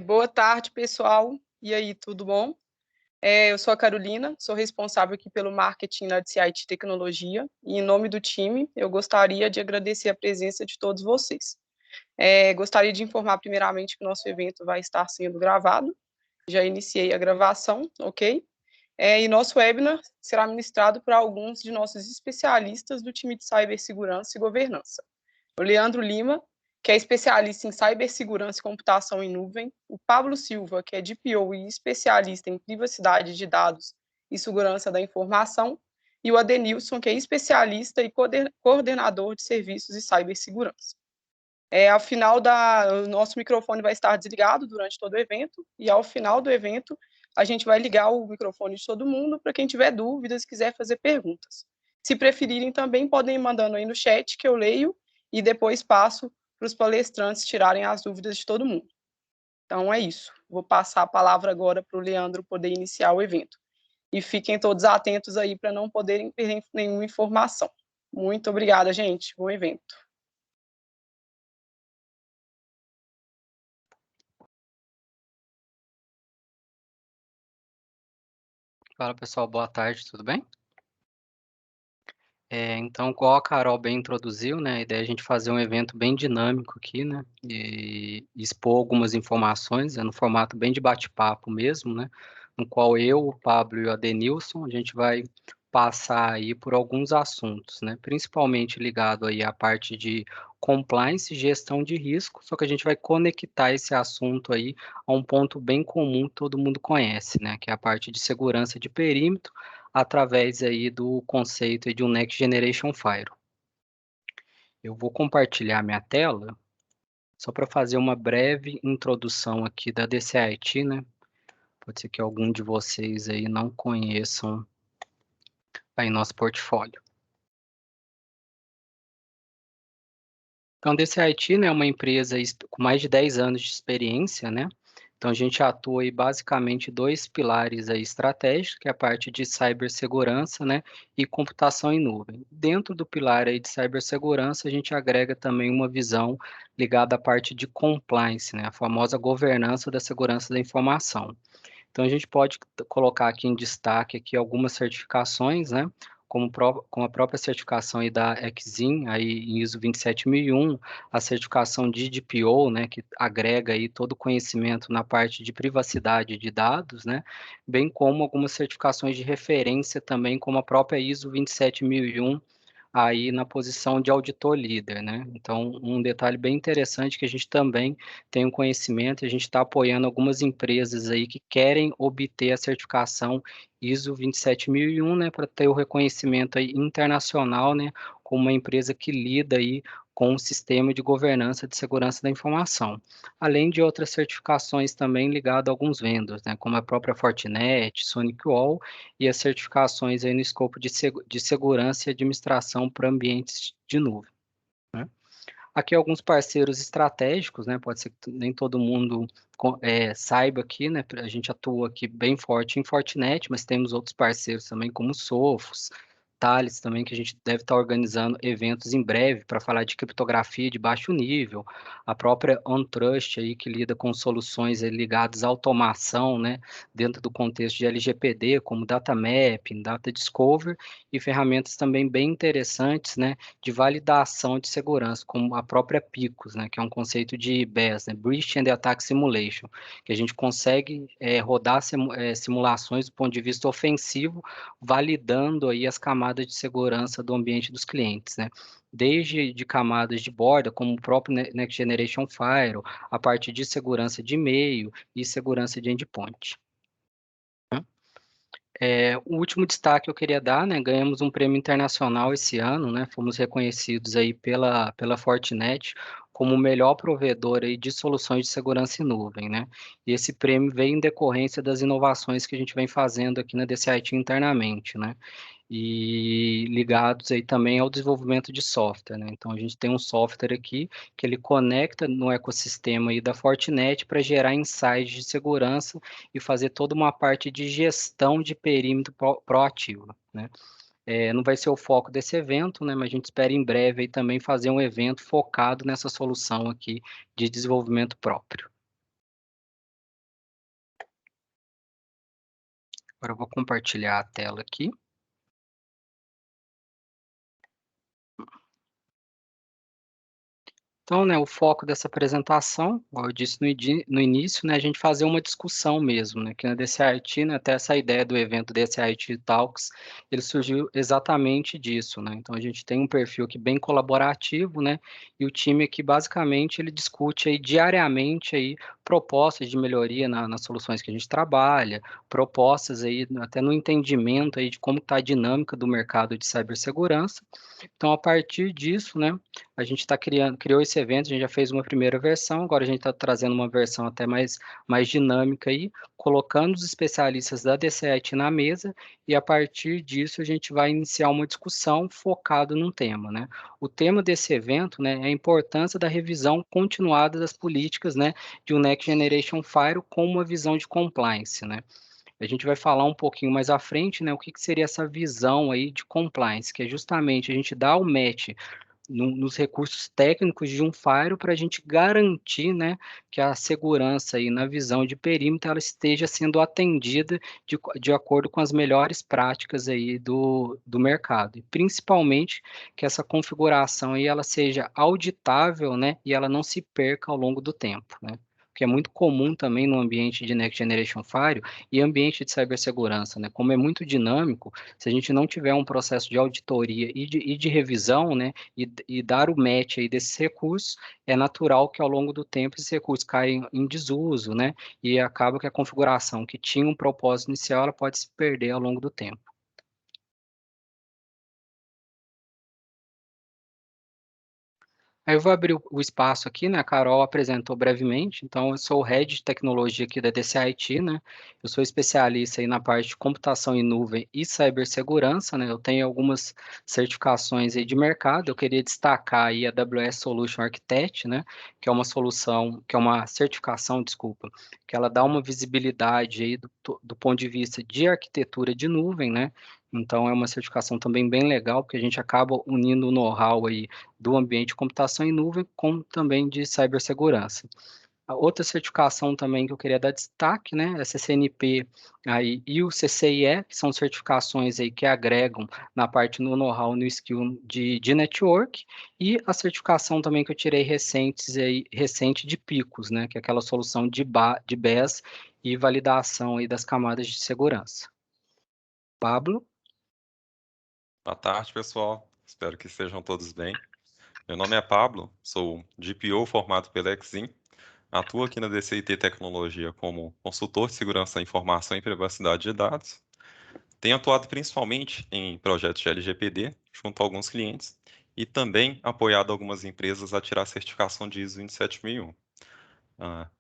Boa tarde, pessoal. E aí, tudo bom? Eu sou a Carolina, sou responsável aqui pelo marketing na DCIT Tecnologia, e em nome do time, eu gostaria de agradecer a presença de todos vocês. Gostaria de informar primeiramente que o nosso evento vai estar sendo gravado, já iniciei a gravação, ok? E nosso webinar será ministrado por alguns de nossos especialistas do time de cibersegurança e governança. O Leandro Lima, que é especialista em cibersegurança e computação em nuvem, o Pablo Silva, que é DPO e especialista em privacidade de dados e segurança da informação, e o Adenilson, que é especialista e coordenador de serviços e cibersegurança. Ao final o nosso microfone vai estar desligado durante todo o evento, e ao final do evento, a gente vai ligar o microfone de todo mundo para quem tiver dúvidas e quiser fazer perguntas. Se preferirem, também podem ir mandando aí no chat, que eu leio, e depois passo para os palestrantes tirarem as dúvidas de todo mundo. Então, é isso. Vou passar a palavra agora para o Leandro poder iniciar o evento. E fiquem todos atentos aí para não poderem perder nenhuma informação. Muito obrigada, gente. Bom evento. Fala pessoal, boa tarde, tudo bem? Então, igual a Carol bem introduziu, né, a ideia é a gente fazer um evento bem dinâmico aqui, né, e expor algumas informações, no formato bem de bate-papo mesmo, né, no qual eu, o Pablo e o Adenilson, a gente vai passar aí por alguns assuntos, né, principalmente ligado aí à parte de compliance e gestão de risco, só que a gente vai conectar esse assunto aí a um ponto bem comum que todo mundo conhece, né, que é a parte de segurança de perímetro, através aí do conceito de um Next Generation Firewall. Eu vou compartilhar minha tela só para fazer uma breve introdução aqui da DCIT, né? Pode ser que algum de vocês aí não conheçam aí nosso portfólio. Então, a DCIT, né, é uma empresa com mais de 10 anos de experiência, né? Então, a gente atua aí basicamente dois pilares aí estratégicos, que é a parte de cibersegurança, né, e computação em nuvem. Dentro do pilar aí de cibersegurança, a gente agrega também uma visão ligada à parte de compliance, né, a famosa governança da segurança da informação. Então, a gente pode colocar aqui em destaque aqui algumas certificações, né? Como a própria certificação aí da Exim, aí em ISO 27001, a certificação de DPO, né, que agrega aí todo o conhecimento na parte de privacidade de dados, né, bem como algumas certificações de referência também, como a própria ISO 27001, aí na posição de auditor líder, né? Então, um detalhe bem interessante que a gente também tem um conhecimento, a gente está apoiando algumas empresas aí que querem obter a certificação ISO 27001, né, para ter o reconhecimento aí internacional, né, como uma empresa que lida aí com o sistema de governança de segurança da informação, além de outras certificações também ligadas a alguns vendors, né, como a própria Fortinet, SonicWall e as certificações aí no escopo de segurança e administração para ambientes de nuvem, né? Aqui alguns parceiros estratégicos, né? Pode ser que nem todo mundo saiba aqui, né? A gente atua aqui bem forte em Fortinet, mas temos outros parceiros também, como Sophos, Thales também, que a gente deve estar organizando eventos em breve para falar de criptografia de baixo nível, a própria OnTrust aí, que lida com soluções aí ligadas à automação, né? Dentro do contexto de LGPD, como Data Mapping, Data Discover, e ferramentas também bem interessantes, né? De validação de segurança, como a própria PICOS, né, que é um conceito de BAS, né, Breach and Attack Simulation, que a gente consegue rodar simulações do ponto de vista ofensivo, validando aí as camadas de segurança do ambiente dos clientes, né, desde de camadas de borda, como o próprio Next Generation Firewall, a parte de segurança de e-mail e segurança de endpoint. O último destaque que eu queria dar, né, ganhamos um prêmio internacional esse ano, né, fomos reconhecidos aí pela Fortinet como o melhor provedor aí de soluções de segurança em nuvem, né, e esse prêmio veio em decorrência das inovações que a gente vem fazendo aqui na DCIT internamente, né, e ligados aí também ao desenvolvimento de software, né? Então a gente tem um software aqui que ele conecta no ecossistema aí da Fortinet para gerar insights de segurança e fazer toda uma parte de gestão de perímetro proativo, né? Não vai ser o foco desse evento, né? Mas a gente espera em breve aí também fazer um evento focado nessa solução aqui de desenvolvimento próprio. Agora eu vou compartilhar a tela aqui. Então, né, o foco dessa apresentação, como eu disse no início, né, a gente fazer uma discussão mesmo, né, que na DCIT, né, até essa ideia do evento DCIT Talks, ele surgiu exatamente disso, né, então a gente tem um perfil aqui bem colaborativo, né, e o time aqui, basicamente, ele discute aí diariamente aí propostas de melhoria nas soluções que a gente trabalha, propostas aí até no entendimento aí de como está a dinâmica do mercado de cibersegurança. Então, a partir disso, né, a gente criou esse evento, a gente já fez uma primeira versão, agora a gente está trazendo uma versão até mais dinâmica aí, colocando os especialistas da DCIT na mesa, e a partir disso a gente vai iniciar uma discussão focada num tema, né? O tema desse evento, né, é a importância da revisão continuada das políticas, né, de um Next Generation Firewall com uma visão de compliance, né? A gente vai falar um pouquinho mais à frente, né, o que seria essa visão aí de compliance, que é justamente a gente dar o match nos recursos técnicos de um firewall para a gente garantir, né, que a segurança aí na visão de perímetro ela esteja sendo atendida de acordo com as melhores práticas aí do mercado. E principalmente que essa configuração aí ela seja auditável, né, e ela não se perca ao longo do tempo, né? Que é muito comum também no ambiente de Next Generation Firewall e ambiente de cibersegurança, né? Como é muito dinâmico, se a gente não tiver um processo de auditoria e de revisão, né, e dar o match aí desses recursos, é natural que ao longo do tempo esses recursos caem em desuso, né? E acaba que a configuração que tinha um propósito inicial, ela pode se perder ao longo do tempo. Aí eu vou abrir o espaço aqui, né? A Carol apresentou brevemente, então eu sou o Head de Tecnologia aqui da DCIT, né? Eu sou especialista aí na parte de computação em nuvem e cibersegurança, né? Eu tenho algumas certificações aí de mercado, eu queria destacar aí a AWS Solution Architect, né? Que é uma solução, que é uma certificação, desculpa, que ela dá uma visibilidade aí do ponto de vista de arquitetura de nuvem, né? Então é uma certificação também bem legal, porque a gente acaba unindo o know-how aí do ambiente de computação em nuvem, como também de cibersegurança. A outra certificação também que eu queria dar destaque, né, é a CCNP aí, e o CCIE, que são certificações aí que agregam na parte no know-how, no skill de network, e a certificação também que eu tirei recente de Picos, né, que é aquela solução de BES e validação aí das camadas de segurança. Pablo? Boa tarde, pessoal. Espero que estejam todos bem. Meu nome é Pablo, sou DPO formado pela Exim, atuo aqui na DCIT Tecnologia como consultor de segurança da informação e privacidade de dados. Tenho atuado principalmente em projetos de LGPD junto a alguns clientes e também apoiado algumas empresas a tirar a certificação de ISO 27001.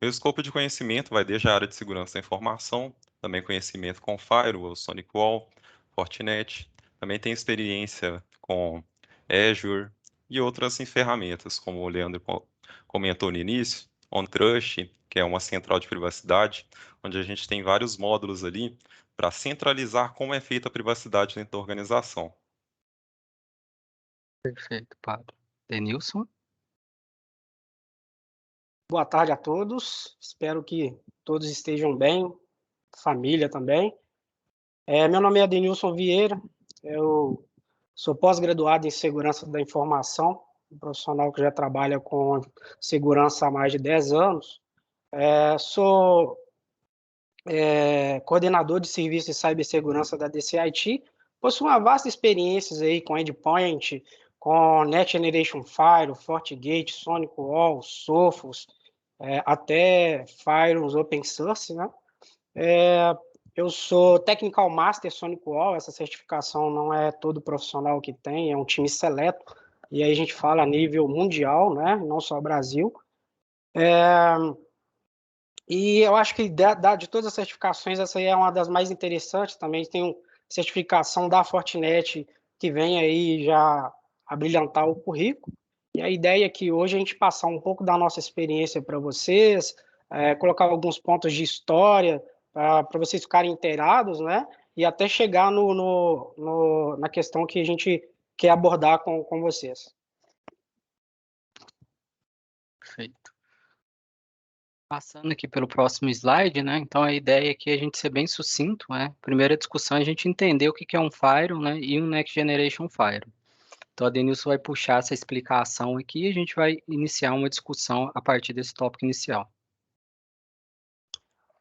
Meu escopo de conhecimento vai desde a área de segurança da informação, também conhecimento com Firewall, SonicWall, Fortinet. Também tenho experiência com Azure e outras ferramentas, como o Leandro comentou no início, OnTrust, que é uma central de privacidade, onde a gente tem vários módulos ali para centralizar como é feita a privacidade dentro da organização. Perfeito, Pablo. Denilson? Boa tarde a todos, espero que todos estejam bem, família também. Meu nome é Denilson Vieira, eu sou pós-graduado em Segurança da Informação, um profissional que já trabalha com segurança há mais de 10 anos. Sou coordenador de serviço de cibersegurança da DCIT, possuo uma vasta experiência aí com Endpoint, com Next Generation Firewall, FortiGate, SonicWall, Sophos, até firewalls open source, né? Eu sou Technical Master SonicWall, essa certificação não é todo profissional que tem, é um time seleto, e aí a gente fala a nível mundial, né? Não só Brasil. E eu acho que de todas as certificações, essa aí é uma das mais interessantes. Também tem certificação da Fortinet, que vem aí já a brilhantar o currículo. E a ideia é que hoje a gente passar um pouco da nossa experiência para vocês, colocar alguns pontos de história para vocês ficarem inteirados, né? E até chegar na questão que a gente quer abordar com vocês. Perfeito. Passando aqui pelo próximo slide, né? Então a ideia aqui é a gente ser bem sucinto, né? Primeira discussão é a gente entender o que que é um Firewall, né? E um Next Generation Firewall. Então a Denilson vai puxar essa explicação aqui e a gente vai iniciar uma discussão a partir desse tópico inicial.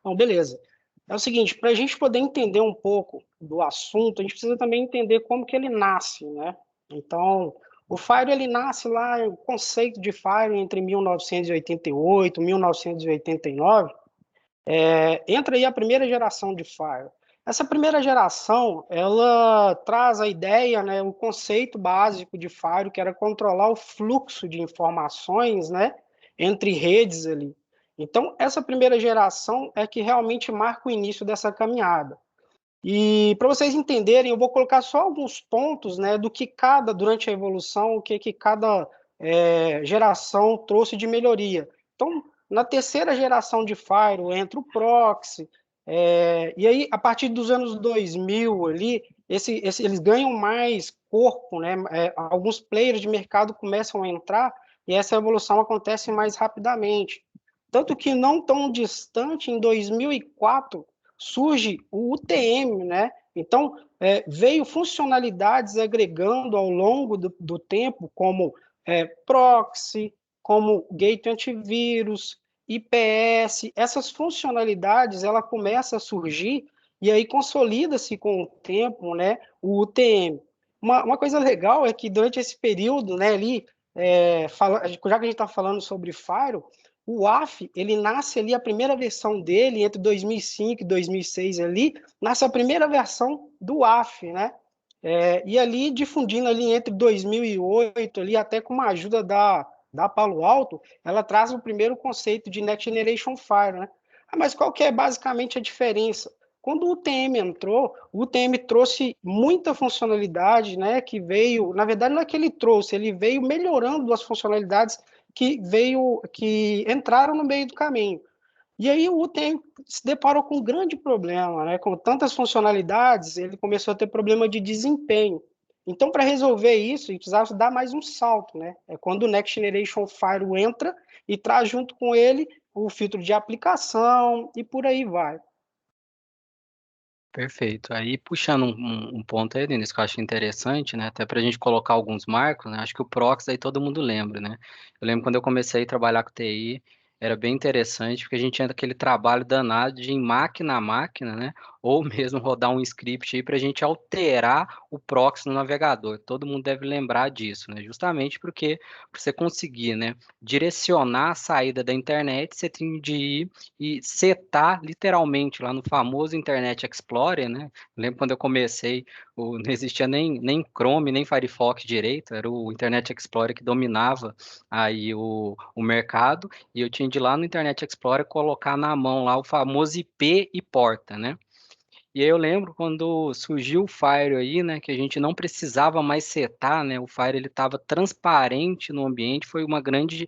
Bom, beleza. É o seguinte, para a gente poder entender um pouco do assunto, a gente precisa também entender como que ele nasce, né? Então, o Firewall, ele nasce lá, o conceito de Firewall entre 1988 e 1989, entra aí a primeira geração de Firewall. Essa primeira geração, ela traz a ideia, né, o conceito básico de Firewall, que era controlar o fluxo de informações, né, entre redes ali. Então, essa primeira geração é que realmente marca o início dessa caminhada. E para vocês entenderem, eu vou colocar só alguns pontos, né, do que durante a evolução, o que cada geração trouxe de melhoria. Então, na terceira geração de Firewall entra o proxy, e aí, a partir dos anos 2000 ali, eles ganham mais corpo, né? Alguns players de mercado começam a entrar e essa evolução acontece mais rapidamente. Tanto que não tão distante, em 2004, surge o UTM, né? Então, veio funcionalidades agregando ao longo do tempo, como proxy, como gateway antivírus, IPS, essas funcionalidades, ela começa a surgir e aí consolida-se com o tempo, né, o UTM. Uma coisa legal é que durante esse período, né, ali, já que a gente está falando sobre Firewall, o AF, ele nasce ali, a primeira versão dele, entre 2005 e 2006 ali, nasce a primeira versão do AF, né? E ali, difundindo ali entre 2008, ali, até com uma ajuda da Palo Alto, ela traz o primeiro conceito de Next Generation Firewall, né? Mas qual que é basicamente a diferença? Quando o UTM entrou, o UTM trouxe muita funcionalidade, né, que veio, na verdade não é que ele trouxe, ele veio melhorando as funcionalidades que entraram no meio do caminho. E aí o UTM se deparou com um grande problema, né? Com tantas funcionalidades, ele começou a ter problema de desempenho. Então, para resolver isso, ele precisava dar mais um salto, né? É quando o Next Generation Firewall entra e traz junto com ele o filtro de aplicação e por aí vai. Perfeito. Aí, puxando um ponto aí, Denis, que eu acho interessante, né? Até para a gente colocar alguns marcos, né? Acho que o proxy aí todo mundo lembra, né? Eu lembro quando eu comecei a trabalhar com TI, era bem interessante, porque a gente tinha aquele trabalho danado de ir máquina a máquina, né? Ou mesmo rodar um script aí para a gente alterar o proxy no navegador. Todo mundo deve lembrar disso, né? Justamente porque para você conseguir, né, direcionar a saída da internet, você tem de ir e setar literalmente lá no famoso Internet Explorer, né? Eu lembro quando eu comecei, não existia nem Chrome, nem Firefox direito, era o Internet Explorer que dominava aí o mercado, e eu tinha de ir lá no Internet Explorer colocar na mão lá o famoso IP e porta, né? E aí eu lembro quando surgiu o Fire aí, né, que a gente não precisava mais setar, né, o Fire ele estava transparente no ambiente, foi uma grande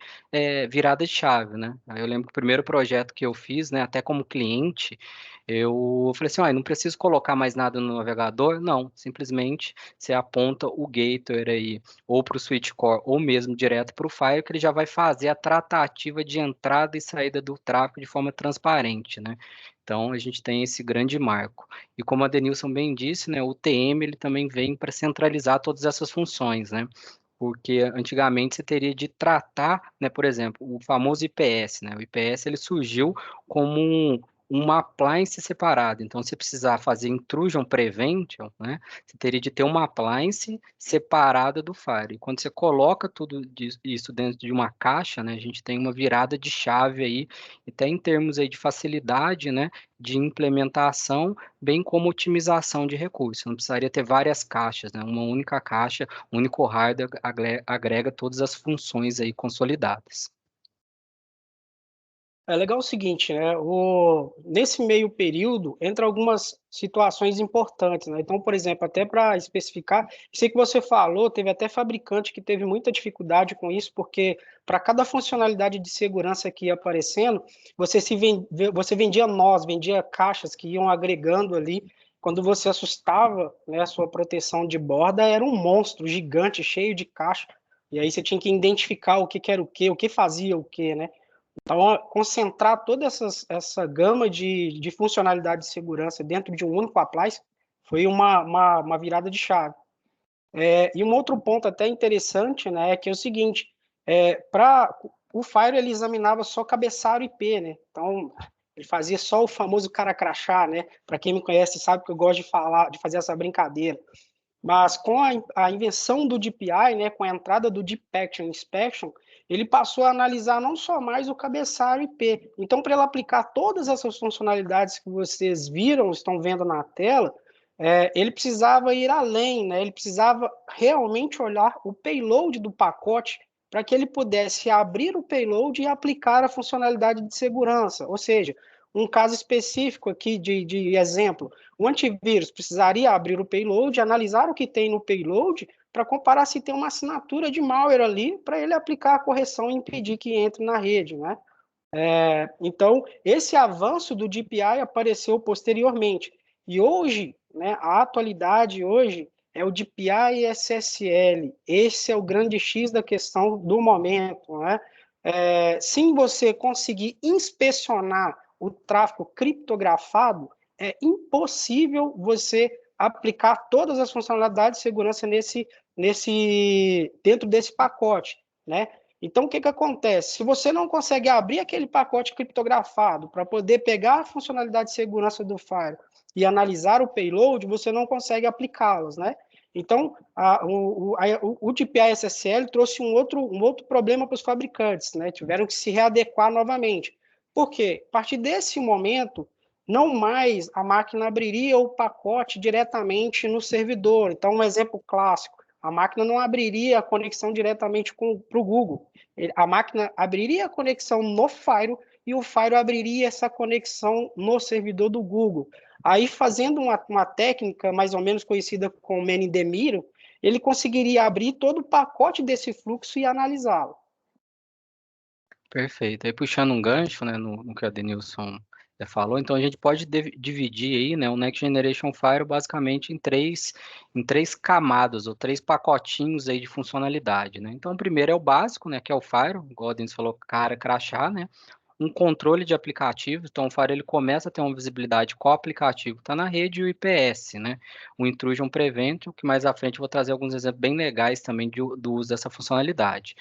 virada de chave, né. Aí eu lembro que o primeiro projeto que eu fiz, né, até como cliente, eu falei assim, não preciso colocar mais nada no navegador, não, simplesmente você aponta o gateway aí, ou para o switch core, ou mesmo direto para o Fire, que ele já vai fazer a tratativa de entrada e saída do tráfego de forma transparente, né. Então, a gente tem esse grande marco. E como a Denilson bem disse, né, o TM ele também vem para centralizar todas essas funções, né? Porque antigamente você teria de tratar, né, por exemplo, o famoso IPS, né? O IPS ele surgiu como uma appliance separada. Então, se precisar fazer intrusion prevention, né, você teria de ter uma appliance separada do Fire. E quando você coloca tudo isso dentro de uma caixa, né, a gente tem uma virada de chave aí, até em termos aí de facilidade, né, de implementação, bem como otimização de recursos. Não precisaria ter várias caixas, né? Uma única caixa, um único hardware agrega todas as funções aí consolidadas. É legal o seguinte, né? Nesse meio período, entra algumas situações importantes, né? Então, por exemplo, até para especificar, sei que você falou, teve até fabricante que teve muita dificuldade com isso, porque para cada funcionalidade de segurança que ia aparecendo, você vendia nós, vendia caixas que iam agregando ali. Quando você assustava, né, a sua proteção de borda era um monstro gigante, cheio de caixa, e aí você tinha que identificar o que era o que fazia o que, né? Então, concentrar toda essa gama de funcionalidade de segurança dentro de um único appliance foi uma virada de chave. E um outro ponto até interessante, né, é que é o seguinte, o Fire ele examinava só cabeçalho IP, né? Então, ele fazia só o famoso cara crachá, né? Para quem me conhece sabe que eu gosto de fazer essa brincadeira. Mas com a invenção do DPI, né, com a entrada do Deep Packet Inspection, ele passou a analisar não só mais o cabeçalho IP. Então, para ele aplicar todas essas funcionalidades que vocês viram, estão vendo na tela, ele precisava ir além, né? Ele precisava realmente olhar o payload do pacote para que ele pudesse abrir o payload e aplicar a funcionalidade de segurança. Ou seja, um caso específico aqui de exemplo, o antivírus precisaria abrir o payload, analisar o que tem no payload, para comparar se tem uma assinatura de malware ali, para ele aplicar a correção e impedir que entre na rede, né? Então, esse avanço do DPI apareceu posteriormente. E hoje, né, a atualidade hoje é o DPI SSL. Esse é o grande X da questão do momento, né? Se você conseguir inspecionar o tráfego criptografado, é impossível você aplicar todas as funcionalidades de segurança dentro desse pacote, né? Então, o que acontece? Se você não consegue abrir aquele pacote criptografado para poder pegar a funcionalidade de segurança do Fire e analisar o payload, você não consegue aplicá-los, né? Então, o DPI SSL trouxe um outro problema para os fabricantes, né? Tiveram que se readequar novamente. Por quê? A partir desse momento, não mais a máquina abriria o pacote diretamente no servidor. Então, um exemplo clássico, a máquina não abriria a conexão diretamente para o Google. A máquina abriria a conexão no Firewall e o Firewall abriria essa conexão no servidor do Google. Aí, fazendo uma técnica mais ou menos conhecida como Man in the Middle, ele conseguiria abrir todo o pacote desse fluxo e analisá-lo. Perfeito. Aí puxando um gancho, né, no que a Denilson falou, então a gente pode dividir aí, né, o Next Generation Firewall basicamente em três camadas ou três pacotinhos aí de funcionalidade, né? Então o primeiro é o básico, né, que é o Firewall, igual a Denilson falou, cara crachá, né? Um controle de aplicativos, então o Firewall ele começa a ter uma visibilidade qual aplicativo está na rede e o IPS, né? O Intrusion Prevention, que mais à frente eu vou trazer alguns exemplos bem legais também do uso dessa funcionalidade.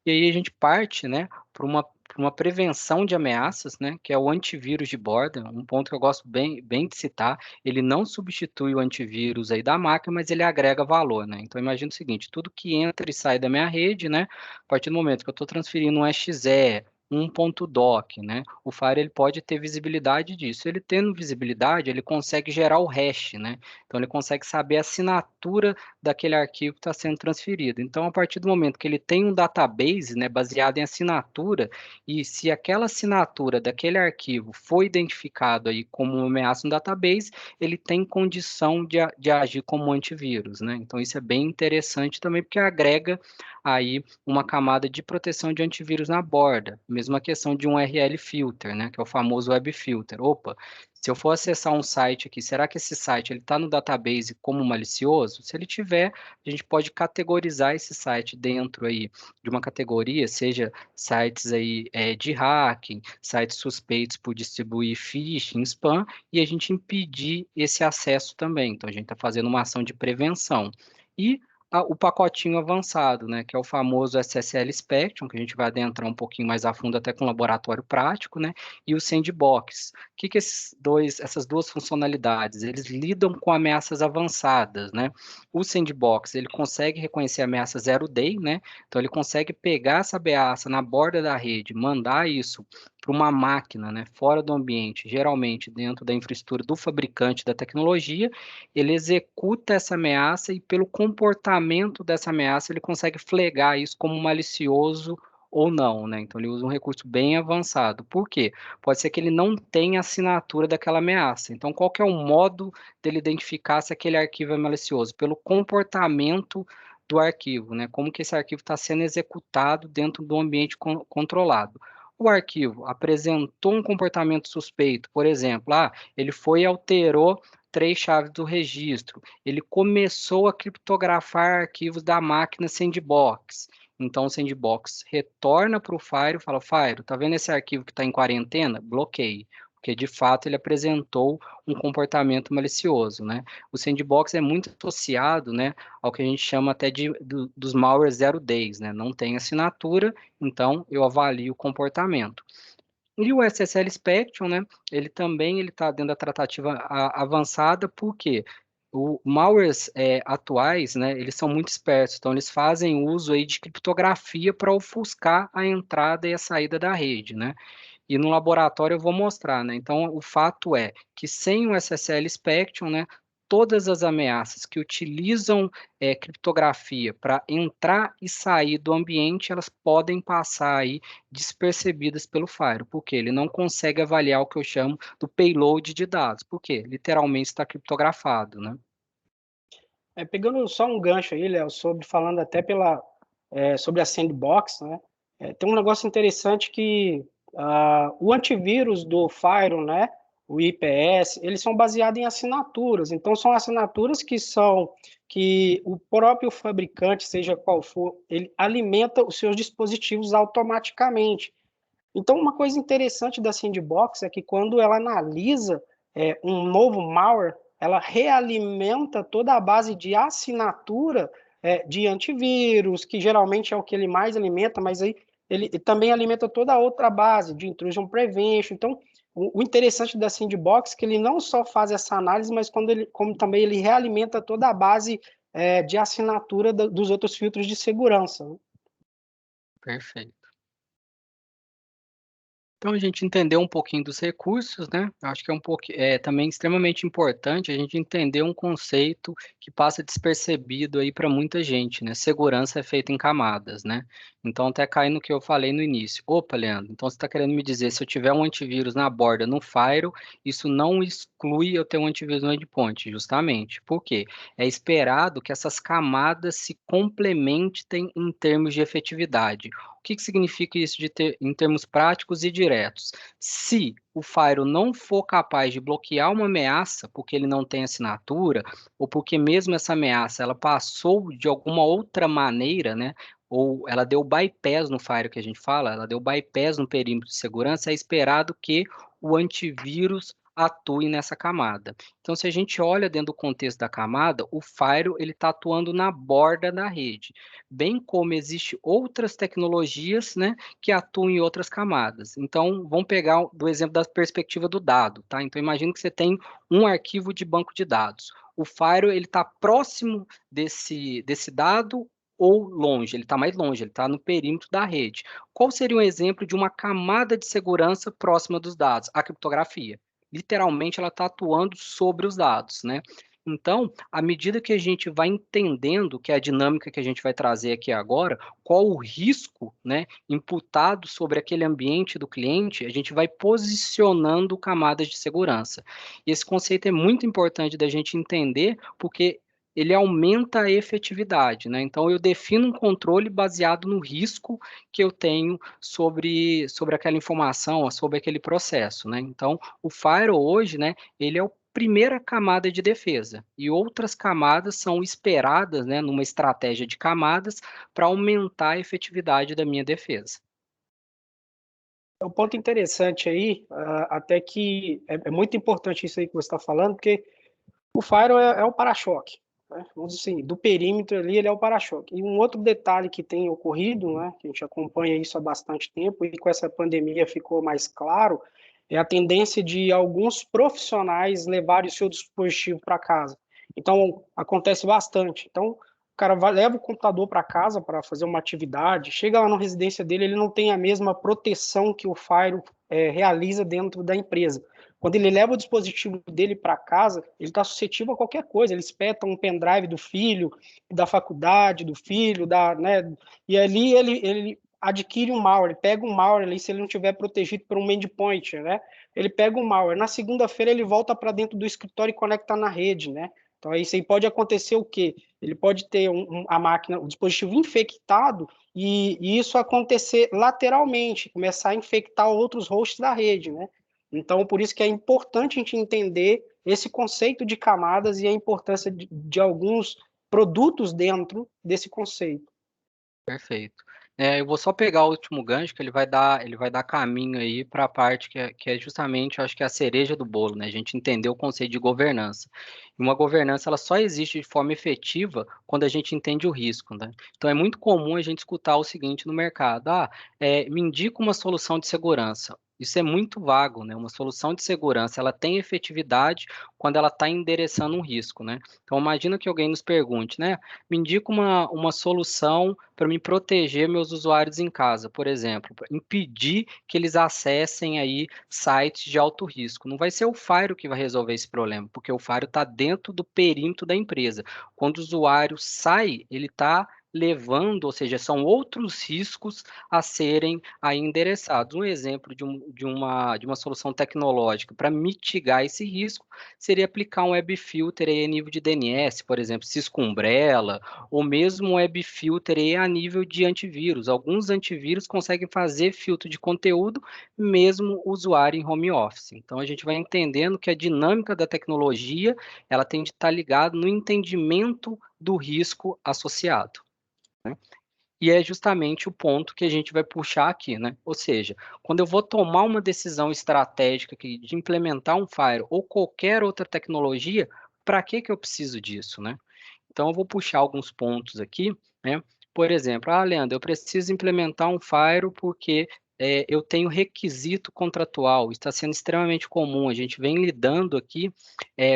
E aí a gente parte, né, para uma prevenção de ameaças, né, que é o antivírus de borda, um ponto que eu gosto bem de citar. Ele não substitui o antivírus aí da máquina, mas ele agrega valor, né? Então imagina o seguinte, tudo que entra e sai da minha rede, né, a partir do momento que eu estou transferindo um exe, um ponto doc, né? O Fire ele pode ter visibilidade disso. Ele tendo visibilidade, ele consegue gerar o hash, né? Então ele consegue saber a assinatura daquele arquivo que está sendo transferido. Então, a partir do momento que ele tem um database, né, baseado em assinatura, e se aquela assinatura daquele arquivo foi identificado aí como uma ameaça no database, ele tem condição de agir como antivírus, né? Então, isso é bem interessante também, porque agrega aí uma camada de proteção de antivírus na borda. Mesma questão de um URL filter, né, que é o famoso web filter. Opa, se eu for acessar um site aqui, será que esse site ele está no database como malicioso? Se ele tiver, a gente pode categorizar esse site dentro aí de uma categoria, seja sites aí de hacking, sites suspeitos por distribuir phishing, spam, e a gente impedir esse acesso também. Então a gente está fazendo uma ação de prevenção. E o pacotinho avançado, né, que é o famoso SSL Spectrum, que a gente vai adentrar um pouquinho mais a fundo até com laboratório prático, né, e o Sandbox. O que essas duas funcionalidades? Eles lidam com ameaças avançadas, né? O Sandbox, ele consegue reconhecer a ameaça zero day, né? Então ele consegue pegar essa ameaça na borda da rede, mandar isso para uma máquina, né, fora do ambiente, geralmente dentro da infraestrutura do fabricante da tecnologia, ele executa essa ameaça e pelo comportamento dessa ameaça ele consegue flagar isso como malicioso ou não, né? Então ele usa um recurso bem avançado. Por quê? Pode ser que ele não tenha assinatura daquela ameaça. Então, qual que é o modo dele identificar se aquele arquivo é malicioso? Pelo comportamento do arquivo, né? Como que esse arquivo está sendo executado dentro do ambiente controlado. O arquivo apresentou um comportamento suspeito, por exemplo, ele foi e alterou 3 chaves do registro, ele começou a criptografar arquivos da máquina sandbox. Então o sandbox retorna para o Firewall e fala, Firewall, tá vendo esse arquivo que está em quarentena? Bloqueie, porque de fato ele apresentou um comportamento malicioso, né? O sandbox é muito associado, né, ao que a gente chama até dos malware 0 days, né? Não tem assinatura, então eu avalio o comportamento. E o SSL Spectrum, né, ele está dentro da tratativa avançada, porque o malwares atuais, né, eles são muito espertos, então eles fazem uso aí de criptografia para ofuscar a entrada e a saída da rede, né? E no laboratório eu vou mostrar, né? Então, o fato é que sem o SSL Spectrum, né, todas as ameaças que utilizam criptografia para entrar e sair do ambiente, elas podem passar aí despercebidas pelo Firewall, porque ele não consegue avaliar o que eu chamo do payload de dados, porque literalmente está criptografado, né? Pegando só um gancho aí, Léo, falando até sobre a sandbox, né? Tem um negócio interessante que o antivírus do Firewall, né? O IPS, eles são baseados em assinaturas. Então, são assinaturas que o próprio fabricante, seja qual for, ele alimenta os seus dispositivos automaticamente. Então, uma coisa interessante da sandbox é que quando ela analisa um novo malware, ela realimenta toda a base de assinatura de antivírus, que geralmente é o que ele mais alimenta, mas aí ele também alimenta toda a outra base de intrusion prevention. Então, o interessante da sandbox é que ele não só faz essa análise, mas como também ele realimenta toda a base de assinatura dos outros filtros de segurança, né? Perfeito. Então, a gente entendeu um pouquinho dos recursos, né? Eu acho que é também extremamente importante a gente entender um conceito que passa despercebido aí para muita gente, né? Segurança é feita em camadas, né? Então, até cai no que eu falei no início. Opa, Leandro, então você está querendo me dizer, se eu tiver um antivírus na borda, no Firewall, isso não exclui eu ter um antivírus no endpoint, justamente. Por quê? É esperado que essas camadas se complementem em termos de efetividade. O que significa isso em termos práticos e diretos? Se o Firewall não for capaz de bloquear uma ameaça, porque ele não tem assinatura, ou porque mesmo essa ameaça ela passou de alguma outra maneira, né? Ou ela deu bypass no Firewall que a gente fala, ela deu bypass no perímetro de segurança, é esperado que o antivírus atue nessa camada. Então, se a gente olha dentro do contexto da camada, o Firewall ele está atuando na borda da rede, bem como existem outras tecnologias, né, que atuam em outras camadas. Então, vamos pegar do exemplo da perspectiva do dado, tá? Então, imagine que você tem um arquivo de banco de dados. O Firewall ele está próximo desse dado ou longe, ele está mais longe, ele está no perímetro da rede. Qual seria um exemplo de uma camada de segurança próxima dos dados? A criptografia. Literalmente, ela está atuando sobre os dados, né? Então, à medida que a gente vai entendendo, que é a dinâmica que a gente vai trazer aqui agora, qual o risco, né, imputado sobre aquele ambiente do cliente, a gente vai posicionando camadas de segurança. E esse conceito é muito importante da gente entender, porque ele aumenta a efetividade, né? Então, eu defino um controle baseado no risco que eu tenho sobre aquela informação, sobre aquele processo, né? Então, o Firewall hoje, né, ele é o primeira camada de defesa e outras camadas são esperadas, né, numa estratégia de camadas para aumentar a efetividade da minha defesa. É um ponto interessante aí, até que é muito importante isso aí que você está falando, porque o Firewall é o para-choque, né? Vamos dizer assim, do perímetro ali ele é o para-choque. E um outro detalhe que tem ocorrido, né, que a gente acompanha isso há bastante tempo e com essa pandemia ficou mais claro, é a tendência de alguns profissionais levarem o seu dispositivo para casa. Então, acontece bastante. Então, o cara leva o computador para casa para fazer uma atividade, chega lá na residência dele, ele não tem a mesma proteção que o Firewall realiza dentro da empresa. Quando ele leva o dispositivo dele para casa, ele está suscetível a qualquer coisa. Ele espeta um pendrive do filho, da faculdade, do filho, né? E ali ele adquire um malware, ele pega um malware ali, se ele não tiver protegido por um endpoint, né? Ele pega um malware. Na segunda-feira ele volta para dentro do escritório e conecta na rede, né? Então isso aí pode acontecer o quê? Ele pode ter a máquina, o dispositivo infectado e isso acontecer lateralmente, começar a infectar outros hosts da rede, né? Então, por isso que é importante a gente entender esse conceito de camadas e a importância de alguns produtos dentro desse conceito. Perfeito. Eu vou só pegar o último gancho, que ele vai dar caminho aí para a parte que é justamente, eu acho que é a cereja do bolo, né? A gente entender o conceito de governança. E uma governança, ela só existe de forma efetiva quando a gente entende o risco, né? Então, é muito comum a gente escutar o seguinte no mercado: me indica uma solução de segurança. Isso é muito vago, né? Uma solução de segurança, ela tem efetividade quando ela está endereçando um risco, né? Então, imagina que alguém nos pergunte, né? Me indica uma solução para me proteger meus usuários em casa, por exemplo, pra impedir que eles acessem aí sites de alto risco. Não vai ser o Firewall que vai resolver esse problema, porque o Firewall está dentro do perímetro da empresa. Quando o usuário sai, ele está levando, ou seja, são outros riscos a serem aí endereçados. Um exemplo de uma solução tecnológica para mitigar esse risco seria aplicar um web filter aí a nível de DNS, por exemplo, Cisco Umbrella, ou mesmo um web filter aí a nível de antivírus. Alguns antivírus conseguem fazer filtro de conteúdo, mesmo o usuário em home office. Então, a gente vai entendendo que a dinâmica da tecnologia, ela tem de estar ligada no entendimento do risco associado, né? E é justamente o ponto que a gente vai puxar aqui, né? Ou seja, quando eu vou tomar uma decisão estratégica aqui de implementar um Firewall ou qualquer outra tecnologia, para que eu preciso disso, né? Então, eu vou puxar alguns pontos aqui, né? Por exemplo, Leandro, eu preciso implementar um Firewall porque eu tenho requisito contratual, está sendo extremamente comum. A gente vem lidando aqui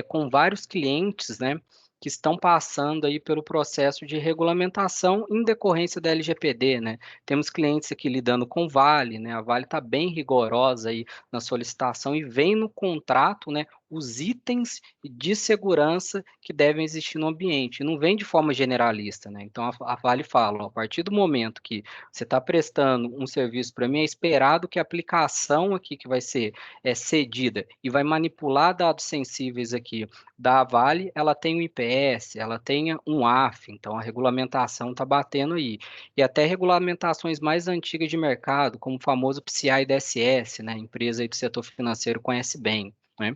com vários clientes, né, que estão passando aí pelo processo de regulamentação em decorrência da LGPD, né? Temos clientes aqui lidando com Vale, né? A Vale está bem rigorosa aí na solicitação e vem no contrato, né, os itens de segurança que devem existir no ambiente. E não vem de forma generalista, né? Então a Vale fala, ó, a partir do momento que você está prestando um serviço para mim, é esperado que a aplicação aqui que vai ser cedida e vai manipular dados sensíveis aqui da Vale, ela tem um IPS, ela tenha um AF, então a regulamentação está batendo aí. E até regulamentações mais antigas de mercado, como o famoso PCI DSS, né? A empresa aí do setor financeiro conhece bem, né?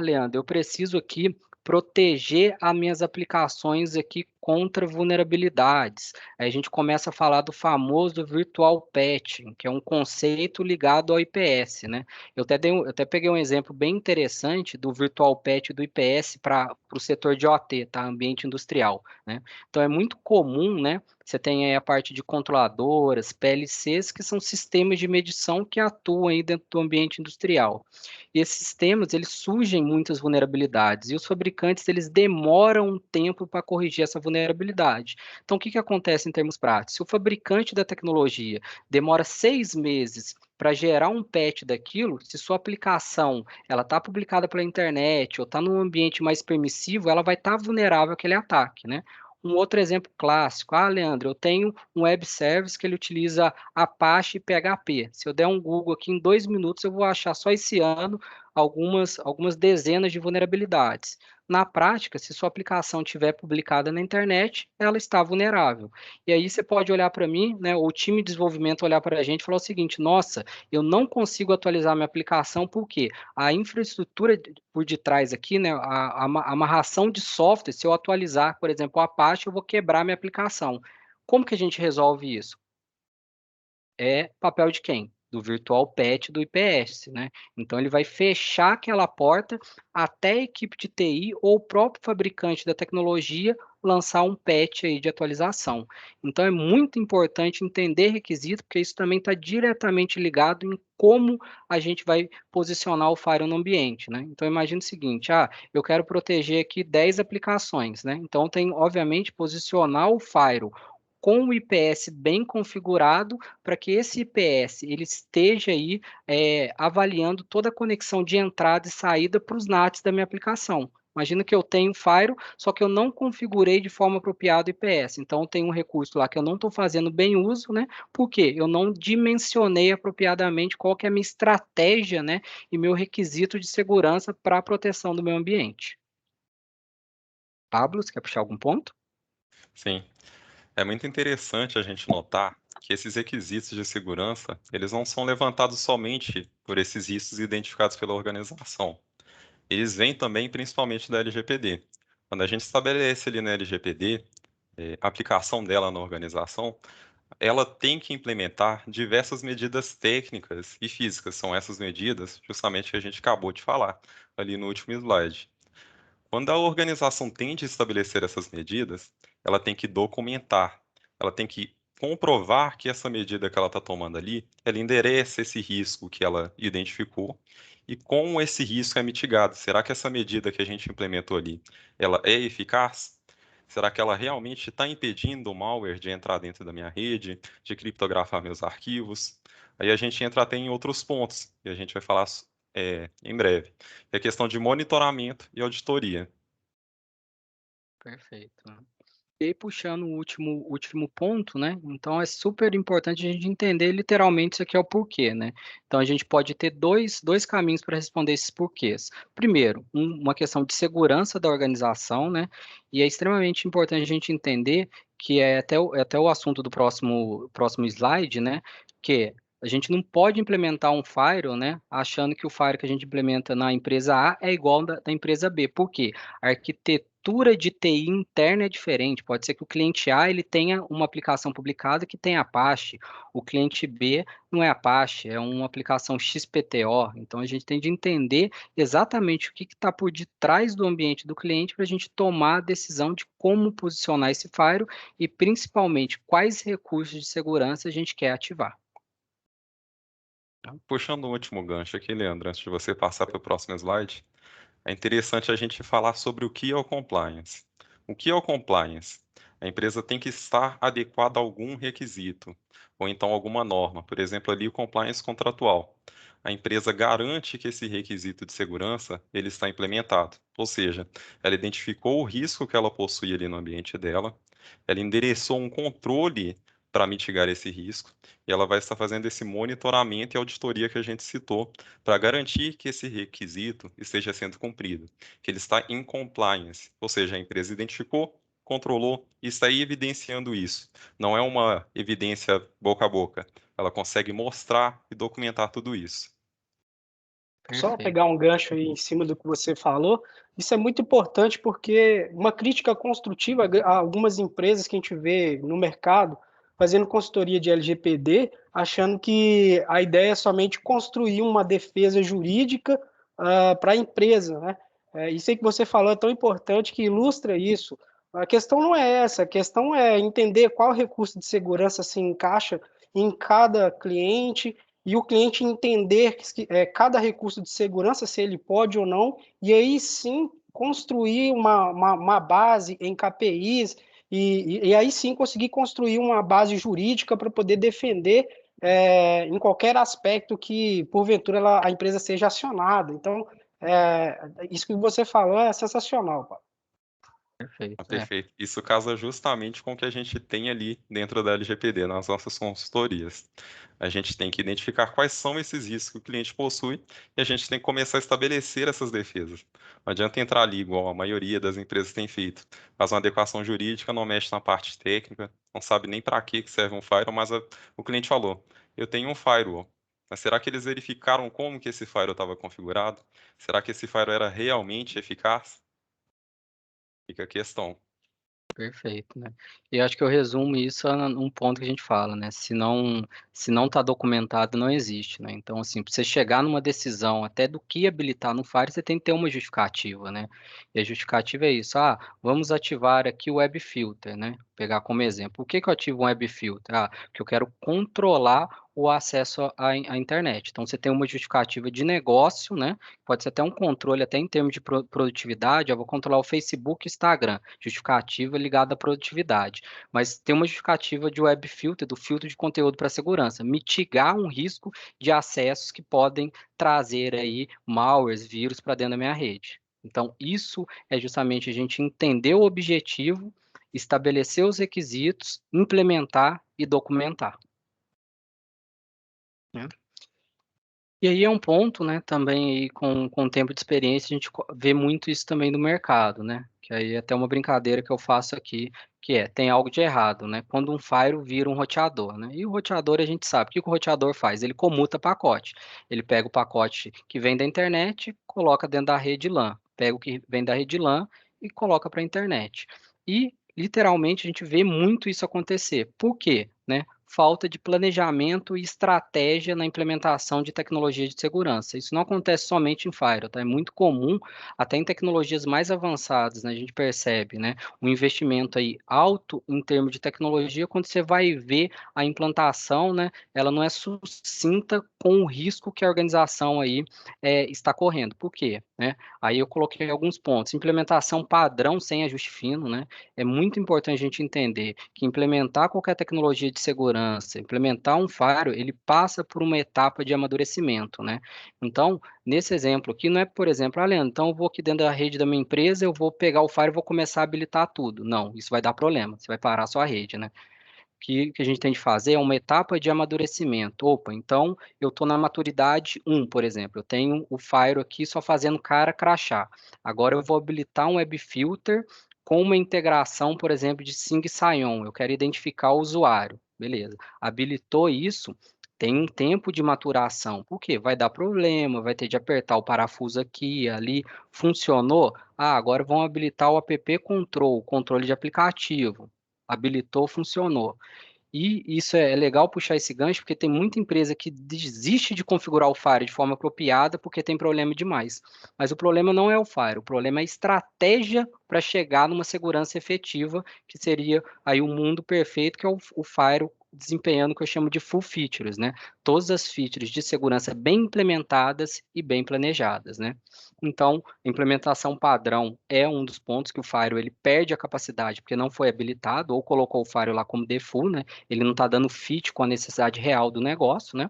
Leandro, eu preciso aqui proteger as minhas aplicações aqui contra vulnerabilidades. Aí a gente começa a falar do famoso virtual patching, que é um conceito ligado ao IPS, né? Eu até peguei um exemplo bem interessante do virtual patch do IPS para o setor de OT, tá? Ambiente industrial, né? Então é muito comum, né? Você tem aí a parte de controladoras, PLCs, que são sistemas de medição que atuam aí dentro do ambiente industrial. E esses sistemas, eles surgem muitas vulnerabilidades, e os fabricantes, eles demoram um tempo para corrigir essa vulnerabilidade. Então, o que acontece em termos práticos? Se o fabricante da tecnologia demora 6 meses para gerar um patch daquilo, se sua aplicação ela está publicada pela internet ou está num ambiente mais permissivo, ela vai estar vulnerável àquele ataque, né? Um outro exemplo clássico, Leandro, eu tenho um web service que ele utiliza Apache e PHP. Se eu der um Google aqui em 2 minutos, eu vou achar só esse ano algumas dezenas de vulnerabilidades. Na prática, se sua aplicação estiver publicada na internet, ela está vulnerável. E aí você pode olhar para mim, né, o time de desenvolvimento olhar para a gente e falar o seguinte: nossa, eu não consigo atualizar minha aplicação porque a infraestrutura por detrás aqui, né, a amarração de software, se eu atualizar, por exemplo, o Apache, eu vou quebrar minha aplicação. Como que a gente resolve isso? É papel de quem? Do virtual patch do IPS, né? Então ele vai fechar aquela porta até a equipe de TI ou o próprio fabricante da tecnologia lançar um patch aí de atualização. Então é muito importante entender requisito, porque isso também está diretamente ligado em como a gente vai posicionar o Firewall no ambiente, né? Então imagine o seguinte, eu quero proteger aqui 10 aplicações, né? Então tem, obviamente, posicionar o Firewall com o IPS bem configurado para que esse IPS ele esteja aí avaliando toda a conexão de entrada e saída para os NATs da minha aplicação. Imagina que eu tenho Firewall, só que eu não configurei de forma apropriada o IPS. Então, tem um recurso lá que eu não estou fazendo bem uso, né? Porque eu não dimensionei apropriadamente qual que é a minha estratégia, né? E meu requisito de segurança para a proteção do meu ambiente. Pablo, você quer puxar algum ponto? Sim, é muito interessante a gente notar que esses requisitos de segurança, eles não são levantados somente por esses riscos identificados pela organização. Eles vêm também principalmente da LGPD. Quando a gente estabelece ali na LGPD aplicação dela na organização, ela tem que implementar diversas medidas técnicas e físicas. São essas medidas, justamente, que a gente acabou de falar ali no último slide. Quando a organização tem de estabelecer essas medidas, ela tem que documentar, ela tem que comprovar que essa medida que ela está tomando ali, ela endereça esse risco que ela identificou e como esse risco é mitigado. Será que essa medida que a gente implementou ali, ela é eficaz? Será que ela realmente está impedindo o malware de entrar dentro da minha rede, de criptografar meus arquivos? Aí a gente entra até em outros pontos, e a gente vai falar em breve. É a questão de monitoramento e auditoria. Perfeito. E aí, puxando o último ponto, né? Então, é super importante a gente entender literalmente isso aqui é o porquê, né? Então, a gente pode ter dois caminhos para responder esses porquês. Primeiro, uma questão de segurança da organização, né? E é extremamente importante a gente entender que é até o assunto do próximo slide, né? Que a gente não pode implementar um firewall, né? Achando que o firewall que a gente implementa na empresa A é igual da empresa B. Por quê? A arquitetura de TI interna é diferente. Pode ser que o cliente A ele tenha uma aplicação publicada que tem Apache, o cliente B não é Apache, é uma aplicação XPTO. Então a gente tem de entender exatamente o que está por detrás do ambiente do cliente para a gente tomar a decisão de como posicionar esse firewall e principalmente quais recursos de segurança a gente quer ativar. Puxando o último gancho aqui, Leandro, antes de você passar para o próximo slide, é interessante a gente falar sobre o que é o compliance. O que é o compliance? A empresa tem que estar adequada a algum requisito, ou então alguma norma, por exemplo, ali o compliance contratual. A empresa garante que esse requisito de segurança ele está implementado, ou seja, ela identificou o risco que ela possui ali no ambiente dela, ela endereçou um controle para mitigar esse risco, e ela vai estar fazendo esse monitoramento e auditoria que a gente citou, para garantir que esse requisito esteja sendo cumprido, que ele está em compliance, ou seja, a empresa identificou, controlou e está aí evidenciando isso. Não é uma evidência boca a boca, ela consegue mostrar e documentar tudo isso. Só Perfeito. pegar um gancho aí em cima do que você falou, isso é muito importante porque uma crítica construtiva a algumas empresas que a gente vê no mercado fazendo consultoria de LGPD, achando que a ideia é somente construir uma defesa jurídica para a empresa, né? Isso aí que você falou é tão importante que ilustra isso. A questão não é essa, a questão é entender qual recurso de segurança se encaixa em cada cliente e o cliente entender que cada recurso de segurança, se ele pode ou não, e aí sim construir uma base em KPIs, e aí sim conseguir construir uma base jurídica para poder defender em qualquer aspecto que, porventura, a empresa seja acionada. Então, isso que você falou é sensacional, Paulo. Perfeito. Perfeito. Isso casa justamente com o que a gente tem ali dentro da LGPD, nas nossas consultorias. A gente tem que identificar quais são esses riscos que o cliente possui e a gente tem que começar a estabelecer essas defesas. Não adianta entrar ali, igual a maioria das empresas tem feito. Faz uma adequação jurídica, não mexe na parte técnica, não sabe nem para que serve um firewall, mas o cliente falou, eu tenho um firewall. Mas será que eles verificaram como que esse firewall estava configurado? Será que esse firewall era realmente eficaz? Fica a questão. Perfeito, né? E acho que eu resumo isso num ponto que a gente fala, né? Se não está documentado, não existe, né? Então, assim, para você chegar numa decisão até do que habilitar no FAIR, você tem que ter uma justificativa, né? E a justificativa é isso. Ah, vamos ativar aqui o Web Filter, né? Pegar como exemplo. O que que eu ativo um Web Filter? Ah, que eu quero controlar o acesso à internet. Então, você tem uma justificativa de negócio, né? Pode ser até um controle, até em termos de produtividade. Eu vou controlar o Facebook e Instagram. Justificativa ligada à produtividade. Mas tem uma justificativa de web filter, do filtro de conteúdo para segurança. Mitigar um risco de acessos que podem trazer aí malwares, vírus para dentro da minha rede. Então, isso é justamente a gente entender o objetivo, estabelecer os requisitos, implementar e documentar, né? E aí é um ponto, né, também aí com o tempo de experiência, a gente vê muito isso também no mercado, né? Que aí é até uma brincadeira que eu faço aqui, que tem algo de errado, né? Quando um firewall vira um roteador, né? E o roteador a gente sabe, o que o roteador faz? Ele comuta pacote. Ele pega o pacote que vem da internet, coloca dentro da rede LAN. Pega o que vem da rede LAN e coloca para a internet. E literalmente, a gente vê muito isso acontecer. Por quê? Né? Falta de planejamento e estratégia na implementação de tecnologia de segurança. Isso não acontece somente em Firewall, tá? É muito comum, até em tecnologias mais avançadas, né? A gente percebe, né? Um investimento aí alto em termos de tecnologia, quando você vai ver a implantação, né? Ela não é sucinta com o risco que a organização aí está correndo. Por quê? Né? Aí eu coloquei alguns pontos. Implementação padrão sem ajuste fino, né? É muito importante a gente entender que implementar qualquer tecnologia de segurança, implementar um firewall, ele passa por uma etapa de amadurecimento, né? Então, nesse exemplo aqui, não é, por exemplo, Leandro, então eu vou aqui dentro da rede da minha empresa, eu vou pegar o firewall e vou começar a habilitar tudo. Não, isso vai dar problema, você vai parar a sua rede, né? Que a gente tem de fazer é uma etapa de amadurecimento. Opa, então eu estou na maturidade 1, por exemplo. Eu tenho o Firewall aqui só fazendo cara crachá. Agora eu vou habilitar um web filter com uma integração, por exemplo, de Sing Sion. Eu quero identificar o usuário. Beleza. Habilitou isso, tem um tempo de maturação. Por quê? Vai dar problema, vai ter de apertar o parafuso aqui, ali. Funcionou? Ah, agora vão habilitar o app control, controle de aplicativo. Habilitou, funcionou. E isso é legal puxar esse gancho, porque tem muita empresa que desiste de configurar o Fire de forma apropriada porque tem problema demais. Mas o problema não é o Fire, o problema é a estratégia para chegar numa segurança efetiva, que seria aí o mundo perfeito, que é o Fire desempenhando o que eu chamo de full features, né? Todas as features de segurança bem implementadas e bem planejadas, né? Então, implementação padrão é um dos pontos que o Firewall ele perde a capacidade, porque não foi habilitado, ou colocou o Firewall lá como default, né? Ele não está dando fit com a necessidade real do negócio, né?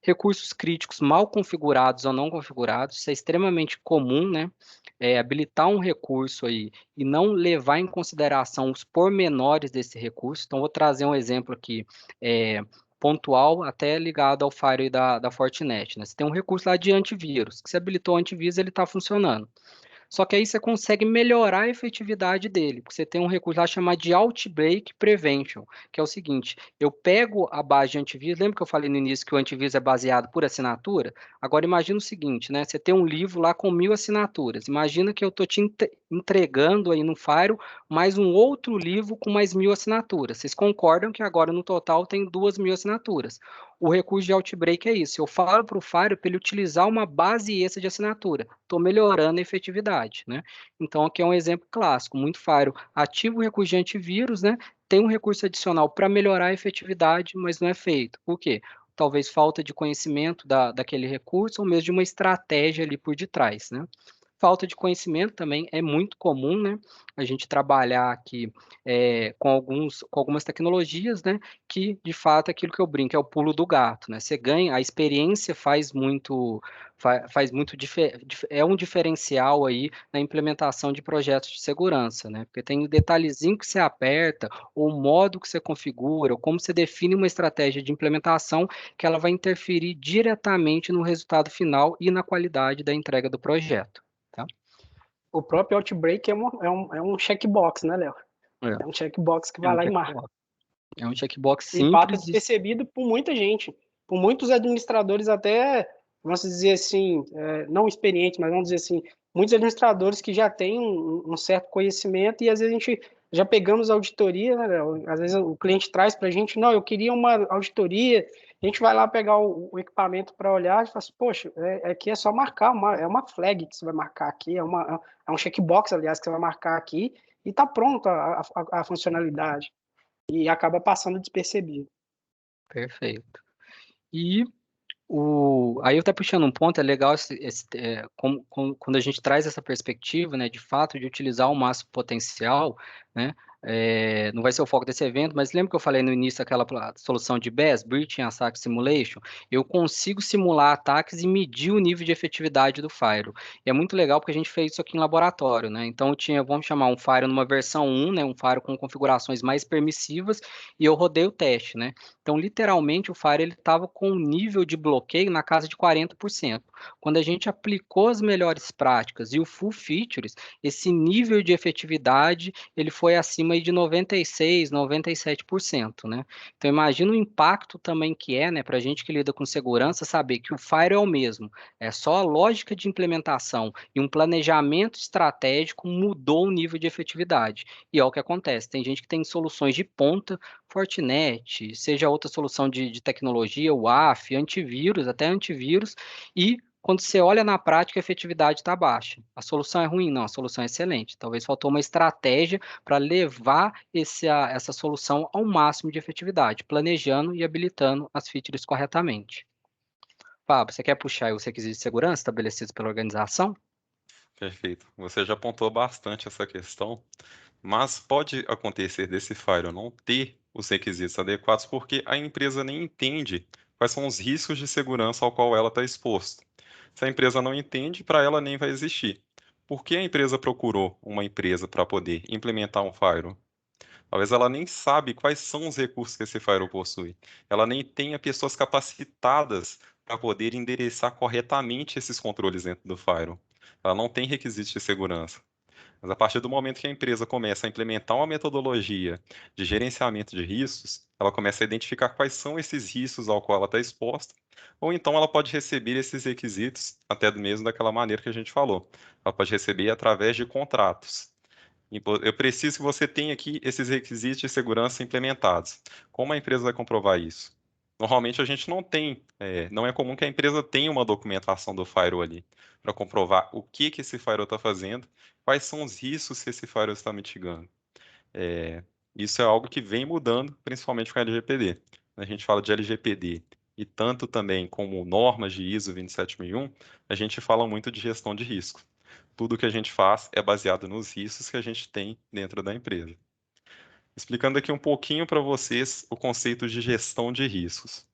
Recursos críticos mal configurados ou não configurados, isso é extremamente comum, né? Habilitar um recurso aí e não levar em consideração os pormenores desse recurso. Então, vou trazer um exemplo aqui, pontual, até ligado ao Firewall da Fortinet, né? Você tem um recurso lá de antivírus, que você habilitou o antivírus, ele está funcionando. Só que aí você consegue melhorar a efetividade dele, porque você tem um recurso lá chamado de Outbreak Prevention, que é o seguinte, eu pego a base de antivírus, lembra que eu falei no início que o antivírus é baseado por assinatura? Agora imagina o seguinte, né? Você tem um livro lá com 1000 assinaturas, imagina que eu estou te entregando aí no Firewall mais um outro livro com mais 1000 assinaturas. Vocês concordam que agora no total tem 2000 assinaturas. O recurso de Outbreak é isso, eu falo para o Firewall para ele utilizar uma base extra de assinatura, estou melhorando a efetividade, né? Então, aqui é um exemplo clássico, muito Firewall ativa o recurso de antivírus, né? Tem um recurso adicional para melhorar a efetividade, mas não é feito. Por quê? Talvez falta de conhecimento daquele recurso ou mesmo de uma estratégia ali por detrás, né? Falta de conhecimento também é muito comum, né? A gente trabalhar aqui com algumas tecnologias, né? Que, de fato, é aquilo que eu brinco, é o pulo do gato, né? Você ganha, a experiência é um diferencial aí na implementação de projetos de segurança, né? Porque tem um detalhezinho que você aperta, ou o modo que você configura, ou como você define uma estratégia de implementação que ela vai interferir diretamente no resultado final e na qualidade da entrega do projeto. Tá? O próprio Outbreak é um checkbox, né, Léo? É um checkbox que vai lá e marca. É um checkbox E passa simples. despercebido por muita gente, por muitos administradores até, vamos dizer assim, não experientes, mas vamos dizer assim, muitos administradores que já têm um certo conhecimento e às vezes a gente já pegamos auditoria, né, Léo? Às vezes o cliente traz para a gente, não, eu queria uma auditoria, a gente vai lá pegar o equipamento para olhar e fala assim, poxa, aqui é só marcar, é uma flag que você vai marcar aqui, é um checkbox, aliás, que você vai marcar aqui e está pronto a funcionalidade. E acaba passando despercebido. Perfeito. E aí eu estou puxando um ponto, é legal quando a gente traz essa perspectiva, né, de fato, de utilizar o máximo potencial, né, não vai ser o foco desse evento, mas lembra que eu falei no início aquela solução de BES, Breaching Attack Simulation? Eu consigo simular ataques e medir o nível de efetividade do Firewall. E é muito legal porque a gente fez isso aqui em laboratório, né? Então vamos chamar um Firewall numa versão 1, né, um Firewall com configurações mais permissivas, e eu rodei o teste, né? Então, literalmente, o Firewall estava com um nível de bloqueio na casa de 40%. Quando a gente aplicou as melhores práticas e o full features, esse nível de efetividade ele foi acima acima aí de 96%, 97%, né? Então, imagina o impacto também que é, né, para a gente que lida com segurança, saber que o Fire é o mesmo, é só a lógica de implementação e um planejamento estratégico mudou o nível de efetividade. E é o que acontece, tem gente que tem soluções de ponta, Fortinet, seja outra solução de tecnologia, WAF, antivírus, até antivírus, e quando você olha na prática, a efetividade está baixa. A solução é ruim? Não, a solução é excelente. Talvez faltou uma estratégia para levar essa solução ao máximo de efetividade, planejando e habilitando as features corretamente. Fábio, você quer puxar aí os requisitos de segurança estabelecidos pela organização? Perfeito. Você já apontou bastante essa questão, mas pode acontecer desse firewall não ter os requisitos adequados porque a empresa nem entende quais são os riscos de segurança ao qual ela está exposta. Se a empresa não entende, para ela nem vai existir. Por que a empresa procurou uma empresa para poder implementar um firewall? Talvez ela nem sabe quais são os recursos que esse firewall possui. Ela nem tenha pessoas capacitadas para poder endereçar corretamente esses controles dentro do firewall. Ela não tem requisitos de segurança. Mas a partir do momento que a empresa começa a implementar uma metodologia de gerenciamento de riscos, ela começa a identificar quais são esses riscos ao qual ela está exposta, ou então ela pode receber esses requisitos até mesmo daquela maneira que a gente falou. Ela pode receber através de contratos. Eu preciso que você tenha aqui esses requisitos de segurança implementados. Como a empresa vai comprovar isso? Normalmente a gente não tem, não é comum que a empresa tenha uma documentação do firewall ali para comprovar o que esse firewall está fazendo, quais são os riscos que esse firewall está mitigando. É, isso é algo que vem mudando, principalmente com a LGPD. Quando a gente fala de LGPD e tanto também como normas de ISO 27001, a gente fala muito de gestão de risco. Tudo que a gente faz é baseado nos riscos que a gente tem dentro da empresa. Explicando aqui um pouquinho para vocês o conceito de gestão de riscos.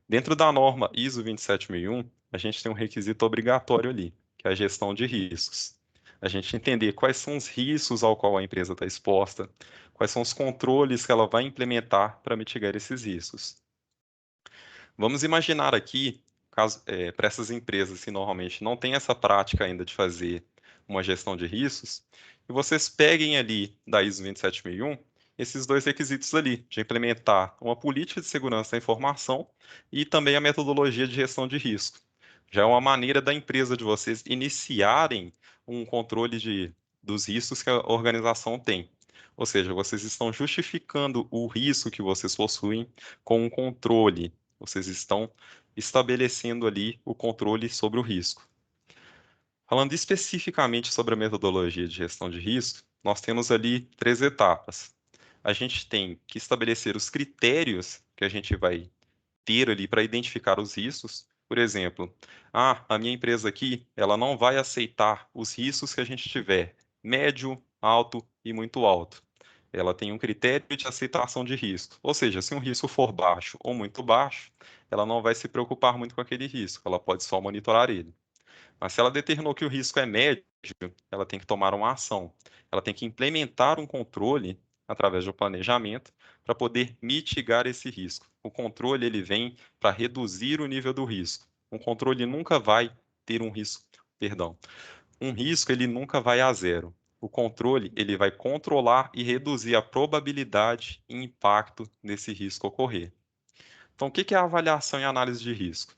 Dentro da norma ISO 27001, a gente tem um requisito obrigatório ali, que é a gestão de riscos. A gente entender quais são os riscos ao qual a empresa está exposta, quais são os controles que ela vai implementar para mitigar esses riscos. Vamos imaginar aqui, para essas empresas que normalmente não têm essa prática ainda de fazer uma gestão de riscos, que vocês peguem ali da ISO 27001 esses dois requisitos ali, de implementar uma política de segurança da informação e também a metodologia de gestão de risco. Já é uma maneira da empresa de vocês iniciarem um controle dos riscos que a organização tem. Ou seja, vocês estão justificando o risco que vocês possuem com um controle. Vocês estão estabelecendo ali o controle sobre o risco. Falando especificamente sobre a metodologia de gestão de risco, nós temos ali 3 etapas. A gente tem que estabelecer os critérios que a gente vai ter ali para identificar os riscos. Por exemplo, a minha empresa aqui, ela não vai aceitar os riscos que a gente tiver médio, alto e muito alto. Ela tem um critério de aceitação de risco. Ou seja, se um risco for baixo ou muito baixo, ela não vai se preocupar muito com aquele risco, ela pode só monitorar ele. Mas se ela determinou que o risco é médio, ela tem que tomar uma ação. Ela tem que implementar um controle através do planejamento para poder mitigar esse risco. O controle ele vem para reduzir o nível do risco. Um controle nunca vai ter um risco, perdão. Um risco ele nunca vai a zero. O controle ele vai controlar e reduzir a probabilidade e impacto desse risco ocorrer. Então, o que é a avaliação e análise de risco?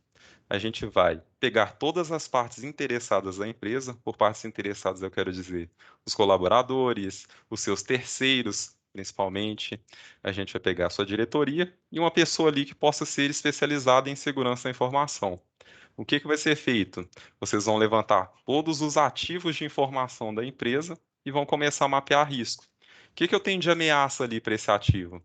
A gente vai pegar todas as partes interessadas da empresa, por partes interessadas eu quero dizer os colaboradores, os seus terceiros, principalmente, a gente vai pegar a sua diretoria e uma pessoa ali que possa ser especializada em segurança da informação. O que vai ser feito? Vocês vão levantar todos os ativos de informação da empresa e vão começar a mapear risco. O que eu tenho de ameaça ali para esse ativo?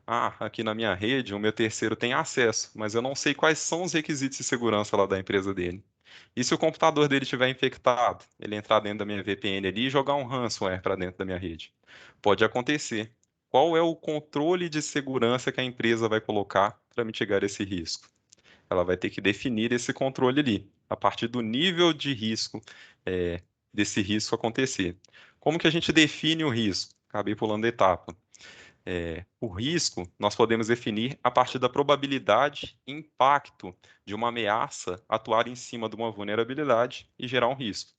Aqui na minha rede, o meu terceiro tem acesso, mas eu não sei quais são os requisitos de segurança lá da empresa dele. E se o computador dele estiver infectado, ele entrar dentro da minha VPN ali e jogar um ransomware para dentro da minha rede? Pode acontecer. Qual é o controle de segurança que a empresa vai colocar para mitigar esse risco? Ela vai ter que definir esse controle ali, a partir do nível de risco desse risco acontecer. Como que a gente define o risco? Acabei pulando a etapa. O risco nós podemos definir a partir da probabilidade e impacto de uma ameaça atuar em cima de uma vulnerabilidade e gerar um risco.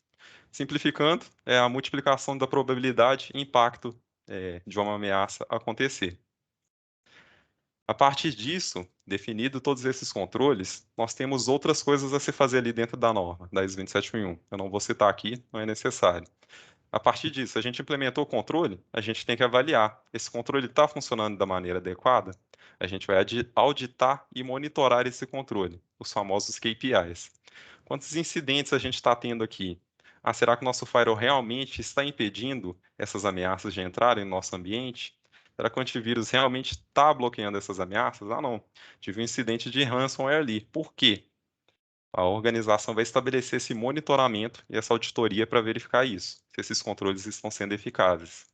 Simplificando, é a multiplicação da probabilidade e impacto de uma ameaça acontecer. A partir disso, definido todos esses controles, nós temos outras coisas a se fazer ali dentro da norma, da ISO 27001. Eu não vou citar aqui, não é necessário. A partir disso, a gente implementou o controle, a gente tem que avaliar. Esse controle está funcionando da maneira adequada? A gente vai auditar e monitorar esse controle, os famosos KPIs. Quantos incidentes a gente está tendo aqui? Ah, será que o nosso firewall realmente está impedindo essas ameaças de entrarem no nosso ambiente? Será que o antivírus realmente está bloqueando essas ameaças? Ah, não. Tive um incidente de ransomware ali. Por quê? A organização vai estabelecer esse monitoramento e essa auditoria para verificar isso, se esses controles estão sendo eficazes.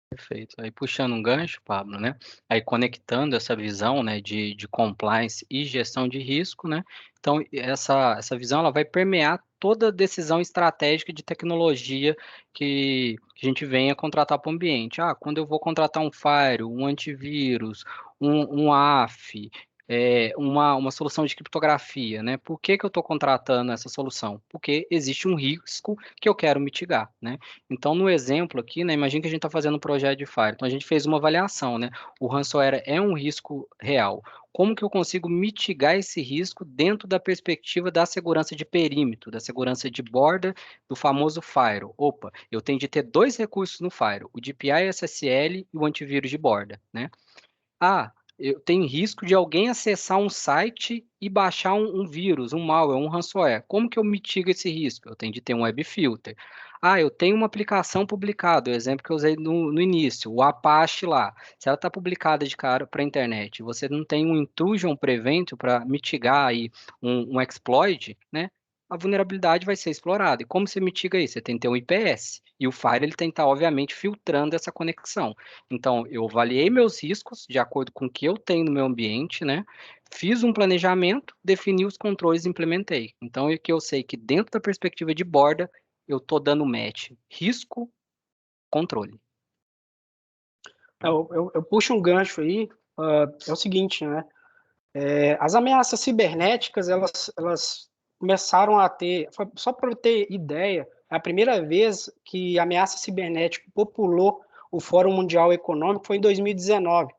Perfeito. Aí puxando um gancho, Pablo, né? Aí conectando essa visão, né, de compliance e gestão de risco, né? Então, essa visão ela vai permear toda decisão estratégica de tecnologia que a gente venha contratar para o ambiente. Ah, quando eu vou contratar um firewall, um antivírus, um AF, uma solução de criptografia, né? Por que eu estou contratando essa solução? Porque existe um risco que eu quero mitigar, né? Então, no exemplo aqui, né, imagina que a gente está fazendo um projeto de Fire. Então, a gente fez uma avaliação, né? O ransomware é um risco real. Como que eu consigo mitigar esse risco dentro da perspectiva da segurança de perímetro, da segurança de borda, do famoso Firewall? Opa, eu tenho de ter dois recursos no Firewall, o DPI SSL e o antivírus de borda, né? Ah, eu tenho risco de alguém acessar um site e baixar um vírus, um malware, um ransomware. Como que eu mitigo esse risco? Eu tenho de ter um web filter. Ah, eu tenho uma aplicação publicada, o exemplo que eu usei no início, o Apache lá. Se ela está publicada de cara para a internet, você não tem um intrusion prevent para mitigar aí um exploit, né? A vulnerabilidade vai ser explorada. E como você mitiga isso? Você tem que ter um IPS. E o Fire ele tem que estar, obviamente, filtrando essa conexão. Então, eu avaliei meus riscos de acordo com o que eu tenho no meu ambiente, né? Fiz um planejamento, defini os controles e implementei. Então, é que eu sei que dentro da perspectiva de borda, eu estou dando match risco, controle. Eu puxo um gancho aí, é o seguinte, né? As ameaças cibernéticas, elas começaram a ter, só para ter ideia, é a primeira vez que a ameaça cibernética populou o Fórum Mundial Econômico foi em 2019.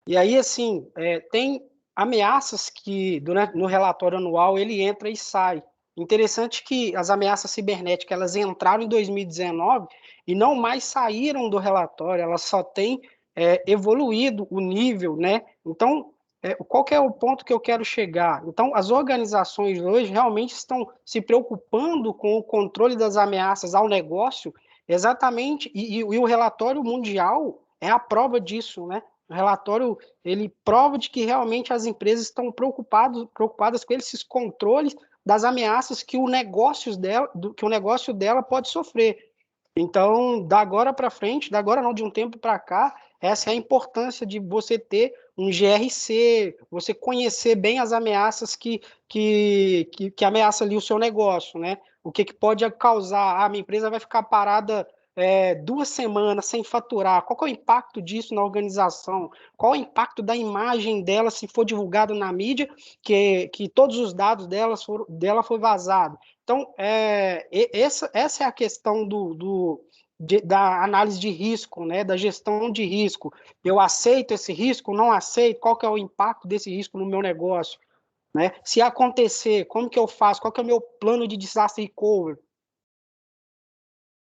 E aí, assim, tem ameaças que no relatório anual ele entra e sai. Interessante que as ameaças cibernéticas elas entraram em 2019 e não mais saíram do relatório, elas só têm evoluído o nível, né? Então, qual que é o ponto que eu quero chegar? Então, as organizações hoje realmente estão se preocupando com o controle das ameaças ao negócio, exatamente, e o relatório mundial é a prova disso, né? O relatório ele prova de que realmente as empresas estão preocupadas com esses controles das ameaças que o negócio dela pode sofrer. Então, da agora para frente, da agora não, de um tempo para cá, essa é a importância de você ter um GRC, você conhecer bem as ameaças que ameaçam ali o seu negócio, né? O que pode causar, minha empresa vai ficar parada 2 semanas sem faturar, qual que é o impacto disso na organização? Qual é o impacto da imagem dela se for divulgado na mídia que todos os dados dela foi vazado? Então, essa é a questão da análise de risco, né, da gestão de risco. Eu aceito esse risco, não aceito? Qual que é o impacto desse risco no meu negócio? Né? Se acontecer, como que eu faço? Qual que é o meu plano de disaster recovery?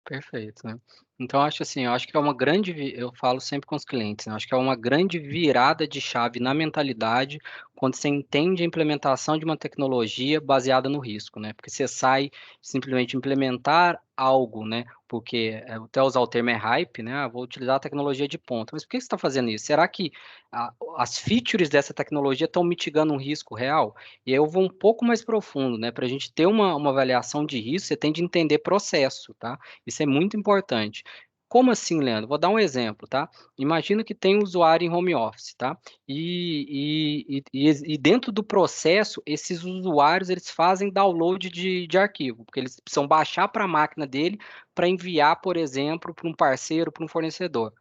Perfeito, né? Então, acho assim, eu acho que é uma grande, eu falo sempre com os clientes, né? Acho que é uma grande virada de chave na mentalidade quando você entende a implementação de uma tecnologia baseada no risco, né? Porque você sai simplesmente implementar algo, né? Porque até usar o termo é hype, né? Vou utilizar a tecnologia de ponta. Mas por que você está fazendo isso? Será que as features dessa tecnologia estão mitigando um risco real? E aí eu vou um pouco mais profundo, né? Para a gente ter uma avaliação de risco, você tem de entender processo, tá? Isso é muito importante. Como assim, Leandro? Vou dar um exemplo, tá? Imagina que tem um usuário em home office, tá? E dentro do processo, esses usuários eles fazem download de arquivo, porque eles precisam baixar para a máquina dele para enviar, por exemplo, para um parceiro, para um fornecedor.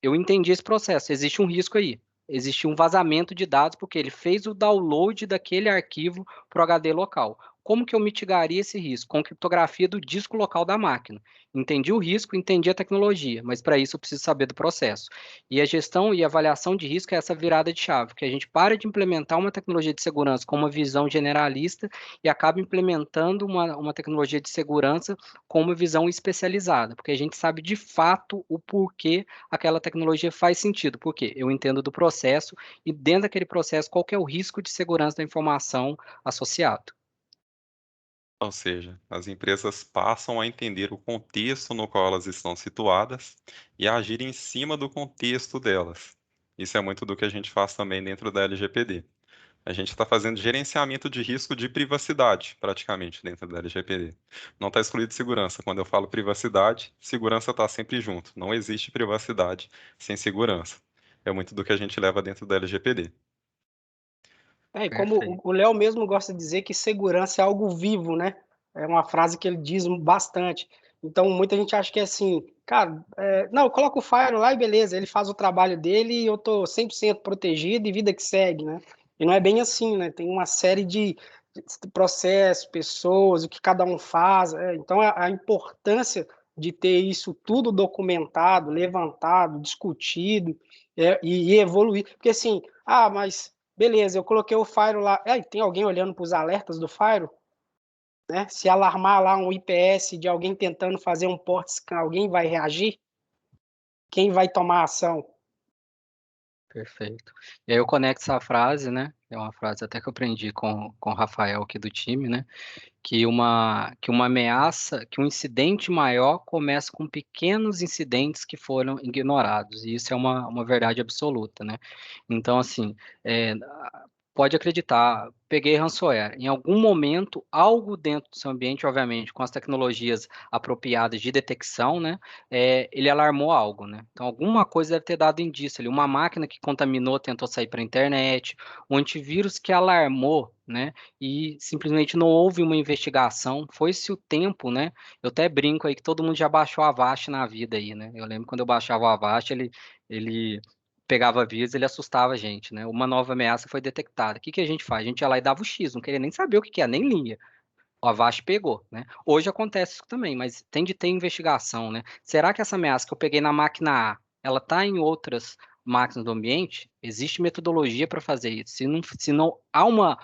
Eu entendi esse processo. Existe um risco aí. Existe um vazamento de dados porque ele fez o download daquele arquivo para o HD local. como que eu mitigaria esse risco? Com criptografia do disco local da máquina. Entendi o risco, entendi a tecnologia, mas para isso eu preciso saber do processo. E a gestão e avaliação de risco é essa virada de chave, que a gente para de implementar uma tecnologia de segurança com uma visão generalista e acaba implementando uma tecnologia de segurança com uma visão especializada, porque a gente sabe de fato o porquê aquela tecnologia faz sentido, porque eu entendo do processo e dentro daquele processo qual que é o risco de segurança da informação associado. Ou seja, as empresas passam a entender o contexto no qual elas estão situadas e a agir em cima do contexto delas. Isso é muito do que a gente faz também dentro da LGPD. A gente está fazendo gerenciamento de risco de privacidade, praticamente, dentro da LGPD. Não está excluído segurança. Quando eu falo privacidade, segurança está sempre junto. Não existe privacidade sem segurança. É muito do que a gente leva dentro da LGPD. E como Perfeito. o Léo mesmo gosta de dizer que segurança é algo vivo, né? É uma frase que ele diz bastante. Então, muita gente acha que é assim, cara, não, eu coloco o Fire lá e beleza, ele faz o trabalho dele e eu tô 100% protegido e vida que segue, né? E não é bem assim, né? Tem uma série de processos, pessoas, o que cada um faz. Então, a importância de ter isso tudo documentado, levantado, discutido e evoluir. Porque assim, mas beleza, eu coloquei o Fire lá. Tem alguém olhando para os alertas do Fire? Né? Se alarmar lá um IPS de alguém tentando fazer um port scan, alguém vai reagir? Quem vai tomar ação? Perfeito. E aí eu conecto essa frase, né? É uma frase até que eu aprendi com o Rafael aqui do time, né? Que uma ameaça, que um incidente maior começa com pequenos incidentes que foram ignorados. E isso é uma verdade absoluta, né? Então, assim, é, pode acreditar, peguei ransomware. Em algum momento, algo dentro do seu ambiente, obviamente, com as tecnologias apropriadas de detecção, né? Ele alarmou algo, né? Então, alguma coisa deve ter dado indício ali. Uma máquina que contaminou, tentou sair para a internet, um antivírus que alarmou, né? E simplesmente não houve uma investigação. Foi-se o tempo, né? Eu até brinco aí que todo mundo já baixou a Avast na vida aí, né? Eu lembro quando eu baixava o Avast, ele pegava vírus, ele assustava a gente, né? Uma nova ameaça foi detectada. O que que a gente faz? A gente ia lá e dava o X, não queria nem saber o que que é, nem linha. O Avast pegou, né? Hoje acontece isso também, mas tem de ter investigação, né? Será que essa ameaça que eu peguei na máquina A, ela está em outras máquinas do ambiente? Existe metodologia para fazer isso. Se não há uma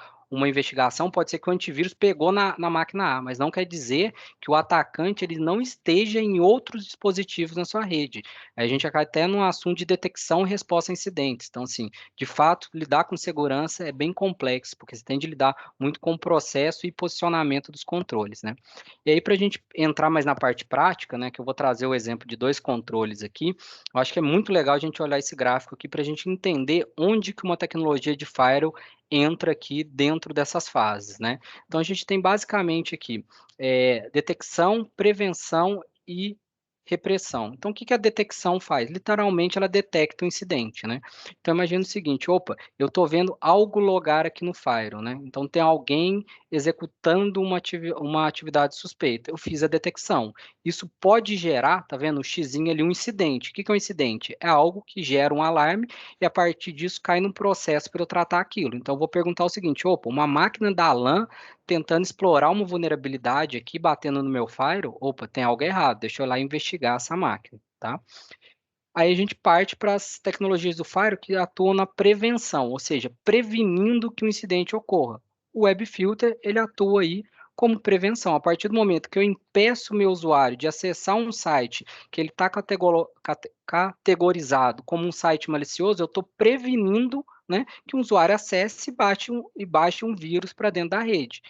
investigação, pode ser que o antivírus pegou na máquina A, mas não quer dizer que o atacante ele não esteja em outros dispositivos na sua rede. A gente acaba até num assunto de detecção e resposta a incidentes. Então, assim, de fato, lidar com segurança é bem complexo, porque você tem de lidar muito com o processo e posicionamento dos controles, né? E aí, para a gente entrar mais na parte prática, né, que eu vou trazer o exemplo de dois controles aqui, eu acho que é muito legal a gente olhar esse gráfico aqui para a gente entender onde que uma tecnologia de firewall entra aqui dentro dessas fases, né? Então, a gente tem basicamente aqui detecção, prevenção e repressão. Então, o que que a detecção faz? Literalmente, ela detecta o incidente, né? Então, imagina o seguinte, opa, eu estou vendo algo logar aqui no Firewall, né? Então, tem alguém executando uma atividade suspeita. Eu fiz a detecção. Isso pode gerar, tá vendo, o xizinho ali, um incidente. O que que é um incidente? É algo que gera um alarme e, a partir disso, cai num processo para eu tratar aquilo. Então, eu vou perguntar o seguinte, opa, uma máquina da LAN tentando explorar uma vulnerabilidade aqui, batendo no meu firewall, opa, tem algo errado, deixa eu lá investigar essa máquina, tá? Aí a gente parte para as tecnologias do Firewall que atuam na prevenção, ou seja, prevenindo que um incidente ocorra. O Web Filter, ele atua aí como prevenção. A partir do momento que eu impeço o meu usuário de acessar um site que ele está categorizado como um site malicioso, eu estou prevenindo, né, que o usuário acesse e baixe um vírus para dentro da rede.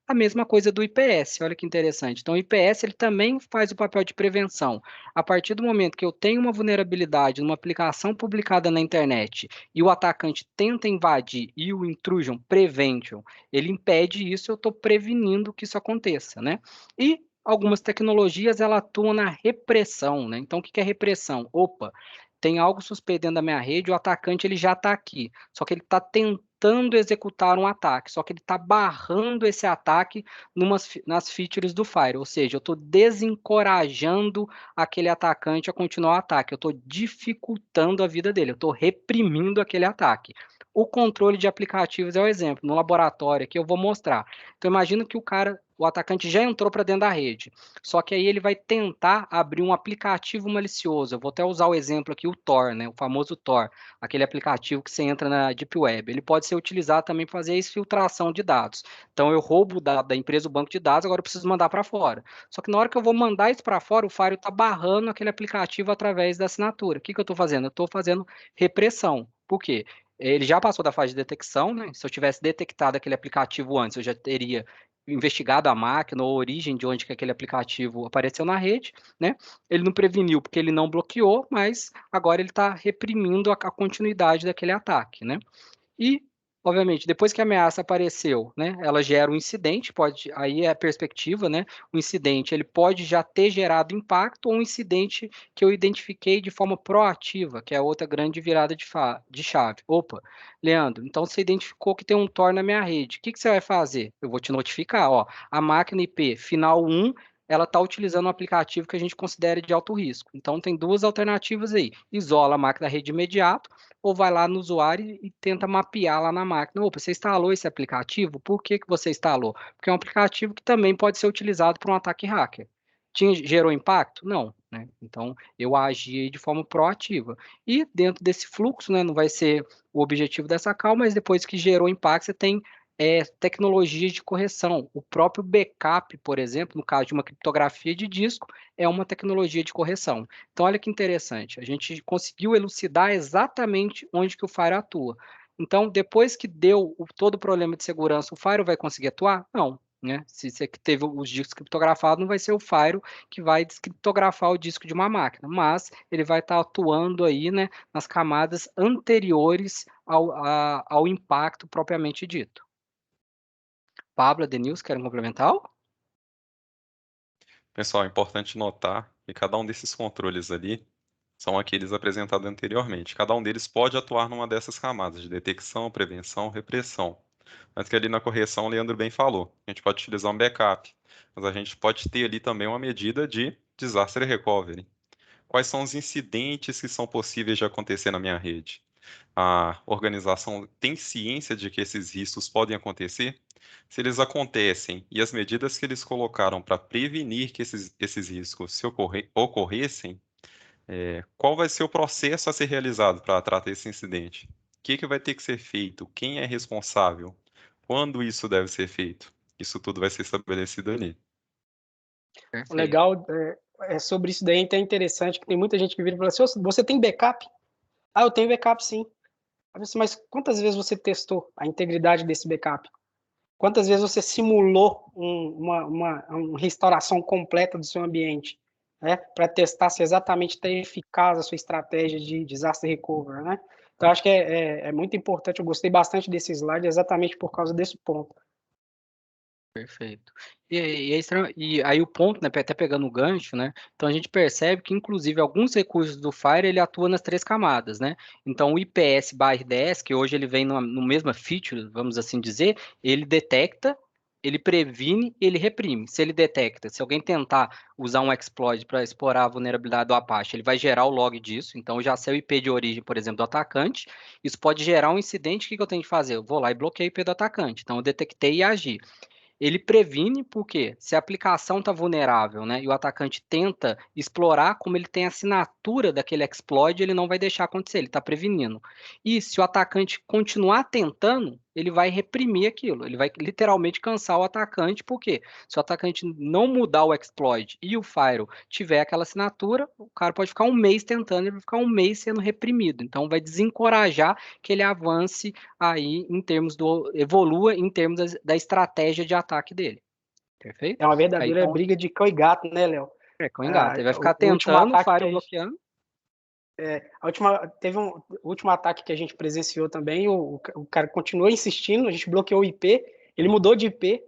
A mesma coisa do IPS, olha que interessante. Então, o IPS ele também faz o papel de prevenção. A partir do momento que eu tenho uma vulnerabilidade numa aplicação publicada na internet e o atacante tenta invadir e o intrusion prevention, ele impede isso, eu estou prevenindo que isso aconteça, né? E algumas tecnologias ela atuam na repressão, né? Então, o que é repressão? Opa, tem algo suspeito dentro da minha rede, o atacante ele já está aqui, só que ele está tentando executar um ataque, só que ele está barrando esse ataque nas features do Fire, ou seja, eu estou desencorajando aquele atacante a continuar o ataque, eu estou dificultando a vida dele, eu estou reprimindo aquele ataque. O controle de aplicativos é o exemplo. No laboratório aqui eu vou mostrar. Então, imagina que o atacante já entrou para dentro da rede, só que aí ele vai tentar abrir um aplicativo malicioso. Eu vou até usar o exemplo aqui, o Tor, né? O famoso Tor, aquele aplicativo que você entra na Deep Web. Ele pode ser utilizado também para fazer a exfiltração de dados. Então, eu roubo da empresa o banco de dados, agora eu preciso mandar para fora. Só que na hora que eu vou mandar isso para fora, o Firewall está barrando aquele aplicativo através da assinatura. O que eu estou fazendo? Eu estou fazendo repressão. Por quê? Ele já passou da fase de detecção, né? Se eu tivesse detectado aquele aplicativo antes, eu já teria investigado a máquina ou a origem de onde que aquele aplicativo apareceu na rede, né? Ele não preveniu porque ele não bloqueou, mas agora ele está reprimindo a continuidade daquele ataque, né? E, obviamente, depois que a ameaça apareceu, né, ela gera um incidente, aí é a perspectiva, né? O incidente, ele pode já ter gerado impacto ou um incidente que eu identifiquei de forma proativa, que é outra grande virada de chave. Opa, Leandro, então você identificou que tem um Tor na minha rede. O que você vai fazer? Eu vou te notificar, ó, a máquina IP final 1 ela está utilizando um aplicativo que a gente considera de alto risco. Então, tem duas alternativas aí. Isola a máquina da rede imediato, ou vai lá no usuário e tenta mapear lá na máquina. Opa, você instalou esse aplicativo? Por que você instalou? Porque é um aplicativo que também pode ser utilizado para um ataque hacker. Gerou impacto? Não. Né? Então, eu agi de forma proativa. E dentro desse fluxo, né, não vai ser o objetivo dessa call, mas depois que gerou impacto, você tem tecnologias de correção. O próprio backup, por exemplo, no caso de uma criptografia de disco, é uma tecnologia de correção. Então, olha que interessante, a gente conseguiu elucidar exatamente onde que o Firewall atua. Então, depois que deu todo o problema de segurança, o Firewall vai conseguir atuar? Não. Né? Se você teve os discos criptografados, não vai ser o Firewall que vai descriptografar o disco de uma máquina, mas ele vai estar atuando aí, né, nas camadas anteriores ao impacto propriamente dito. Pablo, Denilson, querem complementar? Pessoal, é importante notar que cada um desses controles ali são aqueles apresentados anteriormente. Cada um deles pode atuar numa dessas camadas de detecção, prevenção, repressão. Mas que ali na correção, o Leandro bem falou, a gente pode utilizar um backup, mas a gente pode ter ali também uma medida de disaster recovery. Quais são os incidentes que são possíveis de acontecer na minha rede? A organização tem ciência de que esses riscos podem acontecer? Se eles acontecem e as medidas que eles colocaram para prevenir que esses riscos se ocorressem, qual vai ser o processo a ser realizado para tratar esse incidente? O que vai ter que ser feito? Quem é responsável? Quando isso deve ser feito? Isso tudo vai ser estabelecido ali. O legal é sobre isso daí, então é interessante que tem muita gente que vira e fala assim, você tem backup? Ah, eu tenho backup sim. Mas quantas vezes você testou a integridade desse backup? Quantas vezes você simulou uma restauração completa do seu ambiente, né? Para testar se exatamente está eficaz a sua estratégia de disaster recovery, né? Então, acho que é muito importante, eu gostei bastante desse slide exatamente por causa desse ponto. Perfeito. E aí o ponto, né, até pegando o gancho, né, então a gente percebe que, inclusive, alguns recursos do Fire, ele atua nas três camadas, né, então o IPS/RDS, que hoje ele vem no mesma feature, vamos assim dizer, ele detecta, ele previne e ele reprime. Se ele detecta, se alguém tentar usar um exploit para explorar a vulnerabilidade do Apache, ele vai gerar o log disso, então eu já sei o IP de origem, por exemplo, do atacante, isso pode gerar um incidente, o que eu tenho que fazer? Eu vou lá e bloqueio o IP do atacante, então eu detectei e agi. Ele previne porque se a aplicação está vulnerável, né, e o atacante tenta explorar, como ele tem a assinatura daquele exploit, ele não vai deixar acontecer, ele está prevenindo. E se o atacante continuar tentando, ele vai reprimir aquilo, ele vai literalmente cansar o atacante, porque se o atacante não mudar o exploit e o firewall tiver aquela assinatura, o cara pode ficar um mês tentando, ele vai ficar um mês sendo reprimido. Então vai desencorajar que ele avance aí em termos evolua em termos da estratégia de ataque dele. Perfeito? É uma Aí, verdadeira então, briga de cão e gato, né, Léo? com engata. Ele vai ficar O último tentando, o ataque Fire bloqueando. O último ataque que a gente presenciou também, o cara continuou insistindo, a gente bloqueou o IP, ele mudou de IP,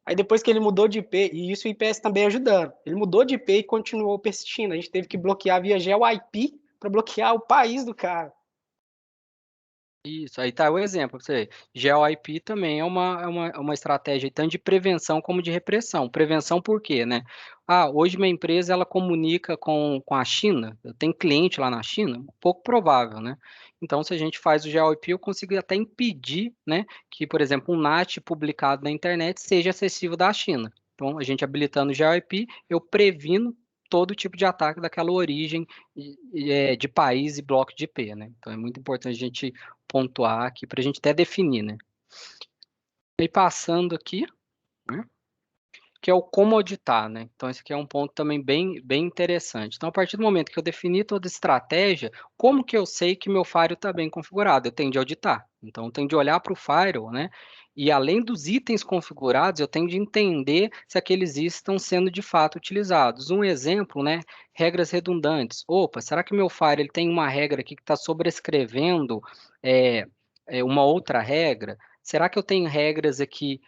aí depois que ele mudou de IP, e isso o IPS também ajudando, ele mudou de IP e continuou persistindo, a gente teve que bloquear via GeoIP para bloquear o país do cara. Isso, aí tá o exemplo pra você ver. GeoIP também é uma estratégia tanto de prevenção como de repressão. Prevenção por quê, né? Hoje minha empresa ela comunica com a China, eu tenho cliente lá na China, pouco provável, né? Então, se a gente faz o GeoIP, eu consigo até impedir, né, que, por exemplo, um NAT publicado na internet seja acessível da China. Então, a gente habilitando o GeoIP, eu previno todo tipo de ataque daquela origem de país e bloco de IP, né? Então, é muito importante a gente pontuar aqui para a gente até definir, né? E passando aqui, né, que é o como auditar, né? Então, esse aqui é um ponto também bem interessante. Então, a partir do momento que eu defini toda a estratégia, como que eu sei que meu firewall está bem configurado? Eu tenho de auditar. Então, eu tenho de olhar para o firewall, né? E além dos itens configurados, eu tenho de entender se aqueles itens estão sendo de fato utilizados. Um exemplo, né? Regras redundantes. Opa, será que meu firewall ele tem uma regra aqui que está sobrescrevendo é, uma outra regra? Será que eu tenho regras aqui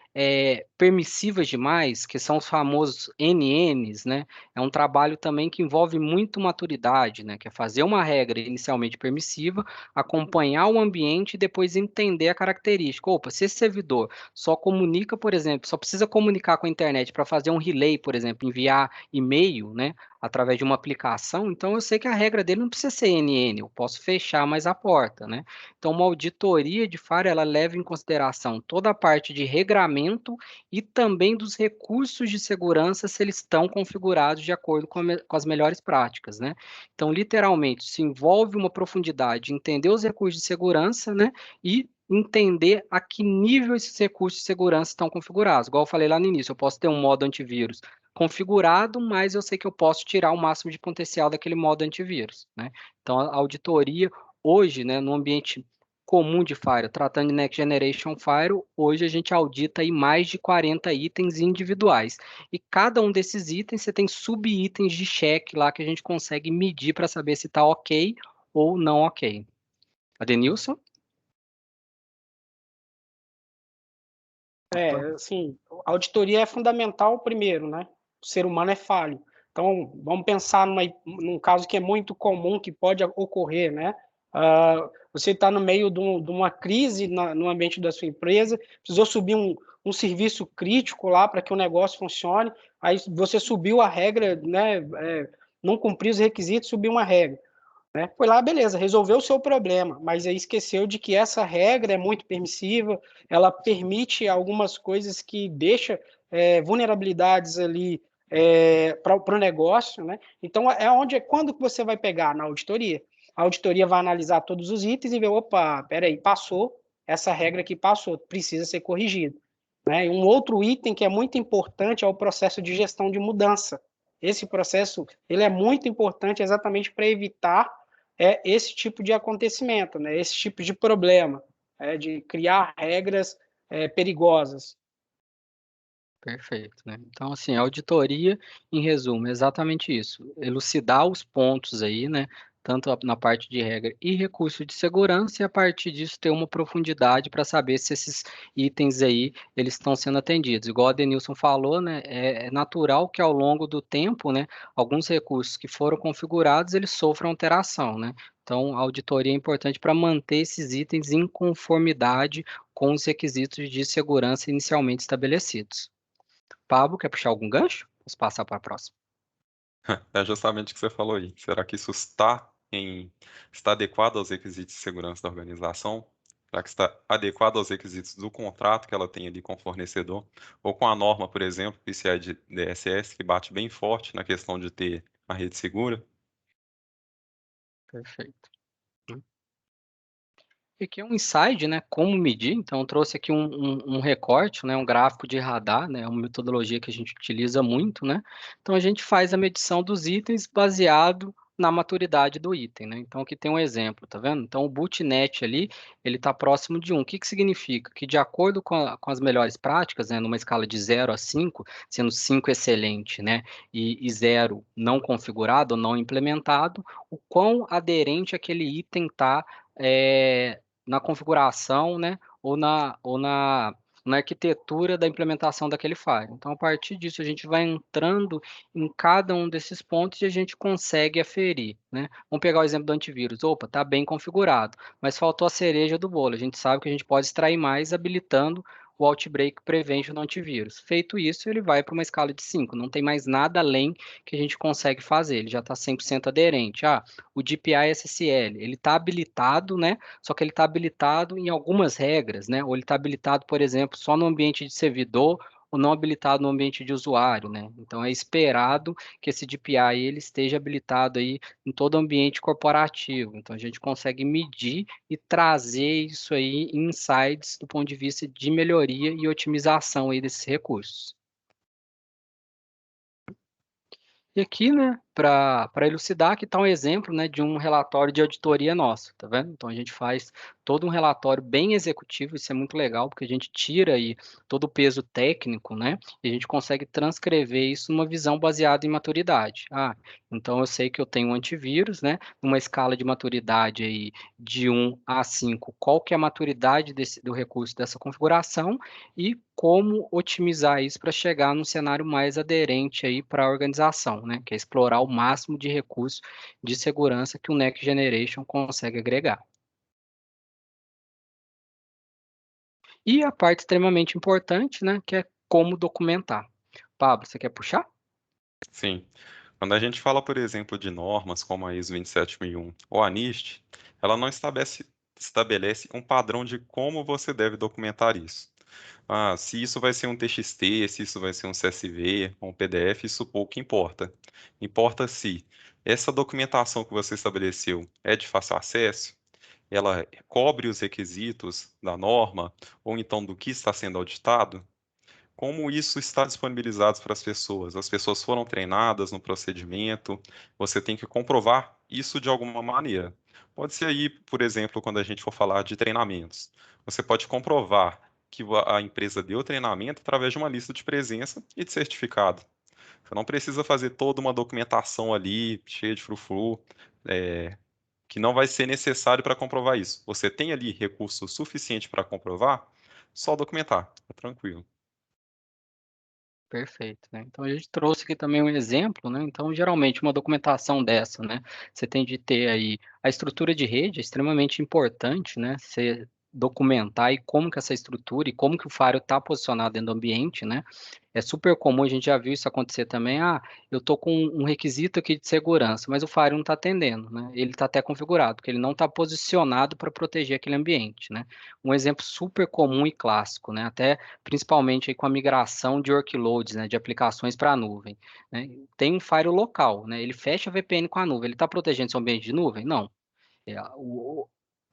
permissivas demais, que são os famosos NNs, né? É um trabalho também que envolve muito maturidade, né? Que é fazer uma regra inicialmente permissiva, acompanhar o ambiente e depois entender a característica. Opa, se esse servidor só comunica, por exemplo, só precisa comunicar com a internet para fazer um relay, por exemplo, enviar e-mail, né? Através de uma aplicação, então eu sei que a regra dele não precisa ser NN, eu posso fechar mais a porta, né? Então, uma auditoria de FAR, ela leva em consideração toda a parte de regramento e também dos recursos de segurança, se eles estão configurados de acordo com as melhores práticas, né? Então, literalmente, se envolve uma profundidade, entender os recursos de segurança, né? E entender a que nível esses recursos de segurança estão configurados. Igual eu falei lá no início, eu posso ter um modo antivírus configurado, mas eu sei que eu posso tirar o máximo de potencial daquele modo antivírus, né? Então, a auditoria hoje, né, no ambiente comum de Firewall, tratando de Next Generation Firewall, hoje a gente audita aí mais de 40 itens individuais. E cada um desses itens, você tem sub-itens de check lá que a gente consegue medir para saber se está ok ou não ok. Adenilson? Assim, a auditoria é fundamental primeiro, né? O ser humano é falho. Então, vamos pensar num caso que é muito comum, que pode ocorrer, né? Você está no meio de uma crise no ambiente da sua empresa, precisou subir um serviço crítico lá para que o negócio funcione, aí você subiu a regra, né? Não cumpriu os requisitos, subiu uma regra. Né? Foi lá, beleza, resolveu o seu problema, mas aí esqueceu de que essa regra é muito permissiva, ela permite algumas coisas que deixa vulnerabilidades ali para o negócio, né? Então quando que você vai pegar na auditoria? A auditoria vai analisar todos os itens e ver, opa, peraí, passou, essa regra aqui passou, precisa ser corrigido. Né? E um outro item que é muito importante é o processo de gestão de mudança. Esse processo ele é muito importante exatamente para evitar esse tipo de acontecimento, né? Esse tipo de problema, de criar regras perigosas. Perfeito, né? Então, assim, a auditoria, em resumo, é exatamente isso. Elucidar os pontos aí, né? Tanto na parte de regra e recurso de segurança, e a partir disso ter uma profundidade para saber se esses itens aí, eles estão sendo atendidos. Igual a Denilson falou, né? É natural que ao longo do tempo, né? Alguns recursos que foram configurados, eles sofram alteração, né? Então, a auditoria é importante para manter esses itens em conformidade com os requisitos de segurança inicialmente estabelecidos. Pablo, quer puxar algum gancho? Vamos passar para a próxima. É justamente o que você falou aí. Será que isso está adequado aos requisitos de segurança da organização? Será que está adequado aos requisitos do contrato que ela tem ali com o fornecedor? Ou com a norma, por exemplo, PCI de DSS, que bate bem forte na questão de ter a rede segura? Perfeito. E aqui é um insight, né? Como medir. Então, eu trouxe aqui um recorte, né? Um gráfico de radar, né? Uma metodologia que a gente utiliza muito, né? Então, a gente faz a medição dos itens baseado na maturidade do item, né? Então, aqui tem um exemplo, tá vendo? Então, o bootnet ali, ele está próximo de 1. O que que significa? Que de acordo com as melhores práticas, né? Numa escala de 0 a 5, sendo 5 excelente, né? E 0 não configurado ou não implementado, o quão aderente aquele item está na configuração, né, ou na na arquitetura da implementação daquele firewall. Então, a partir disso, a gente vai entrando em cada um desses pontos e a gente consegue aferir, né? Vamos pegar o exemplo do antivírus. Opa, está bem configurado, mas faltou a cereja do bolo. A gente sabe que a gente pode extrair mais habilitando o Outbreak Prevention do antivírus. Feito isso, ele vai para uma escala de 5. Não tem mais nada além que a gente consegue fazer. Ele já está 100% aderente. O DPI SSL, ele está habilitado, né? Só que ele está habilitado em algumas regras, né? Ou ele está habilitado, por exemplo, só no ambiente de servidor ou não habilitado no ambiente de usuário, né? Então é esperado que esse DPI ele esteja habilitado aí em todo ambiente corporativo. Então a gente consegue medir e trazer isso aí em insights do ponto de vista de melhoria e otimização aí desses recursos. E aqui, né, para elucidar, aqui está um exemplo, né, de um relatório de auditoria nosso, tá vendo? Então a gente faz todo um relatório bem executivo, isso é muito legal, porque a gente tira aí todo o peso técnico, né, e a gente consegue transcrever isso numa visão baseada em maturidade. Então eu sei que eu tenho um antivírus, né, numa escala de maturidade aí de 1 a 5, qual que é a maturidade do recurso dessa configuração e como otimizar isso para chegar num cenário mais aderente aí para a organização, né? Que é explorar o máximo de recursos de segurança que o Next Generation consegue agregar. E a parte extremamente importante, né? Que é como documentar. Pablo, você quer puxar? Sim. Quando a gente fala, por exemplo, de normas como a ISO 27001 ou a NIST, ela não estabelece um padrão de como você deve documentar isso. Se isso vai ser um TXT, se isso vai ser um CSV, um PDF, isso pouco importa. Importa se essa documentação que você estabeleceu é de fácil acesso, ela cobre os requisitos da norma, ou então do que está sendo auditado. Como isso está disponibilizado para as pessoas? As pessoas foram treinadas no procedimento, você tem que comprovar isso de alguma maneira. Pode ser aí, por exemplo, quando a gente for falar de treinamentos. Você pode comprovar que a empresa deu treinamento através de uma lista de presença e de certificado. Você não precisa fazer toda uma documentação ali, cheia de frufru, que não vai ser necessário para comprovar isso. Você tem ali recurso suficiente para comprovar, só documentar, é tranquilo. Perfeito, né? Então a gente trouxe aqui também um exemplo, né? Então, geralmente, uma documentação dessa, né? Você tem de ter aí a estrutura de rede, é extremamente importante, né? Você documentar e como que essa estrutura e como que o firewall está posicionado dentro do ambiente, né? É super comum, a gente já viu isso acontecer também. Eu estou com um requisito aqui de segurança, mas o firewall não está atendendo, né? Ele está até configurado, porque ele não está posicionado para proteger aquele ambiente, né? Um exemplo super comum e clássico, né? Até principalmente aí com a migração de workloads, né? De aplicações para a nuvem, né? Tem um firewall local, né? Ele fecha a VPN com a nuvem. Ele está protegendo seu ambiente de nuvem? Não.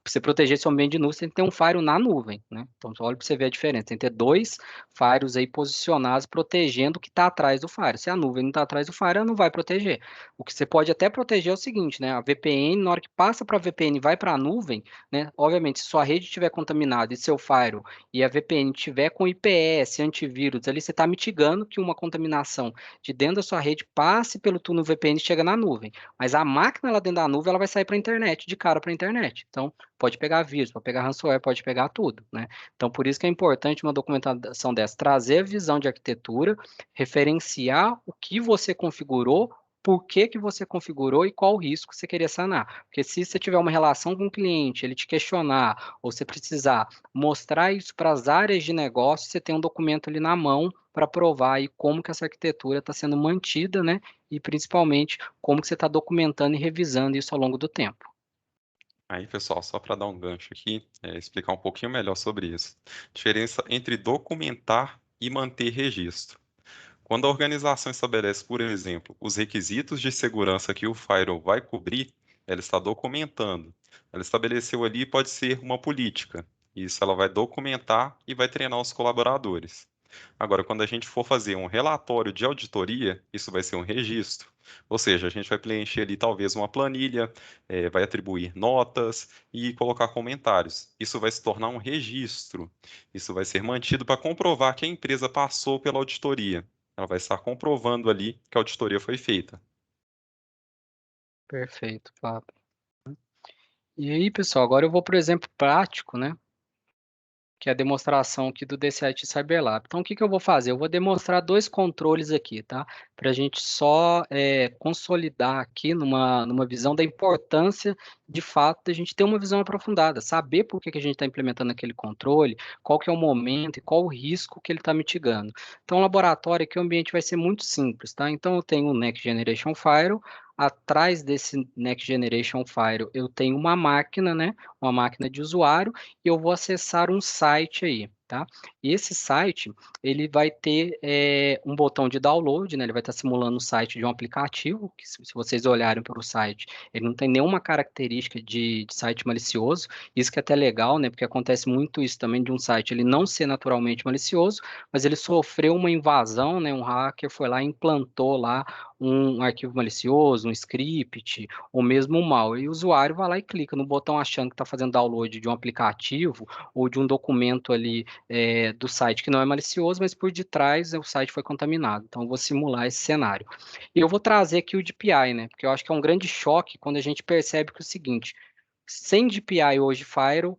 Para você proteger seu ambiente de nuvem, você tem que ter um firewall na nuvem, né? Então, olha para você ver a diferença. Tem que ter dois firewalls aí posicionados protegendo o que está atrás do firewall. Se a nuvem não está atrás do firewall, ela não vai proteger. O que você pode até proteger é o seguinte, né? A VPN, na hora que passa para a VPN e vai para a nuvem, né? Obviamente, se sua rede estiver contaminada e seu firewall e a VPN estiver com IPS, antivírus, ali você está mitigando que uma contaminação de dentro da sua rede passe pelo túnel VPN e chega na nuvem. Mas a máquina lá dentro da nuvem, ela vai sair para a internet, de cara para a internet. Então, pode pegar vírus, pode pegar ransomware, pode pegar tudo, né? Então, por isso que é importante uma documentação dessa, trazer a visão de arquitetura, referenciar o que você configurou, por que que você configurou e qual o risco você queria sanar. Porque se você tiver uma relação com o cliente, ele te questionar, ou você precisar mostrar isso para as áreas de negócio, você tem um documento ali na mão para provar aí como que essa arquitetura está sendo mantida, né? E principalmente como que você está documentando e revisando isso ao longo do tempo. Aí, pessoal, só para dar um gancho aqui, explicar um pouquinho melhor sobre isso. Diferença entre documentar e manter registro. Quando a organização estabelece, por exemplo, os requisitos de segurança que o firewall vai cobrir, ela está documentando. Ela estabeleceu ali, pode ser uma política. Isso ela vai documentar e vai treinar os colaboradores. Agora, quando a gente for fazer um relatório de auditoria, isso vai ser um registro. Ou seja, a gente vai preencher ali talvez uma planilha, vai atribuir notas e colocar comentários. Isso vai se tornar um registro. Isso vai ser mantido para comprovar que a empresa passou pela auditoria. Ela vai estar comprovando ali que a auditoria foi feita. Perfeito, Fábio. E aí, pessoal, agora eu vou para o exemplo prático, né? que é a demonstração aqui do DCIT CyberLab. Então, o que eu vou fazer? Eu vou demonstrar dois controles aqui, tá? Para a gente só consolidar aqui numa visão da importância, de fato, da gente ter uma visão aprofundada, saber por que a gente está implementando aquele controle, qual que é o momento e qual o risco que ele está mitigando. Então, o laboratório aqui, o ambiente vai ser muito simples, tá? Então, eu tenho o Next Generation Firewall, atrás desse Next Generation Firewall, eu tenho uma máquina, né? Uma máquina de usuário, e eu vou acessar um site aí, tá? E esse site, ele vai ter um botão de download, né? Ele vai estar simulando o site de um aplicativo, que se vocês olharem para o site, ele não tem nenhuma característica de site malicioso, isso que é até legal, né? Porque acontece muito isso também de um site, ele não ser naturalmente malicioso, mas ele sofreu uma invasão, né? Um hacker foi lá e implantou lá um arquivo malicioso, um script, ou mesmo um malware. E o usuário vai lá e clica no botão achando que está fazendo download de um aplicativo ou de um documento ali do site que não é malicioso, mas por detrás o site foi contaminado. Então, eu vou simular esse cenário. E eu vou trazer aqui o DPI, né? Porque eu acho que é um grande choque quando a gente percebe que é o seguinte, sem DPI hoje, Firewall,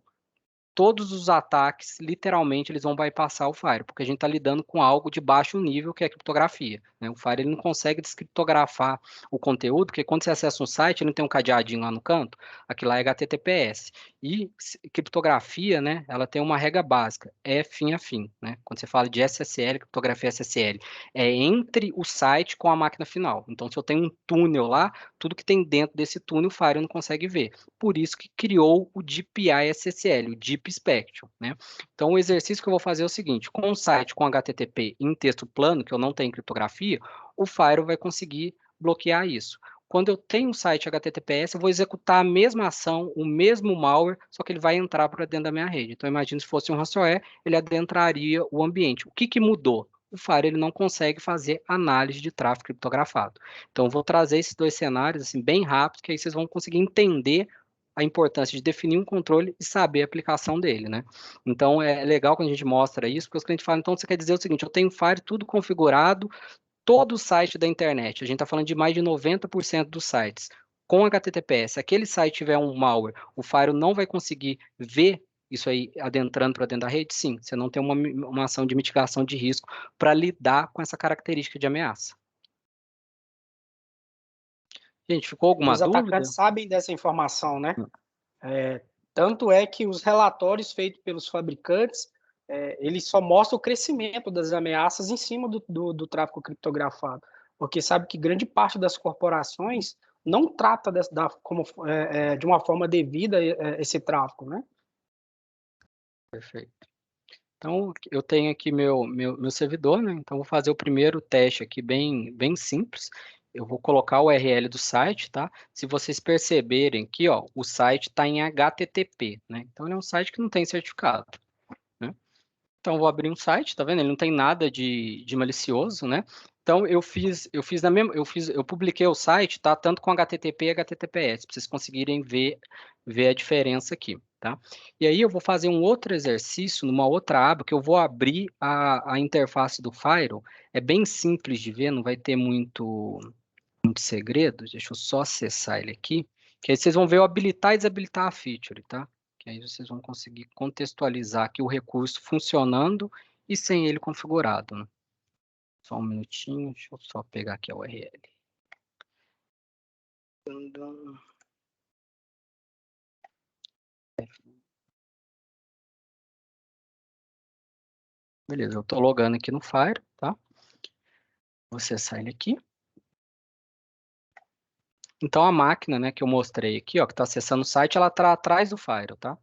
todos os ataques, literalmente, eles vão bypassar o Firewall, porque a gente está lidando com algo de baixo nível, que é a criptografia, né? O Firewall ele não consegue descriptografar o conteúdo, porque quando você acessa um site, ele não tem um cadeadinho lá no canto, aquilo lá é HTTPS. E criptografia, né, ela tem uma regra básica, é fim a fim, né? Quando você fala de SSL, criptografia SSL, é entre o site com a máquina final. Então, se eu tenho um túnel lá, tudo que tem dentro desse túnel, o Firewall não consegue ver. Por isso que criou o DPI SSL, o Deep Spectrum, né? Então, o exercício que eu vou fazer é o seguinte, com um site com HTTP em texto plano, que eu não tenho criptografia, o Firewall vai conseguir bloquear isso. Quando eu tenho um site HTTPS, eu vou executar a mesma ação, o mesmo malware, só que ele vai entrar para dentro da minha rede. Então, imagine se fosse um ransomware, ele adentraria o ambiente. O que mudou? O Firewall ele não consegue fazer análise de tráfego criptografado. Então, eu vou trazer esses dois cenários assim bem rápido, que aí vocês vão conseguir entender a importância de definir um controle e saber a aplicação dele, né? Então, é legal quando a gente mostra isso, porque os clientes falam, então, você quer dizer o seguinte, eu tenho o Fire tudo configurado, todo o site da internet, a gente está falando de mais de 90% dos sites, com HTTPS, se aquele site tiver um malware, o Fire não vai conseguir ver isso aí adentrando para dentro da rede? Sim, você não tem uma ação de mitigação de risco para lidar com essa característica de ameaça. Gente, ficou alguma Os dúvida? atacantes sabem dessa informação, né? Tanto é que os relatórios feitos pelos fabricantes, eles só mostram o crescimento das ameaças em cima do tráfego criptografado, porque sabe que grande parte das corporações não trata de uma forma devida esse tráfego, né? Perfeito. Então, eu tenho aqui meu servidor, né? Então, vou fazer o primeiro teste aqui bem simples. Eu vou colocar o URL do site, tá? Se vocês perceberem aqui, ó, o site está em HTTP, né? Então, ele é um site que não tem certificado, né? Então, eu vou abrir um site, tá vendo? Ele não tem nada de malicioso, né? Então, eu publiquei o site, tá? Tanto com HTTP e HTTPS, para vocês conseguirem ver a diferença aqui, tá? E aí, eu vou fazer um outro exercício numa outra aba, que eu vou abrir a interface do Firewall. É bem simples de ver, não vai ter muito segredo. Deixa eu só acessar ele aqui, que aí vocês vão ver o habilitar e desabilitar a feature, tá? Que aí vocês vão conseguir contextualizar aqui o recurso funcionando e sem ele configurado, né? Só um minutinho, deixa eu só pegar aqui a URL. Beleza, eu estou logando aqui no Fire, tá? Vou acessar ele aqui. Então, a máquina, né, que eu mostrei aqui, ó, que está acessando o site, ela está atrás do Fire, tá?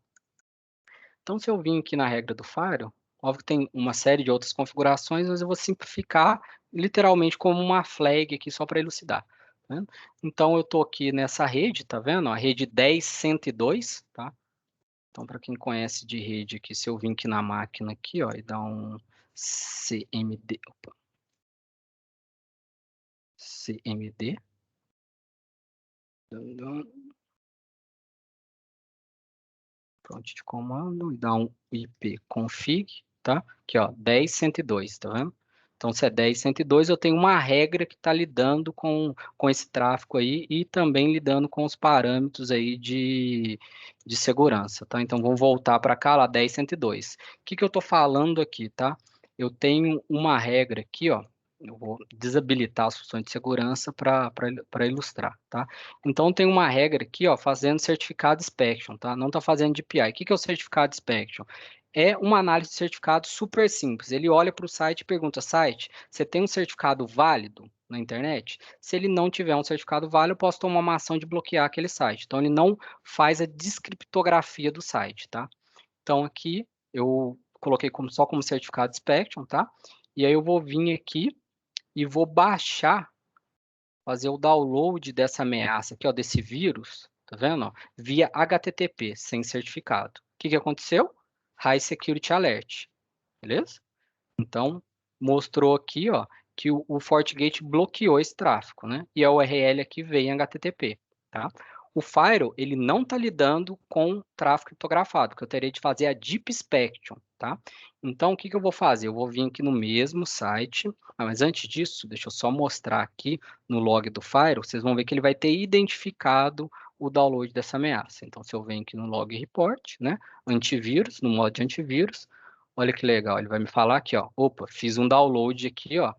Então, se eu vim aqui na regra do Firewall, óbvio que tem uma série de outras configurações, mas eu vou simplificar literalmente como uma flag aqui só para elucidar. Tá vendo? Então, eu estou aqui nessa rede, tá vendo? A rede 10.102, tá? Então, para quem conhece de rede aqui, se eu vim aqui na máquina aqui, ó, e dar um CMD, CMD, prompt de comando, e dar um ipconfig, tá? Aqui, ó, 10.102, tá vendo? Então, se é 10.102, eu tenho uma regra que está lidando com esse tráfego aí e também lidando com os parâmetros aí de segurança, tá? Então, vamos voltar para cá, lá, 10.102. O que eu estou falando aqui, tá? Eu tenho uma regra aqui, ó. Eu vou desabilitar as funções de segurança para ilustrar, tá? Então, tem uma regra aqui, ó, fazendo certificado inspection, tá? Não está fazendo DPI. O que é o certificado inspection? É uma análise de certificado super simples. Ele olha para o site e pergunta, site, você tem um certificado válido na internet? Se ele não tiver um certificado válido, eu posso tomar uma ação de bloquear aquele site. Então, ele não faz a descriptografia do site, tá? Então, aqui, eu coloquei só como certificado inspection, tá? E aí eu vou vir aqui e vou baixar, fazer o download dessa ameaça aqui, ó, desse vírus, tá vendo? Ó, via HTTP, sem certificado. O que aconteceu? High Security Alert, beleza? Então, mostrou aqui, ó, que o FortiGate bloqueou esse tráfego, né? E a URL aqui veio em HTTP, tá? O Firewall, ele não está lidando com tráfego criptografado, que eu teria de fazer a Deep Inspection, tá? Então, o que eu vou fazer? Eu vou vir aqui no mesmo site, mas antes disso, deixa eu só mostrar aqui no log do Firewall, vocês vão ver que ele vai ter identificado o download dessa ameaça. Então, se eu venho aqui no log report, né, antivírus, no modo de antivírus, olha que legal, ele vai me falar aqui, ó, opa, fiz um download aqui, ó,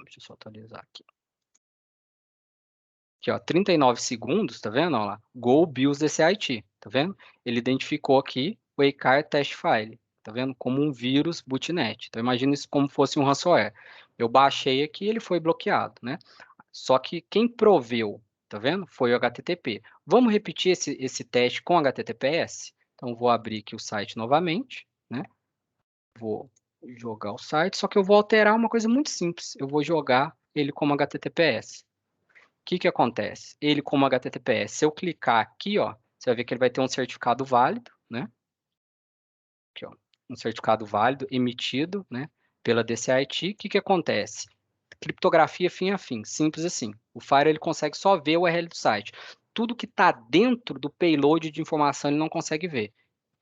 deixa eu só atualizar aqui. Aqui, ó, 39 segundos, tá vendo? Ó lá, Go Bills DCIT, tá vendo? Ele identificou aqui o Acar Test File, tá vendo? Como um vírus bootnet. Então, imagina isso como fosse um ransomware. Eu baixei aqui e ele foi bloqueado, né? Só que quem proveu, tá vendo? Foi o HTTP. Vamos repetir esse teste com HTTPS? Então, vou abrir aqui o site novamente, né? Vou jogar o site, só que eu vou alterar uma coisa muito simples. Eu vou jogar ele como HTTPS. O que acontece? Ele como HTTPS, se eu clicar aqui, ó, você vai ver que ele vai ter um certificado válido, né? Aqui, ó, um certificado válido emitido, né, pela DCIT. O que acontece? Criptografia fim a fim, simples assim. O Firewall ele consegue só ver o URL do site. Tudo que está dentro do payload de informação ele não consegue ver.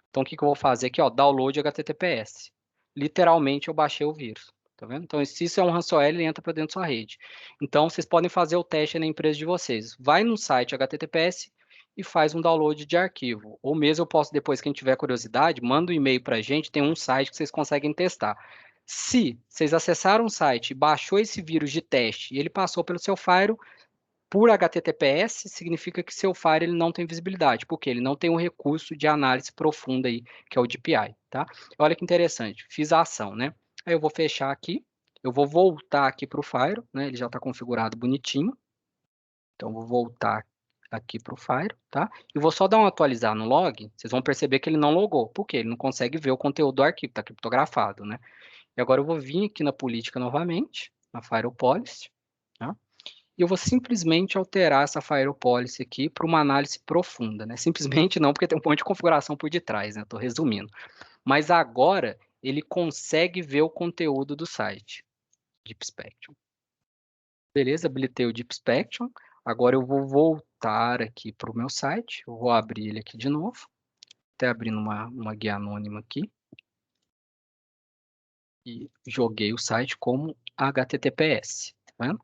Então, o que eu vou fazer aqui? Ó, download HTTPS. Literalmente, eu baixei o vírus. Tá vendo? Então, se isso é um ransomware, ele entra para dentro da sua rede. Então, vocês podem fazer o teste na empresa de vocês. Vai no site HTTPS e faz um download de arquivo. Ou mesmo eu posso, depois, quem tiver curiosidade, manda um e-mail para a gente, tem um site que vocês conseguem testar. Se vocês acessaram o site e baixou esse vírus de teste e ele passou pelo seu firewall, por HTTPS, significa que seu Firewall ele não tem visibilidade, porque ele não tem um recurso de análise profunda aí, que é o DPI, tá? Olha que interessante, fiz a ação, né? Aí eu vou fechar aqui, eu vou voltar aqui para o Firewall, né? Ele já está configurado bonitinho. Então, eu vou voltar aqui para o Firewall, tá? E vou só dar uma atualizar no log, vocês vão perceber que ele não logou, porque ele não consegue ver o conteúdo do arquivo, está criptografado, né? E agora eu vou vir aqui na política novamente, na Firewall Policy, tá? E eu vou simplesmente alterar essa Firewall Policy aqui para uma análise profunda, né? Simplesmente não, porque tem um monte de configuração por detrás, né? Estou resumindo. Mas agora ele consegue ver o conteúdo do site. Deep Inspection. Beleza, habilitei o Deep Inspection. Agora eu vou voltar aqui para o meu site. Eu vou abrir ele aqui de novo. Até abrindo uma guia anônima aqui. E joguei o site como HTTPS. Tá vendo?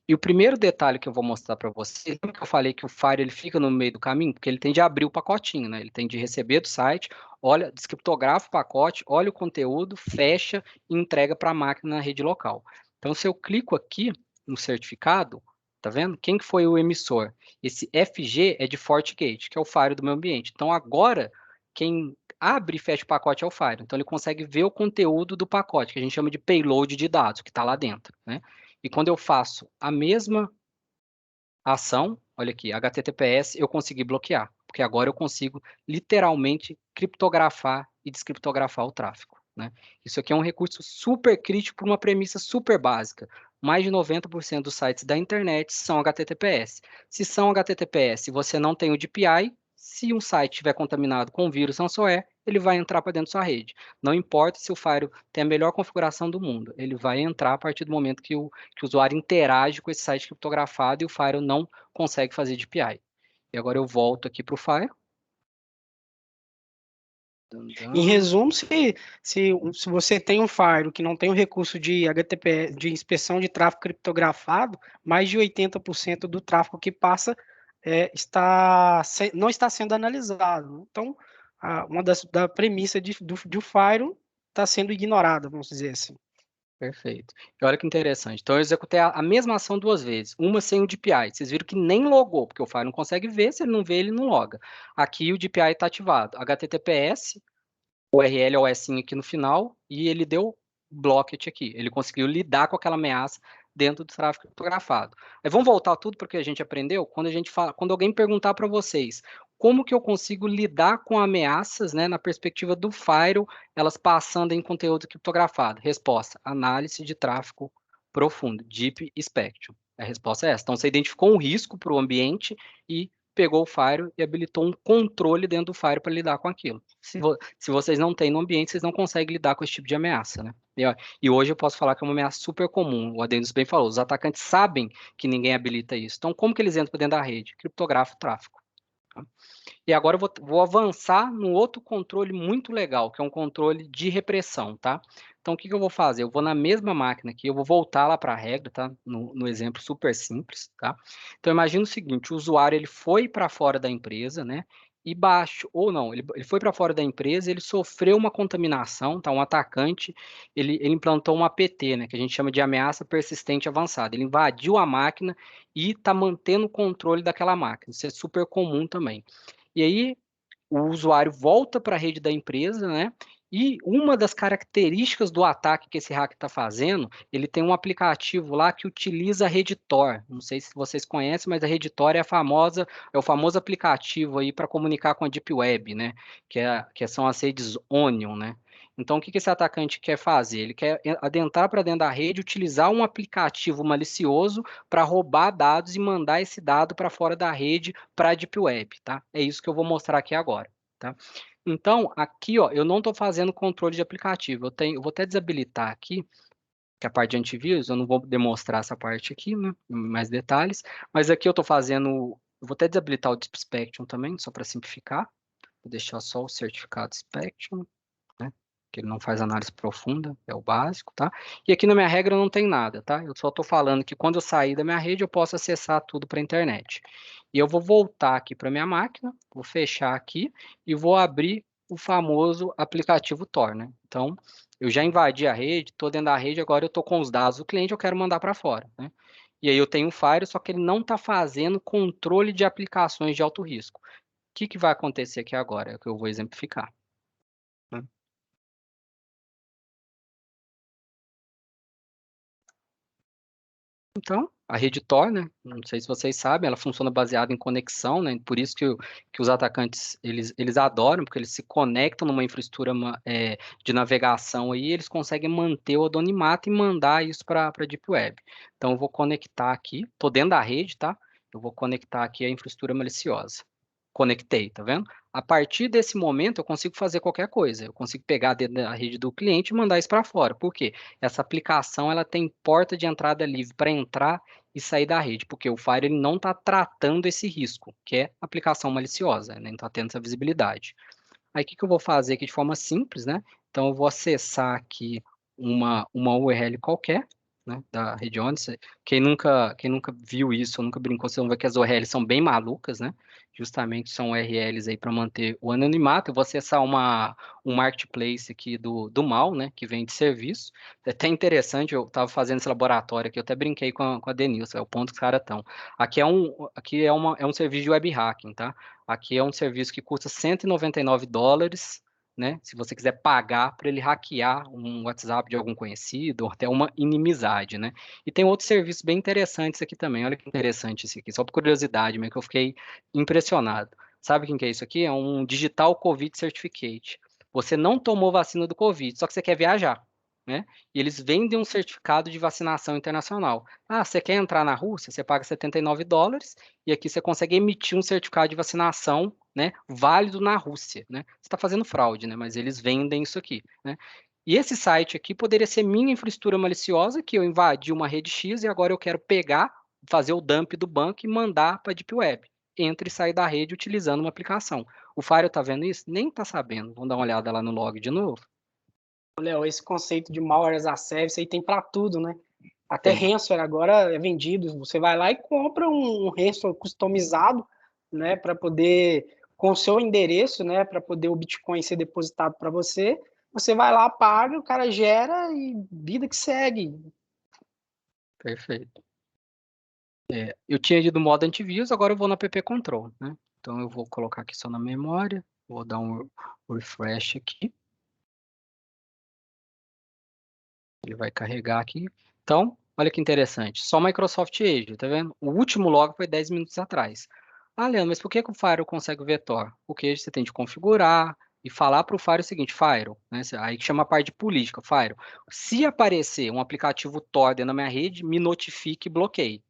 E o primeiro detalhe que eu vou mostrar para vocês, lembra que eu falei que o Firewall ele fica no meio do caminho? Porque ele tem de abrir o pacotinho, né? Ele tem de receber do site, olha, descriptografa o pacote, olha o conteúdo, fecha e entrega para a máquina na rede local. Então, se eu clico aqui no certificado, tá vendo? Quem que foi o emissor? Esse FG é de FortiGate, que é o Firewall do meu ambiente. Então, agora, quem abre e fecha o pacote é o Firewall. Então, ele consegue ver o conteúdo do pacote, que a gente chama de payload de dados, que está lá dentro, né? E quando eu faço a mesma ação, olha aqui, HTTPS, eu consegui bloquear, porque agora eu consigo literalmente criptografar e descriptografar o tráfego, né? Isso aqui é um recurso super crítico para uma premissa super básica. Mais de 90% dos sites da internet são HTTPS. Se são HTTPS e você não tem o DPI, se um site estiver contaminado com vírus ransomware, ele vai entrar para dentro da sua rede. Não importa se o Firewall tem a melhor configuração do mundo, ele vai entrar a partir do momento que o usuário interage com esse site criptografado e o Firewall não consegue fazer DPI. E agora eu volto aqui para o Firewall. Em resumo, se você tem um firewall que não tem o recurso de HTTP, de inspeção de tráfego criptografado, mais de 80% do tráfego que passa não está sendo analisado. Então, uma da premissa do firewall está sendo ignorada, vamos dizer assim. Perfeito. E olha que interessante. Então, eu executei a mesma ação duas vezes, uma sem o DPI. Vocês viram que nem logou, porque o Fire não consegue ver, se ele não vê, ele não loga. Aqui o DPI está ativado. HTTPS, o URL é o S aqui no final, e ele deu blocket aqui. Ele conseguiu lidar com aquela ameaça dentro do tráfego criptografado. Aí vamos voltar tudo porque a gente aprendeu? Quando alguém perguntar para vocês como que eu consigo lidar com ameaças, né, na perspectiva do firewall, elas passando em conteúdo criptografado? Resposta: análise de tráfego profundo, Deep Inspection. A resposta é essa. Então, você identificou um risco para o ambiente e pegou o firewall e habilitou um controle dentro do firewall para lidar com aquilo. Se vocês não têm no ambiente, vocês não conseguem lidar com esse tipo de ameaça, né? E hoje eu posso falar que é uma ameaça super comum. O Adenis bem falou, os atacantes sabem que ninguém habilita isso. Então, como que eles entram dentro da rede? Criptografa o tráfego. Tá? E agora eu vou avançar num outro controle muito legal, que é um controle de repressão, tá? Então, o que eu vou fazer? Eu vou na mesma máquina aqui, eu vou voltar lá para a regra, tá? No exemplo super simples, tá? Então, imagina o seguinte, o usuário ele foi para fora da empresa, né? E baixo, ou não, ele foi para fora da empresa, ele sofreu uma contaminação, tá? Um atacante, ele implantou um APT, né? Que a gente chama de ameaça persistente avançada. Ele invadiu a máquina e está mantendo o controle daquela máquina. Isso é super comum também. E aí o usuário volta para a rede da empresa, né? E uma das características do ataque que esse hacker está fazendo, ele tem um aplicativo lá que utiliza a rede Tor. Não sei se vocês conhecem, mas a rede Tor é o famoso aplicativo aí para comunicar com a Deep Web, né? Que são as redes Onion, né? Então, o que esse atacante quer fazer? Ele quer adentrar para dentro da rede, utilizar um aplicativo malicioso para roubar dados e mandar esse dado para fora da rede para a Deep Web, tá? É isso que eu vou mostrar aqui agora, tá? Então, aqui, ó, eu não estou fazendo controle de aplicativo. Eu vou até desabilitar aqui, que é a parte de antivírus, eu não vou demonstrar essa parte aqui, né? Mais detalhes. Mas aqui eu estou fazendo, eu vou até desabilitar o Deep Inspection também, só para simplificar. Vou deixar só o certificado Inspection, né? Que ele não faz análise profunda, é o básico, tá? E aqui na minha regra não tem nada, tá? Eu só estou falando que quando eu sair da minha rede, eu posso acessar tudo para a internet. E eu vou voltar aqui para minha máquina, vou fechar aqui e vou abrir o famoso aplicativo Tor, né? Então, eu já invadi a rede, estou dentro da rede, agora eu estou com os dados do cliente, eu quero mandar para fora, né? E aí eu tenho um Fire, só que ele não está fazendo controle de aplicações de alto risco. O que vai acontecer aqui agora? É o que eu vou exemplificar, né? Então, a rede Tor, né? Não sei se vocês sabem, ela funciona baseada em conexão, né? Por isso que os atacantes eles adoram, porque eles se conectam numa infraestrutura de navegação aí, eles conseguem manter o anonimato e mandar isso para a Deep Web. Então, eu vou conectar aqui, estou dentro da rede, tá? Eu vou conectar aqui a infraestrutura maliciosa. Conectei, tá vendo? A partir desse momento, eu consigo fazer qualquer coisa. Eu consigo pegar dentro da rede do cliente e mandar isso para fora. Por quê? Essa aplicação ela tem porta de entrada livre para entrar e sair da rede, porque o Fire ele não está tratando esse risco, que é aplicação maliciosa, né? Não está tendo essa visibilidade. Aí o que eu vou fazer aqui de forma simples, né? Então eu vou acessar aqui uma URL qualquer, né, da rede Odyssey. Quem nunca viu isso, ou nunca brincou, vocês vão ver que as URLs são bem malucas, né? Justamente são URLs aí para manter o anonimato. Eu vou acessar um marketplace aqui do mal, né? Que vende serviço. É até interessante, eu estava fazendo esse laboratório aqui, eu até brinquei com a Denilson, é o ponto que os caras estão. Aqui é um serviço de web hacking, tá? Aqui é um serviço que custa $199, né? Se você quiser pagar para ele hackear um WhatsApp de algum conhecido, ou até uma inimizade, né? E tem outros serviços bem interessantes aqui também. Olha que interessante esse aqui, só por curiosidade, mesmo que eu fiquei impressionado. Sabe quem que é isso aqui? É um Digital COVID Certificate. Você não tomou vacina do Covid, só que você quer viajar, né? E eles vendem um certificado de vacinação internacional. Ah, você quer entrar na Rússia? Você paga $79 e aqui você consegue emitir um certificado de vacinação, né, válido na Rússia, né? Você está fazendo fraude, né? Mas eles vendem isso aqui, né? E esse site aqui poderia ser minha infraestrutura maliciosa, que eu invadi uma rede X e agora eu quero pegar, fazer o dump do banco e mandar para a Deep Web. Entra e sai da rede utilizando uma aplicação. O Firewall está vendo isso? Nem está sabendo. Vamos dar uma olhada lá no log de novo? Léo, esse conceito de malware as a service aí tem para tudo, né? Até ransomware agora é vendido. Você vai lá e compra um ransomware customizado, né, para poder, com o seu endereço, né, para poder o Bitcoin ser depositado para você. Você vai lá, paga, o cara gera e vida que segue. Perfeito. Eu tinha ido no modo antivírus, agora eu vou no app control, né? Então eu vou colocar aqui só na memória, vou dar um refresh aqui. Ele vai carregar aqui. Então, olha que interessante. Só Microsoft Edge, tá vendo? O último log foi 10 minutos atrás. Ah, Leandro, mas por que o Firewall consegue ver Tor? Porque você tem de configurar e falar para o Firewall o seguinte, Firewall, né? Aí que chama a parte de política, Firewall. Se aparecer um aplicativo Tor dentro da minha rede, me notifique e bloqueie.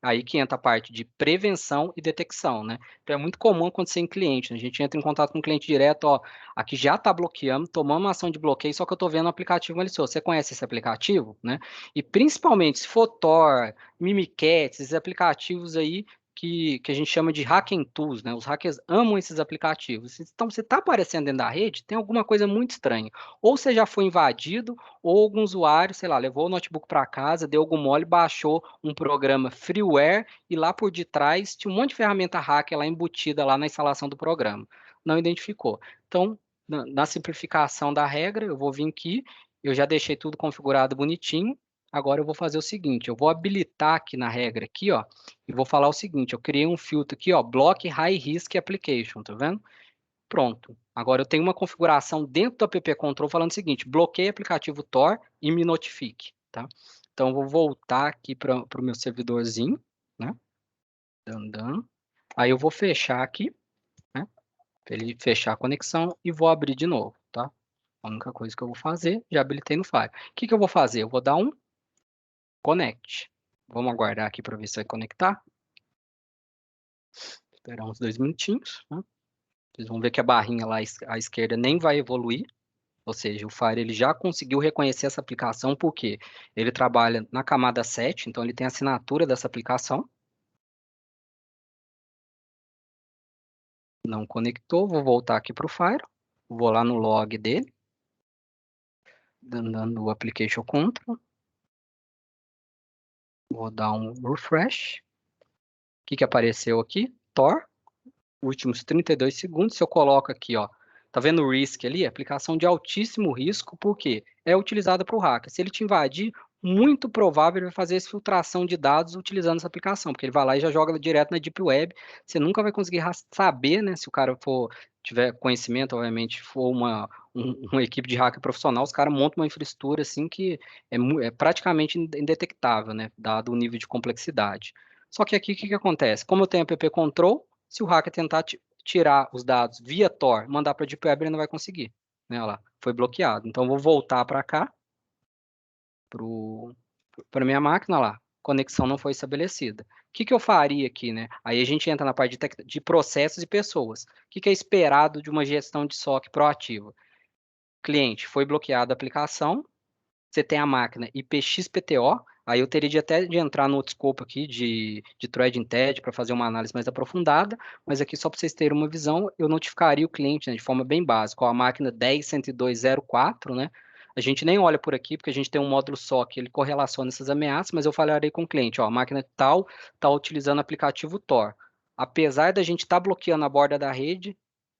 Aí que entra a parte de prevenção e detecção, né? Então é muito comum acontecer em cliente, né? A gente entra em contato com o cliente direto, ó, aqui já está bloqueando, tomamos uma ação de bloqueio, só que eu estou vendo um aplicativo malicioso. Você conhece esse aplicativo, né? E principalmente se for Tor, Mimikatz, esses aplicativos aí que a gente chama de hacking tools, né? Os hackers amam esses aplicativos. Então, se está aparecendo dentro da rede, tem alguma coisa muito estranha. Ou você já foi invadido, ou algum usuário, sei lá, levou o notebook para casa, deu algum mole, baixou um programa freeware e lá por detrás tinha um monte de ferramenta hacker lá embutida lá na instalação do programa. Não identificou. Então, na simplificação da regra, eu vou vir aqui, eu já deixei tudo configurado bonitinho. Agora eu vou fazer o seguinte, eu vou habilitar aqui na regra aqui, ó, e vou falar o seguinte, eu criei um filtro aqui, ó, Block High Risk Application, tá vendo? Pronto. Agora eu tenho uma configuração dentro do app control falando o seguinte, bloqueie aplicativo Tor e me notifique, tá? Então eu vou voltar aqui para o meu servidorzinho, né? Aí eu vou fechar aqui, né? Para ele fechar a conexão e vou abrir de novo, tá? A única coisa que eu vou fazer, já habilitei no Fire. O que que eu vou fazer? Eu vou dar um Connect. Vamos aguardar aqui para ver se vai conectar. Esperar uns 2 minutinhos, né? Vocês vão ver que a barrinha lá à esquerda nem vai evoluir. Ou seja, o Fire ele já conseguiu reconhecer essa aplicação porque ele trabalha na camada 7, então ele tem a assinatura dessa aplicação. Não conectou, vou voltar aqui para o Fire. Vou lá no log dele. Dando o Application Control. Vou dar um refresh. O que apareceu aqui? Tor. Últimos 32 segundos. Se eu coloco aqui, ó, tá vendo o risk ali? Aplicação de altíssimo risco, porque é utilizada para o hacker. Se ele te invadir, muito provável ele vai fazer essa filtração de dados utilizando essa aplicação, porque ele vai lá e já joga direto na Deep Web. Você nunca vai conseguir saber, né? Se o cara tiver conhecimento, obviamente, for uma equipe de hacker profissional, os caras montam uma infraestrutura assim que é praticamente indetectável, né? Dado o nível de complexidade. Só que aqui o que acontece? Como eu tenho app control, se o hacker tentar tirar os dados via Tor, mandar para a Deep Web, ele não vai conseguir. Né? Olha lá, foi bloqueado. Então, eu vou voltar para cá, para minha máquina lá. Conexão não foi estabelecida. O que eu faria aqui, né? Aí a gente entra na parte de processos e pessoas. O que é esperado de uma gestão de SOC proativa? Cliente, foi bloqueada a aplicação, você tem a máquina IPXPTO, aí eu teria até de entrar no outro escopo aqui de Threat Intel para fazer uma análise mais aprofundada, mas aqui só para vocês terem uma visão, eu notificaria o cliente, né, de forma bem básica, ó, a máquina 10.102.04, né? A gente nem olha por aqui, porque a gente tem um módulo só que ele correlaciona essas ameaças, mas eu falarei com o cliente, ó, a máquina tal está utilizando o aplicativo Tor. Apesar da gente estar bloqueando a borda da rede,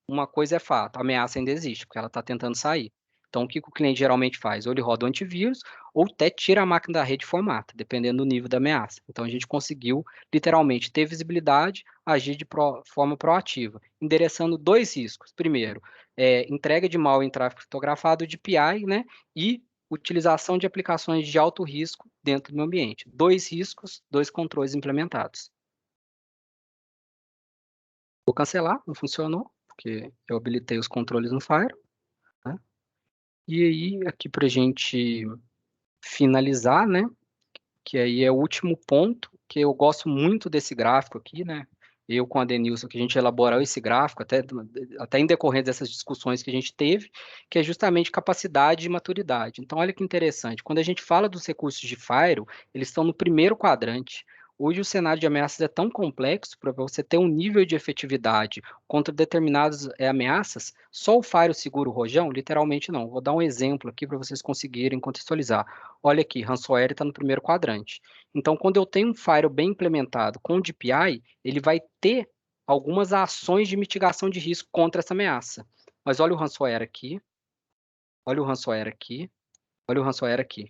uma coisa é fato, a ameaça ainda existe, porque ela está tentando sair. Então, o que o cliente geralmente faz? Ou ele roda o antivírus, ou até tira a máquina da rede e formata, dependendo do nível da ameaça. Então, a gente conseguiu, literalmente, ter visibilidade, agir de forma proativa, endereçando 2 riscos. Primeiro, entrega de malware em tráfego criptografado de PI, né? E utilização de aplicações de alto risco dentro do meu ambiente. 2 riscos, 2 controles implementados. Vou cancelar, não funcionou, porque eu habilitei os controles no Fire. Né? E aí, aqui para a gente finalizar, né? Que aí é o último ponto, que eu gosto muito desse gráfico aqui, né? Eu com a Denilson, que a gente elaborou esse gráfico, até em decorrência dessas discussões que a gente teve, que é justamente capacidade e maturidade. Então, olha que interessante, quando a gente fala dos recursos de Firewall, eles estão no primeiro quadrante. Hoje o cenário de ameaças é tão complexo para você ter um nível de efetividade contra determinadas ameaças, só o Firewall segura o rojão? Literalmente não. Vou dar um exemplo aqui para vocês conseguirem contextualizar. Olha aqui, ransomware está no primeiro quadrante. Então, quando eu tenho um Firewall bem implementado com o DPI, ele vai ter algumas ações de mitigação de risco contra essa ameaça. Mas olha o ransomware aqui, olha o ransomware aqui, olha o ransomware aqui.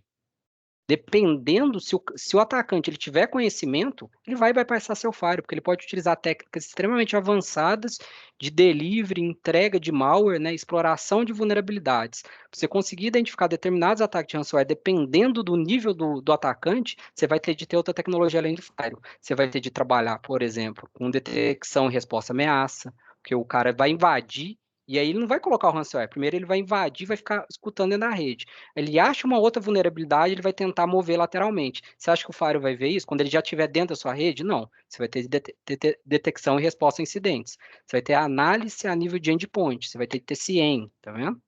Dependendo, se o atacante ele tiver conhecimento, ele vai bypassar seu firewall, porque ele pode utilizar técnicas extremamente avançadas de delivery, entrega de malware, né, exploração de vulnerabilidades. Você conseguir identificar determinados ataques de ransomware, dependendo do nível do atacante, você vai ter de ter outra tecnologia além do firewall. Você vai ter de trabalhar, por exemplo, com detecção e resposta à ameaça, porque o cara vai invadir, e aí ele não vai colocar o ransomware. Primeiro ele vai invadir, vai ficar escutando dentro da rede. Ele acha uma outra vulnerabilidade, ele vai tentar mover lateralmente. Você acha que o Firewall vai ver isso? Quando ele já estiver dentro da sua rede? Não. Você vai ter detecção e resposta a incidentes. Você vai ter análise a nível de endpoint. Você vai ter TCM, tá vendo?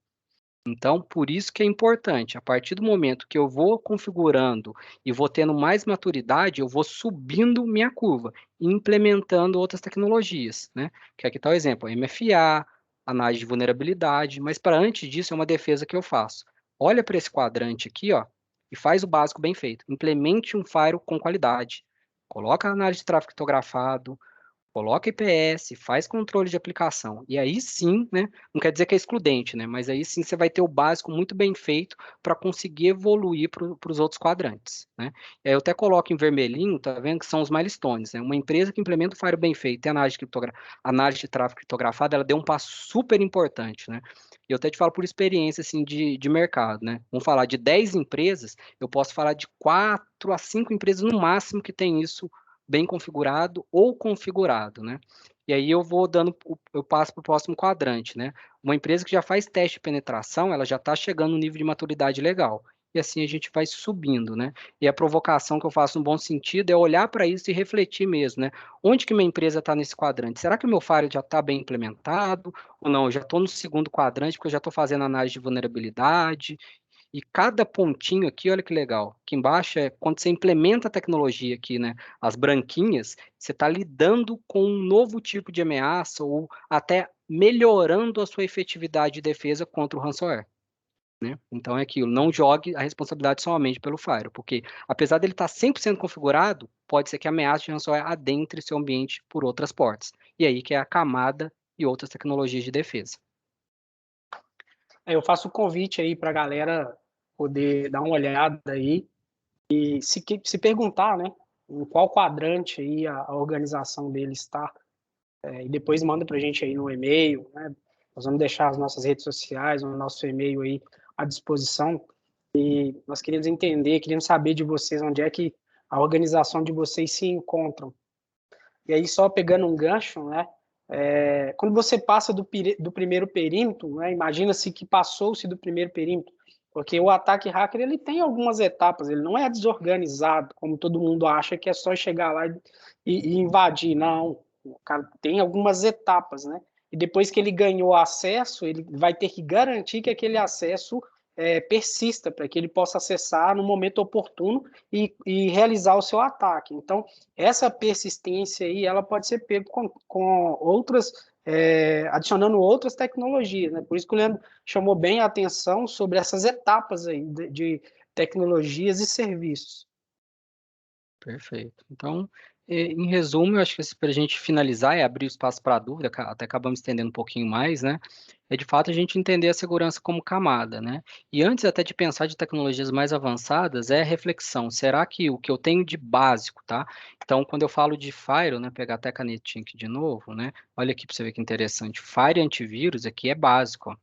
Então, por isso que é importante, a partir do momento que eu vou configurando e vou tendo mais maturidade, eu vou subindo minha curva, implementando outras tecnologias, né? Que aqui está o exemplo, MFA, análise de vulnerabilidade, mas para antes disso é uma defesa que eu faço. Olha para esse quadrante aqui, ó, e faz o básico bem feito. Implemente um firewall com qualidade. Coloca a análise de tráfego criptografado, coloca IPS, faz controle de aplicação. E aí sim, né? Não quer dizer que é excludente, né? Mas aí sim você vai ter o básico muito bem feito para conseguir evoluir para os outros quadrantes, né? E aí eu até coloco em vermelhinho, tá vendo? Que são os milestones, né? Uma empresa que implementa o Firewall bem feito, tem análise de tráfego criptografado, ela deu um passo super importante, né? E eu até te falo por experiência, assim, de mercado, né? Vamos falar de 10 empresas, eu posso falar de 4 a 5 empresas no máximo que tem isso bem configurado ou configurado, né? E aí eu passo para o próximo quadrante, né? Uma empresa que já faz teste de penetração, ela já está chegando no nível de maturidade legal. E assim a gente vai subindo, né? E a provocação que eu faço no bom sentido é olhar para isso e refletir mesmo, né? Onde que minha empresa está nesse quadrante? Será que o meu firewall já está bem implementado? Ou não? Eu já estou no segundo quadrante porque eu já estou fazendo análise de vulnerabilidade. E cada pontinho aqui, olha que legal. Aqui embaixo é quando você implementa a tecnologia aqui, né? As branquinhas, você está lidando com um novo tipo de ameaça ou até melhorando a sua efetividade de defesa contra o ransomware, né? Então é aquilo, não jogue a responsabilidade somente pelo firewall, porque apesar dele estar 100% configurado, pode ser que a ameaça de ransomware adentre seu ambiente por outras portas. E aí que é a camada e outras tecnologias de defesa. Eu faço o convite aí para a galera poder dar uma olhada aí e se perguntar, né, em qual quadrante aí a organização dele está, e depois manda para a gente aí no e-mail, né? Nós vamos deixar as nossas redes sociais, o nosso e-mail aí à disposição. E nós queríamos entender, queríamos saber de vocês onde é que a organização de vocês se encontram. E aí, só pegando um gancho, né? Quando você passa do primeiro perímetro, né, imagina-se que passou-se do primeiro perímetro, porque o ataque hacker ele tem algumas etapas, ele não é desorganizado, como todo mundo acha que é só chegar lá e invadir. Não, o cara tem algumas etapas, né? E depois que ele ganhou acesso, ele vai ter que garantir que aquele acesso persista, para que ele possa acessar no momento oportuno e realizar o seu ataque. Então, essa persistência aí, ela pode ser pega com outras, adicionando outras tecnologias, né? Por isso que o Leandro chamou bem a atenção sobre essas etapas aí de tecnologias e serviços. Perfeito. Então, em resumo, eu acho que para a gente finalizar e abrir o espaço para dúvida, até acabamos estendendo um pouquinho mais, né? É de fato a gente entender a segurança como camada, né? E antes até de pensar de tecnologias mais avançadas, é reflexão. Será que o que eu tenho de básico, tá? Então, quando eu falo de Firewall, né? Pegar até a canetinha aqui de novo, né? Olha aqui para você ver que interessante. Firewall antivírus aqui é básico, ó.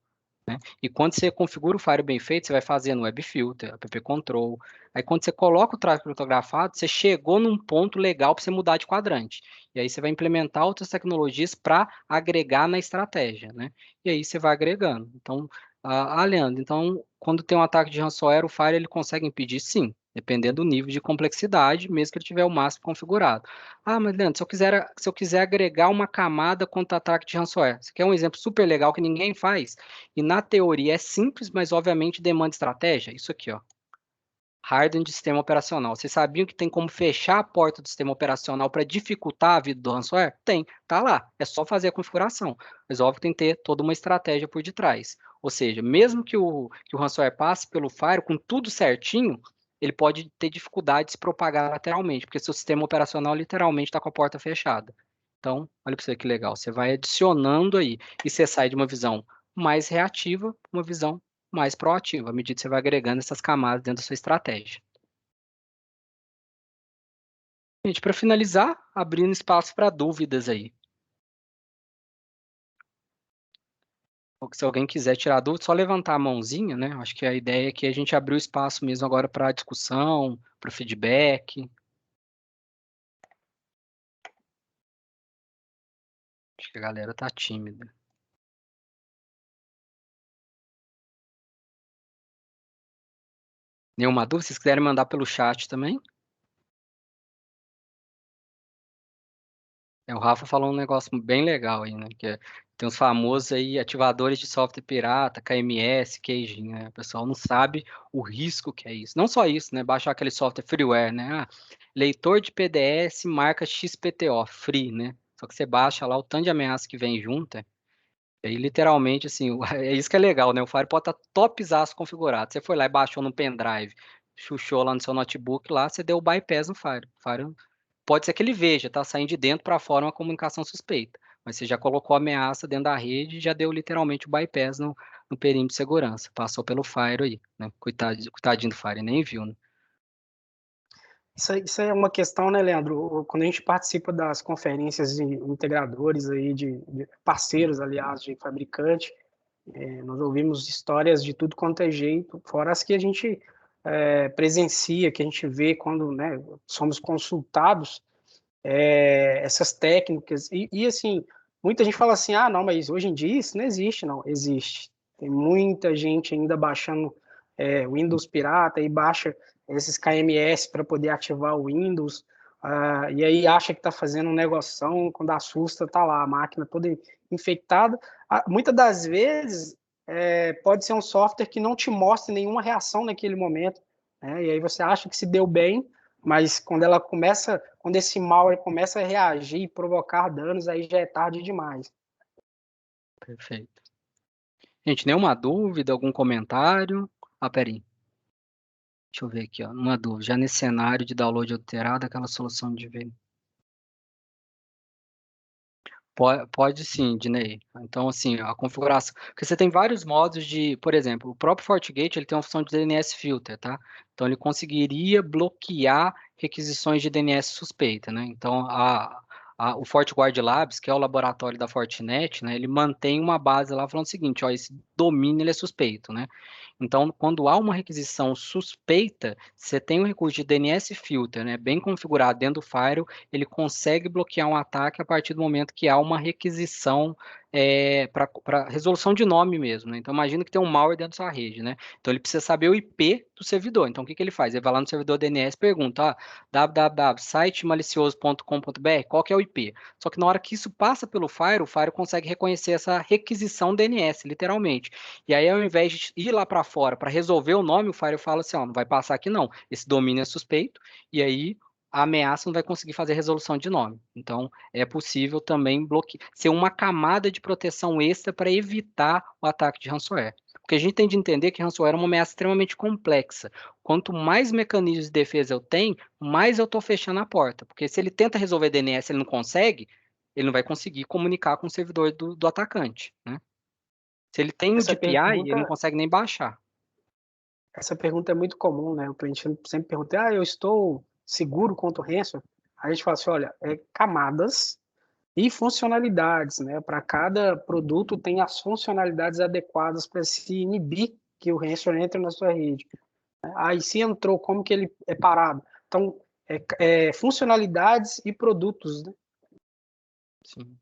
Né? E quando você configura o Firewall bem feito, você vai fazendo web filter, app control. Aí quando você coloca o tráfego criptografado, você chegou num ponto legal para você mudar de quadrante. E aí você vai implementar outras tecnologias para agregar na estratégia, né? E aí você vai agregando. Então, Leandro, então quando tem um ataque de ransomware, o Firewall ele consegue impedir? Sim, dependendo do nível de complexidade, mesmo que ele tiver o máximo configurado. Ah, mas Leandro, se eu quiser agregar uma camada contra ataque de ransomware, você quer um exemplo super legal que ninguém faz? E na teoria é simples, mas obviamente demanda estratégia. Isso aqui, ó. Hardening de sistema operacional. Vocês sabiam que tem como fechar a porta do sistema operacional para dificultar a vida do ransomware? Tem, tá lá. É só fazer a configuração. Mas óbvio que tem que ter toda uma estratégia por detrás. Ou seja, mesmo que o ransomware passe pelo firewall com tudo certinho, ele pode ter dificuldade de se propagar lateralmente, porque seu sistema operacional literalmente está com a porta fechada. Então, olha para você que legal. Você vai adicionando aí e você sai de uma visão mais reativa para uma visão mais proativa, à medida que você vai agregando essas camadas dentro da sua estratégia. Gente, para finalizar, abrindo espaço para dúvidas aí. Se alguém quiser tirar dúvida, só levantar a mãozinha, né? Acho que a ideia é que a gente abriu espaço mesmo agora para discussão, para feedback. Acho que a galera tá tímida. Nenhuma dúvida? Se vocês quiserem mandar pelo chat também. O Rafa falou um negócio bem legal aí, né? Tem os famosos aí ativadores de software pirata, KMS, Keijin, né? O pessoal não sabe o risco que é isso. Não só isso, né? Baixar aquele software freeware, né? Leitor de PDS marca XPTO, free, né? Só que você baixa lá o tanto de ameaça que vem junto. Aí, literalmente, assim, é isso que é legal, né? O Fire pode estar topzaço configurado. Você foi lá e baixou no pendrive, chuchou lá no seu notebook, lá você deu o bypass no Fire. O Fire pode ser que ele veja, tá saindo de dentro para fora uma comunicação suspeita. Mas você já colocou a ameaça dentro da rede e já deu literalmente o bypass no perímetro de segurança. Passou pelo Fire aí, né? Coitadinho do Fire, nem viu, né? Isso aí é uma questão, né, Leandro? Quando a gente participa das conferências de integradores aí, de parceiros, aliás, de fabricante, nós ouvimos histórias de tudo quanto é jeito, fora as que a gente presencia, que a gente vê quando, né, somos consultados, essas técnicas. E, assim, muita gente fala assim, não, mas hoje em dia isso não existe. Não, existe. Tem muita gente ainda baixando Windows pirata e baixa esses KMS para poder ativar o Windows, e aí acha que está fazendo um negoção, quando assusta, tá lá, a máquina toda infectada. Muitas das vezes pode ser um software que não te mostra nenhuma reação naquele momento, né? E aí você acha que se deu bem, mas quando esse malware começa a reagir e provocar danos, aí já é tarde demais. Perfeito. Gente, nenhuma dúvida, algum comentário? Peraí. Deixa eu ver aqui, ó. Uma dúvida. Já nesse cenário de download alterado, aquela solução de ver. Pode sim, Dinei. Então, assim, a configuração. Porque você tem vários modos de, por exemplo, o próprio FortiGate ele tem uma função de DNS filter, tá? Então, ele conseguiria bloquear requisições de DNS suspeita, né? Então, o FortiGuard Labs, que é o laboratório da Fortinet, né? Ele mantém uma base lá falando o seguinte, ó, esse domínio ele é suspeito, né? Então, quando há uma requisição suspeita, você tem um recurso de DNS filter, né? Bem configurado dentro do firewall, ele consegue bloquear um ataque a partir do momento que há uma requisição para resolução de nome mesmo, né? Então, imagina que tem um malware dentro da sua rede, né? Então, ele precisa saber o IP do servidor. Então, o que ele faz? Ele vai lá no servidor DNS e pergunta, www.sitemalicioso.com.br, qual que é o IP? Só que na hora que isso passa pelo firewall, o firewall consegue reconhecer essa requisição DNS, literalmente. E aí, ao invés de ir lá para fora para resolver o nome, o firewall fala assim, ó, não vai passar aqui não, esse domínio é suspeito, e aí a ameaça não vai conseguir fazer resolução de nome. Então, é possível também ser uma camada de proteção extra para evitar o ataque de ransomware. Porque a gente tem de entender que ransomware é uma ameaça extremamente complexa. Quanto mais mecanismos de defesa eu tenho, mais eu estou fechando a porta. Porque se ele tenta resolver DNS e ele não consegue, ele não vai conseguir comunicar com o servidor do atacante, né? Se ele tem o DPI, ele não consegue nem baixar. Essa pergunta é muito comum, né? O cliente sempre pergunta, eu estou seguro contra o ransomware? Aí a gente fala assim, olha, camadas e funcionalidades, né? Para cada produto tem as funcionalidades adequadas para se inibir que o ransomware entre na sua rede. Aí se entrou, como que ele é parado? Então, funcionalidades e produtos, né? Sim.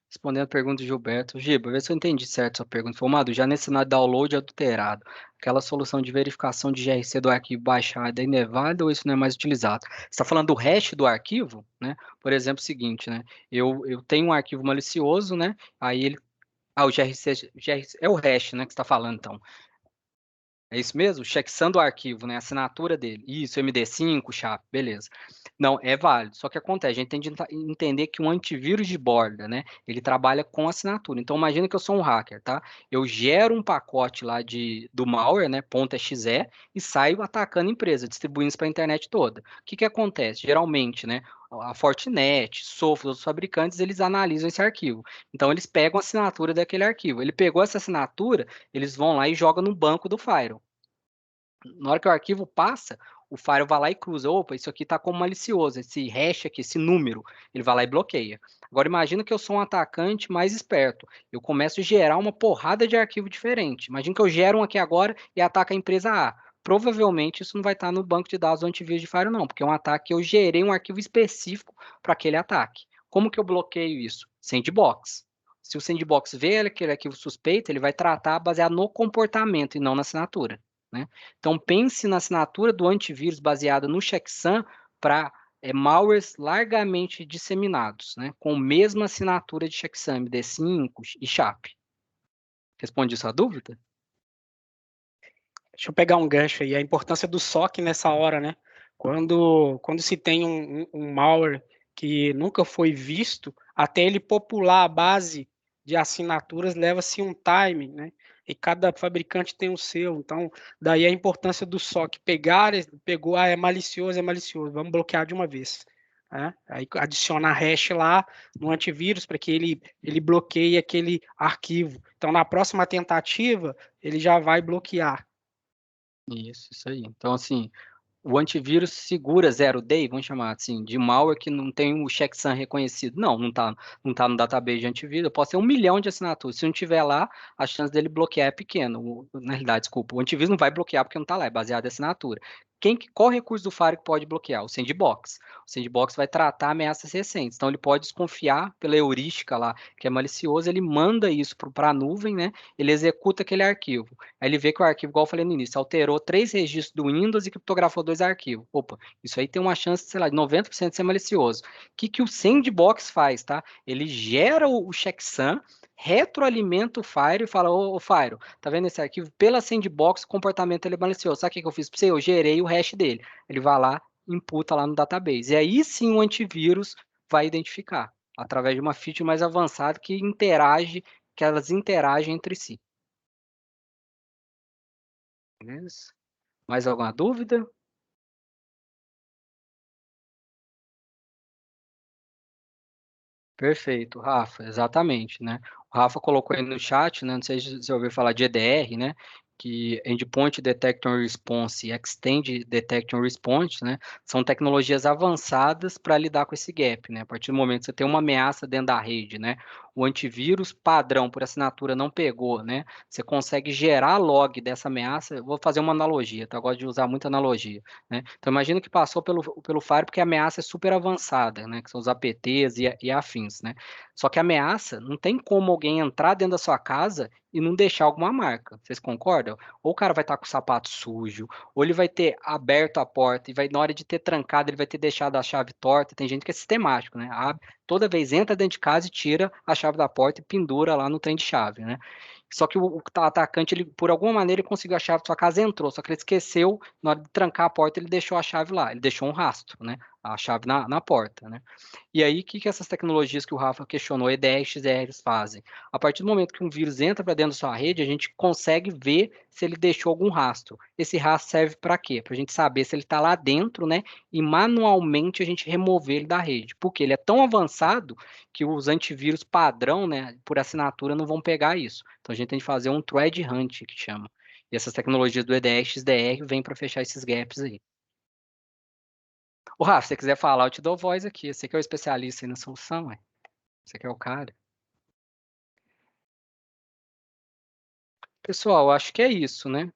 Respondendo a pergunta do Gilberto. Giba, vê se eu entendi certo a sua pergunta. Formado, já nesse cenário download adulterado, aquela solução de verificação de GRC do arquivo baixado é inevada ou isso não é mais utilizado? Você está falando do hash do arquivo, né? Por exemplo, o seguinte, né? Eu tenho um arquivo malicioso, né? Aí ele... o GRC é o hash, né? Que você está falando, então. É isso mesmo? Checksum do arquivo, né? A assinatura dele. Isso, MD5, chave, beleza. Não, é válido. Só que acontece, a gente tem de entender que um antivírus de borda, né? Ele trabalha com assinatura. Então, imagina que eu sou um hacker, tá? Eu gero um pacote lá do malware, né? .exe, e saio atacando a empresa, distribuindo isso para a internet toda. O que que acontece? Geralmente, né? A Fortinet, Sophos, os fabricantes, eles analisam esse arquivo. Então, eles pegam a assinatura daquele arquivo. Ele pegou essa assinatura, eles vão lá e jogam no banco do Firewall. Na hora que o arquivo passa, o Firewall vai lá e cruza. Opa, isso aqui está como malicioso. Esse hash aqui, esse número, ele vai lá e bloqueia. Agora, imagina que eu sou um atacante mais esperto. Eu começo a gerar uma porrada de arquivo diferente. Imagina que eu gero um aqui agora e ataco a empresa A. Provavelmente isso não vai estar no banco de dados do antivírus de Firewall, não, porque é um ataque que eu gerei um arquivo específico para aquele ataque. Como que eu bloqueio isso? Sandbox. Se o sandbox vê aquele arquivo suspeito, ele vai tratar baseado no comportamento e não na assinatura, né? Então, pense na assinatura do antivírus baseada no checksum para malwares largamente disseminados, né? Com a mesma assinatura de checksum, MD5 e SHAP. Respondi sua dúvida? Deixa eu pegar um gancho aí, a importância do SOC nessa hora, né? Quando se tem um malware que nunca foi visto, até ele popular a base de assinaturas leva-se um time, né? E cada fabricante tem o seu. Então, daí a importância do SOC. Pegou, é malicioso, vamos bloquear de uma vez. Né? Aí adicionar hash lá no antivírus para que ele bloqueie aquele arquivo. Então, na próxima tentativa, ele já vai bloquear. Isso aí. Então, assim, o antivírus segura zero day, vamos chamar assim, de malware que não tem o checksum reconhecido. Não tá no database de antivírus. Eu posso ter 1 milhão de assinaturas. Se não tiver lá, a chance dele bloquear é pequena. Na realidade, desculpa, o antivírus não vai bloquear porque não está lá, é baseado em assinatura. Qual recurso do Firewall que pode bloquear? O sandbox. O sandbox vai tratar ameaças recentes. Então, ele pode desconfiar pela heurística lá, que é malicioso, ele manda isso para a nuvem, né? Ele executa aquele arquivo. Aí ele vê que o arquivo, igual eu falei no início, alterou 3 registros do Windows e criptografou 2 arquivos. Opa, isso aí tem uma chance, sei lá, de 90% de ser malicioso. O que o sandbox faz, tá? Ele gera o checksum, retroalimenta o Firewall e fala, ô Firewall, tá vendo esse arquivo? Pela sandbox, o comportamento ele é malicioso. Sabe o que eu fiz para você? Eu gerei o hash dele. Ele vai lá, imputa lá no database. E aí sim o antivírus vai identificar, através de uma feature mais avançada que elas interagem entre si. Beleza? Mais alguma dúvida? Perfeito, Rafa, exatamente, né? O Rafa colocou aí no chat, né? Não sei se você ouviu falar de EDR, né? Que Endpoint Detection and Response e Extend Detection and Response, né? São tecnologias avançadas para lidar com esse gap, né? A partir do momento que você tem uma ameaça dentro da rede, né? O antivírus padrão por assinatura não pegou, né? Você consegue gerar log dessa ameaça. Eu vou fazer uma analogia, tá? Eu gosto de usar muita analogia, né? Então imagina que passou pelo Fire porque a ameaça é super avançada, né? Que são os APTs e afins, né? Só que a ameaça não tem como alguém entrar dentro da sua casa e não deixar alguma marca. Vocês concordam? Ou o cara vai estar com o sapato sujo, ou ele vai ter aberto a porta e vai, na hora de ter trancado, ele vai ter deixado a chave torta. Tem gente que é sistemático, né? Toda vez entra dentro de casa e tira a chave da porta e pendura lá no trem de chave, né? Só que o atacante, ele, por alguma maneira, ele conseguiu a chave da sua casa e entrou. Só que ele esqueceu, na hora de trancar a porta, ele deixou a chave lá. Ele deixou um rastro, né? A chave na porta, né? E aí, o que essas tecnologias que o Rafa questionou, EDR e XDRs, fazem? A partir do momento que um vírus entra para dentro da sua rede, a gente consegue ver se ele deixou algum rastro. Esse rastro serve para quê? Para a gente saber se ele está lá dentro, né? E manualmente a gente remover ele da rede. Porque ele é tão avançado que os antivírus padrão, né, por assinatura, não vão pegar isso. Então a gente tem que fazer um thread hunt, que chama. E essas tecnologias do EDR e XDR vêm para fechar esses gaps aí. Ô, Rafa, se você quiser falar, eu te dou voz aqui. Você que é o especialista aí na solução, ué. Você que é o cara. Pessoal, acho que é isso, né?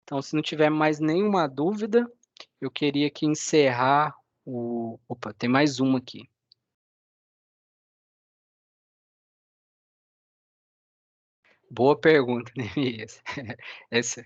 Então, se não tiver mais nenhuma dúvida, eu queria aqui encerrar o... Opa, tem mais uma aqui. Boa pergunta, Neemias. Essa,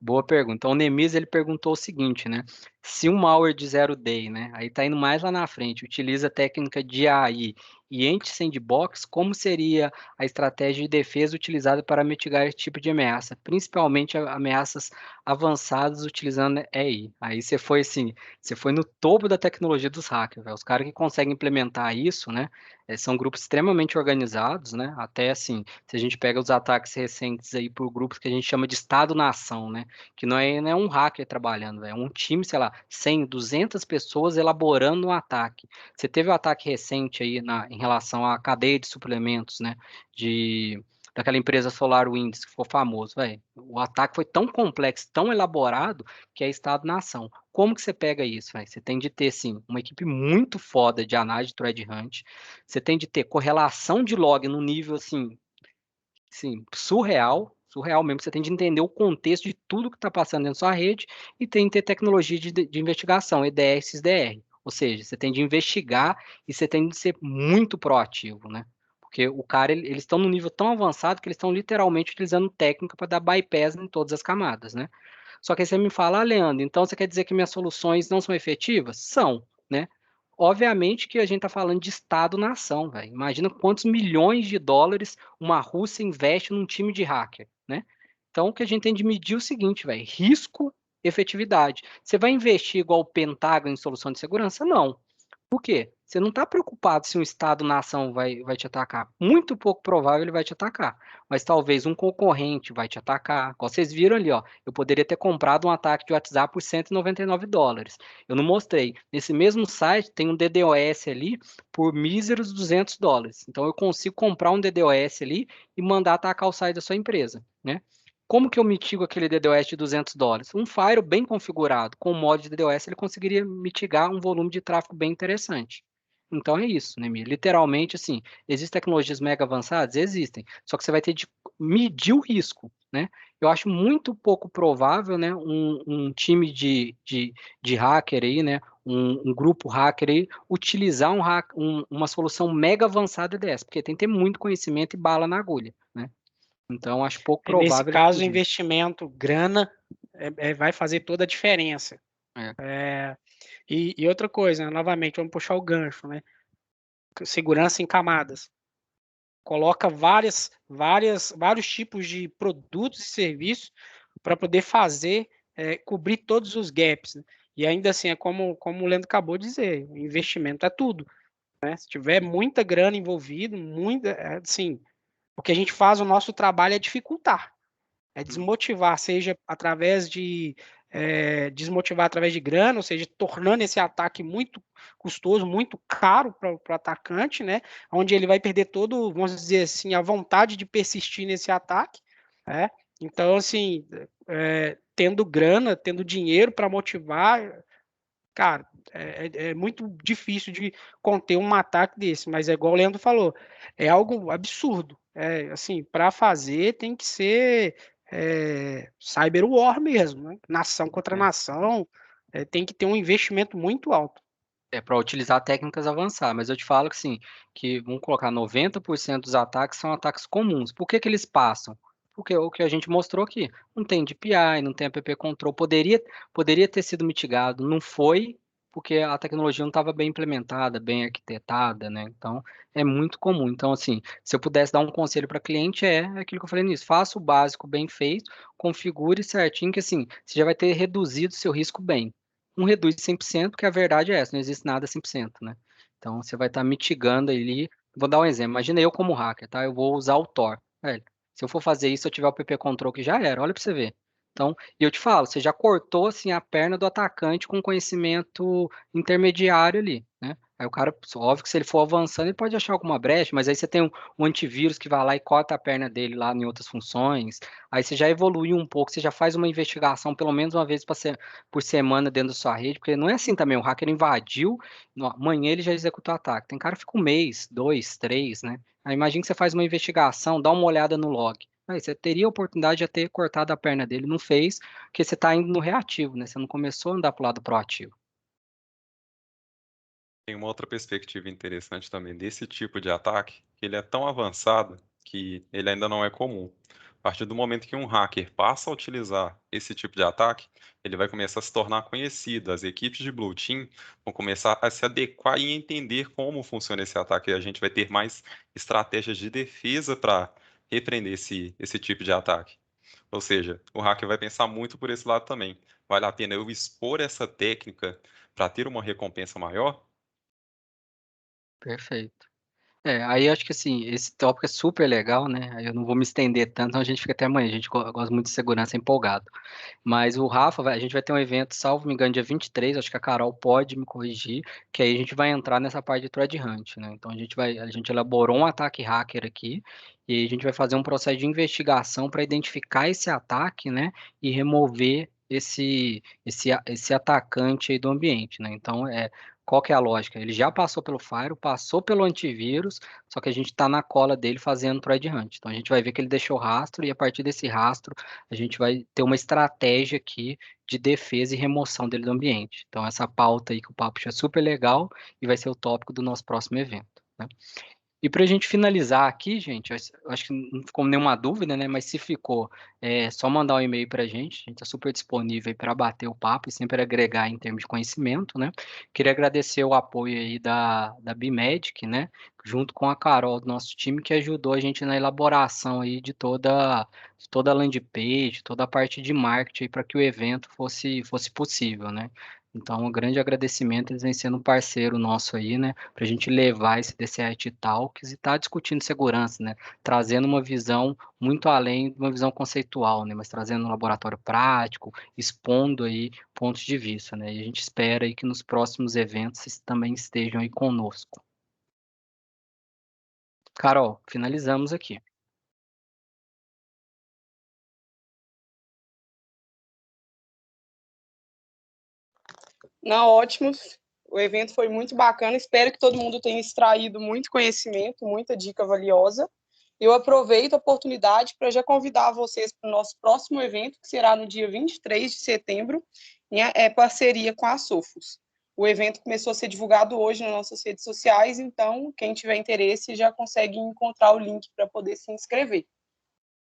boa pergunta. Então, o Neemias, ele perguntou o seguinte, né? Se um malware de zero day, né? Aí tá indo mais lá na frente, utiliza a técnica de AI E anti-sandbox, como seria a estratégia de defesa utilizada para mitigar esse tipo de ameaça, principalmente ameaças avançadas utilizando EI. Aí você foi assim, você foi no topo da tecnologia dos hackers, véio. Os caras que conseguem implementar isso, né, são grupos extremamente organizados, né, até assim, se a gente pega os ataques recentes aí por grupos que a gente chama de Estado-nação, né, que não é um hacker trabalhando, é um time, sei lá, 100, 200 pessoas elaborando um ataque. Você teve um ataque recente aí em relação à cadeia de suplementos, né, daquela empresa SolarWinds, que ficou famoso, velho. O ataque foi tão complexo, tão elaborado, que é Estado-nação. Como que você pega isso, velho? Você tem de ter, sim, uma equipe muito foda de análise de threat hunt, você tem de ter correlação de log no nível, assim, surreal mesmo. Você tem de entender o contexto de tudo que está passando dentro da sua rede e tem de ter tecnologia de investigação, EDR, XDR. Ou seja, você tem de investigar e você tem de ser muito proativo, né? Porque o cara, eles estão num nível tão avançado que eles estão literalmente utilizando técnica para dar bypass em todas as camadas, né? Só que aí você me fala, Leandro, então você quer dizer que minhas soluções não são efetivas? São, né? Obviamente que a gente está falando de Estado-nação, velho. Imagina quantos milhões de dólares uma Rússia investe num time de hacker, né? Então, o que a gente tem de medir é o seguinte, velho, risco, efetividade. Você vai investir igual o Pentágono em solução de segurança? Não. Por quê? Você não está preocupado se um Estado-nação vai te atacar. Muito pouco provável ele vai te atacar. Mas talvez um concorrente vai te atacar. Como vocês viram ali, ó, eu poderia ter comprado um ataque de WhatsApp por $199. Eu não mostrei. Nesse mesmo site tem um DDoS ali por míseros $200. Então eu consigo comprar um DDoS ali e mandar atacar o site da sua empresa, né? Como que eu mitigo aquele DDoS de $200? Um firewall bem configurado, com o mod de DDoS, ele conseguiria mitigar um volume de tráfego bem interessante. Então é isso, né, Mi? Literalmente, assim, existem tecnologias mega avançadas? Existem. Só que você vai ter de medir o risco, né? Eu acho muito pouco provável, né, um time de hacker aí, né, um grupo hacker aí, utilizar uma solução mega avançada dessa, porque tem que ter muito conhecimento e bala na agulha, né? Então, acho pouco Nesse provável ele caso, o fugir. investimento, grana, vai fazer toda a diferença. É. E outra coisa, né, novamente, vamos puxar o gancho, né? Segurança em camadas. Coloca vários tipos de produtos e serviços para poder fazer, cobrir todos os gaps, né? E ainda assim, é como o Leandro acabou de dizer, o investimento é tudo, né? Se tiver muita grana envolvida, assim, o que a gente faz, o nosso trabalho é dificultar, é desmotivar, seja através de desmotivar através de grana, ou seja, tornando esse ataque muito custoso, muito caro para o atacante, né? Onde ele vai perder todo, vamos dizer assim, a vontade de persistir nesse ataque, né? Então, assim, tendo grana, tendo dinheiro para motivar, cara, é muito difícil de conter um ataque desse, mas é igual o Leandro falou, é algo absurdo. Assim, para fazer tem que ser cyber war mesmo, né? Nação contra nação, tem que ter um investimento muito alto. É para utilizar técnicas avançadas, mas eu te falo que sim, que vamos colocar 90% dos ataques são ataques comuns. Por que que eles passam? Porque o que a gente mostrou aqui, não tem DPI, não tem app control, poderia ter sido mitigado, não foi porque a tecnologia não estava bem implementada, bem arquitetada, né? Então, é muito comum. Então, assim, se eu pudesse dar um conselho para cliente, é aquilo que eu falei nisso, faça o básico bem feito, configure certinho, que assim, você já vai ter reduzido seu risco bem. Não reduz 100%, porque a verdade é essa, não existe nada 100%, né? Então, você vai estar mitigando ali. Vou dar um exemplo. Imagina eu como hacker, tá? Eu vou usar o Tor. Velho, se eu for fazer isso, se eu tiver o PP Control que já era, olha para você ver. Então, e eu te falo, você já cortou assim a perna do atacante com conhecimento intermediário ali, né? Aí o cara, óbvio que se ele for avançando, ele pode achar alguma brecha, mas aí você tem um antivírus que vai lá e corta a perna dele lá em outras funções. Aí você já evolui um pouco, você já faz uma investigação pelo menos uma vez por semana dentro da sua rede, porque não é assim também, o hacker invadiu, amanhã ele já executou o ataque. Tem cara que fica um mês, dois, três, né? Aí imagina que você faz uma investigação, dá uma olhada no log. Aí você teria a oportunidade de ter cortado a perna dele, não fez, porque você está indo no reativo, né? Você não começou a andar para o lado proativo. Tem uma outra perspectiva interessante também desse tipo de ataque, que ele é tão avançado que ele ainda não é comum. A partir do momento que um hacker passa a utilizar esse tipo de ataque, ele vai começar a se tornar conhecido. As equipes de Blue Team vão começar a se adequar e entender como funciona esse ataque. E a gente vai ter mais estratégias de defesa para repreender esse tipo de ataque. Ou seja, o hacker vai pensar muito por esse lado também. Vale a pena eu expor essa técnica para ter uma recompensa maior? Perfeito. Aí acho que assim, esse tópico é super legal, né? Aí eu não vou me estender tanto, senão a gente fica até amanhã. A gente gosta muito de segurança, é empolgado. Mas o Rafa, a gente vai ter um evento, salvo me engano, dia 23, acho que a Carol pode me corrigir, que aí a gente vai entrar nessa parte de threat hunt, né? Então a gente elaborou um ataque hacker aqui, e aí a gente vai fazer um processo de investigação para identificar esse ataque, né? E remover esse atacante aí do ambiente, né? Então, qual que é a lógica? Ele já passou pelo Firewall, passou pelo antivírus, só que a gente está na cola dele fazendo threat hunt. Então a gente vai ver que ele deixou rastro, e a partir desse rastro a gente vai ter uma estratégia aqui de defesa e remoção dele do ambiente. Então, essa pauta aí que o papo é super legal e vai ser o tópico do nosso próximo evento, né? E para a gente finalizar aqui, gente, eu acho que não ficou nenhuma dúvida, né? Mas se ficou, é só mandar um e-mail para a gente está super disponível para bater o papo e sempre agregar em termos de conhecimento, né? Queria agradecer o apoio aí da Bimedic, né? Junto com a Carol do nosso time, que ajudou a gente na elaboração aí de toda a landing page, toda a parte de marketing para que o evento fosse possível, né? Então, um grande agradecimento, eles vêm sendo um parceiro nosso aí, né, para a gente levar esse DCIT Talks e estar discutindo segurança, né, trazendo uma visão muito além de uma visão conceitual, né, mas trazendo um laboratório prático, expondo aí pontos de vista, né, e a gente espera aí que nos próximos eventos vocês também estejam aí conosco. Carol, finalizamos aqui. Não, ótimo. O evento foi muito bacana. Espero que todo mundo tenha extraído muito conhecimento, muita dica valiosa. Eu aproveito a oportunidade para já convidar vocês para o nosso próximo evento, que será no dia 23 de setembro, em parceria com a Sofos. O evento começou a ser divulgado hoje nas nossas redes sociais, então quem tiver interesse já consegue encontrar o link para poder se inscrever.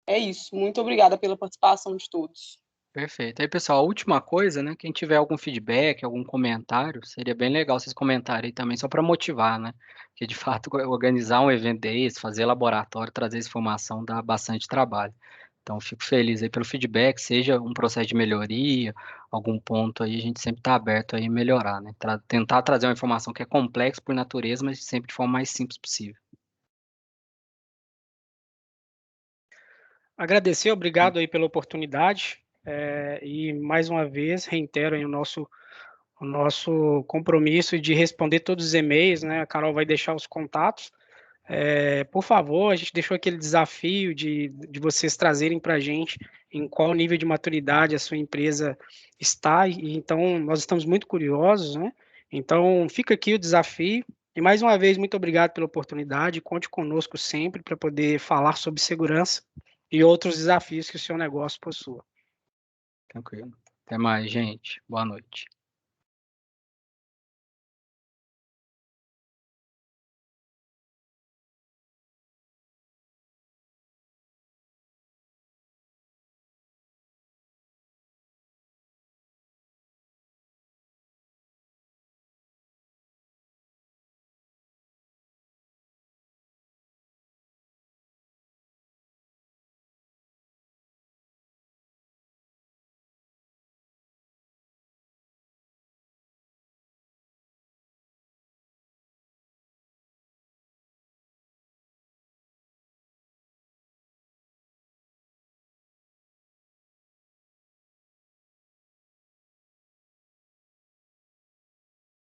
É isso. Muito obrigada pela participação de todos. Perfeito. Aí, pessoal, a última coisa, né? Quem tiver algum feedback, algum comentário, seria bem legal vocês comentarem aí também, só para motivar, né? Porque, de fato, organizar um evento desse, fazer laboratório, trazer essa informação dá bastante trabalho. Então, fico feliz aí pelo feedback, seja um processo de melhoria, algum ponto aí, a gente sempre está aberto aí a melhorar, né? Tentar trazer uma informação que é complexa por natureza, mas sempre de forma mais simples possível. Agradecer, obrigado aí pela oportunidade. E mais uma vez reitero aí o nosso compromisso de responder todos os e-mails, né? A Carol vai deixar os contatos. Por favor, a gente deixou aquele desafio de vocês trazerem para a gente em qual nível de maturidade a sua empresa está, e então nós estamos muito curiosos, né? Então fica aqui o desafio. E mais uma vez, muito obrigado pela oportunidade. Conte conosco sempre para poder falar sobre segurança e outros desafios que o seu negócio possua. Tranquilo. Até mais, gente. Boa noite.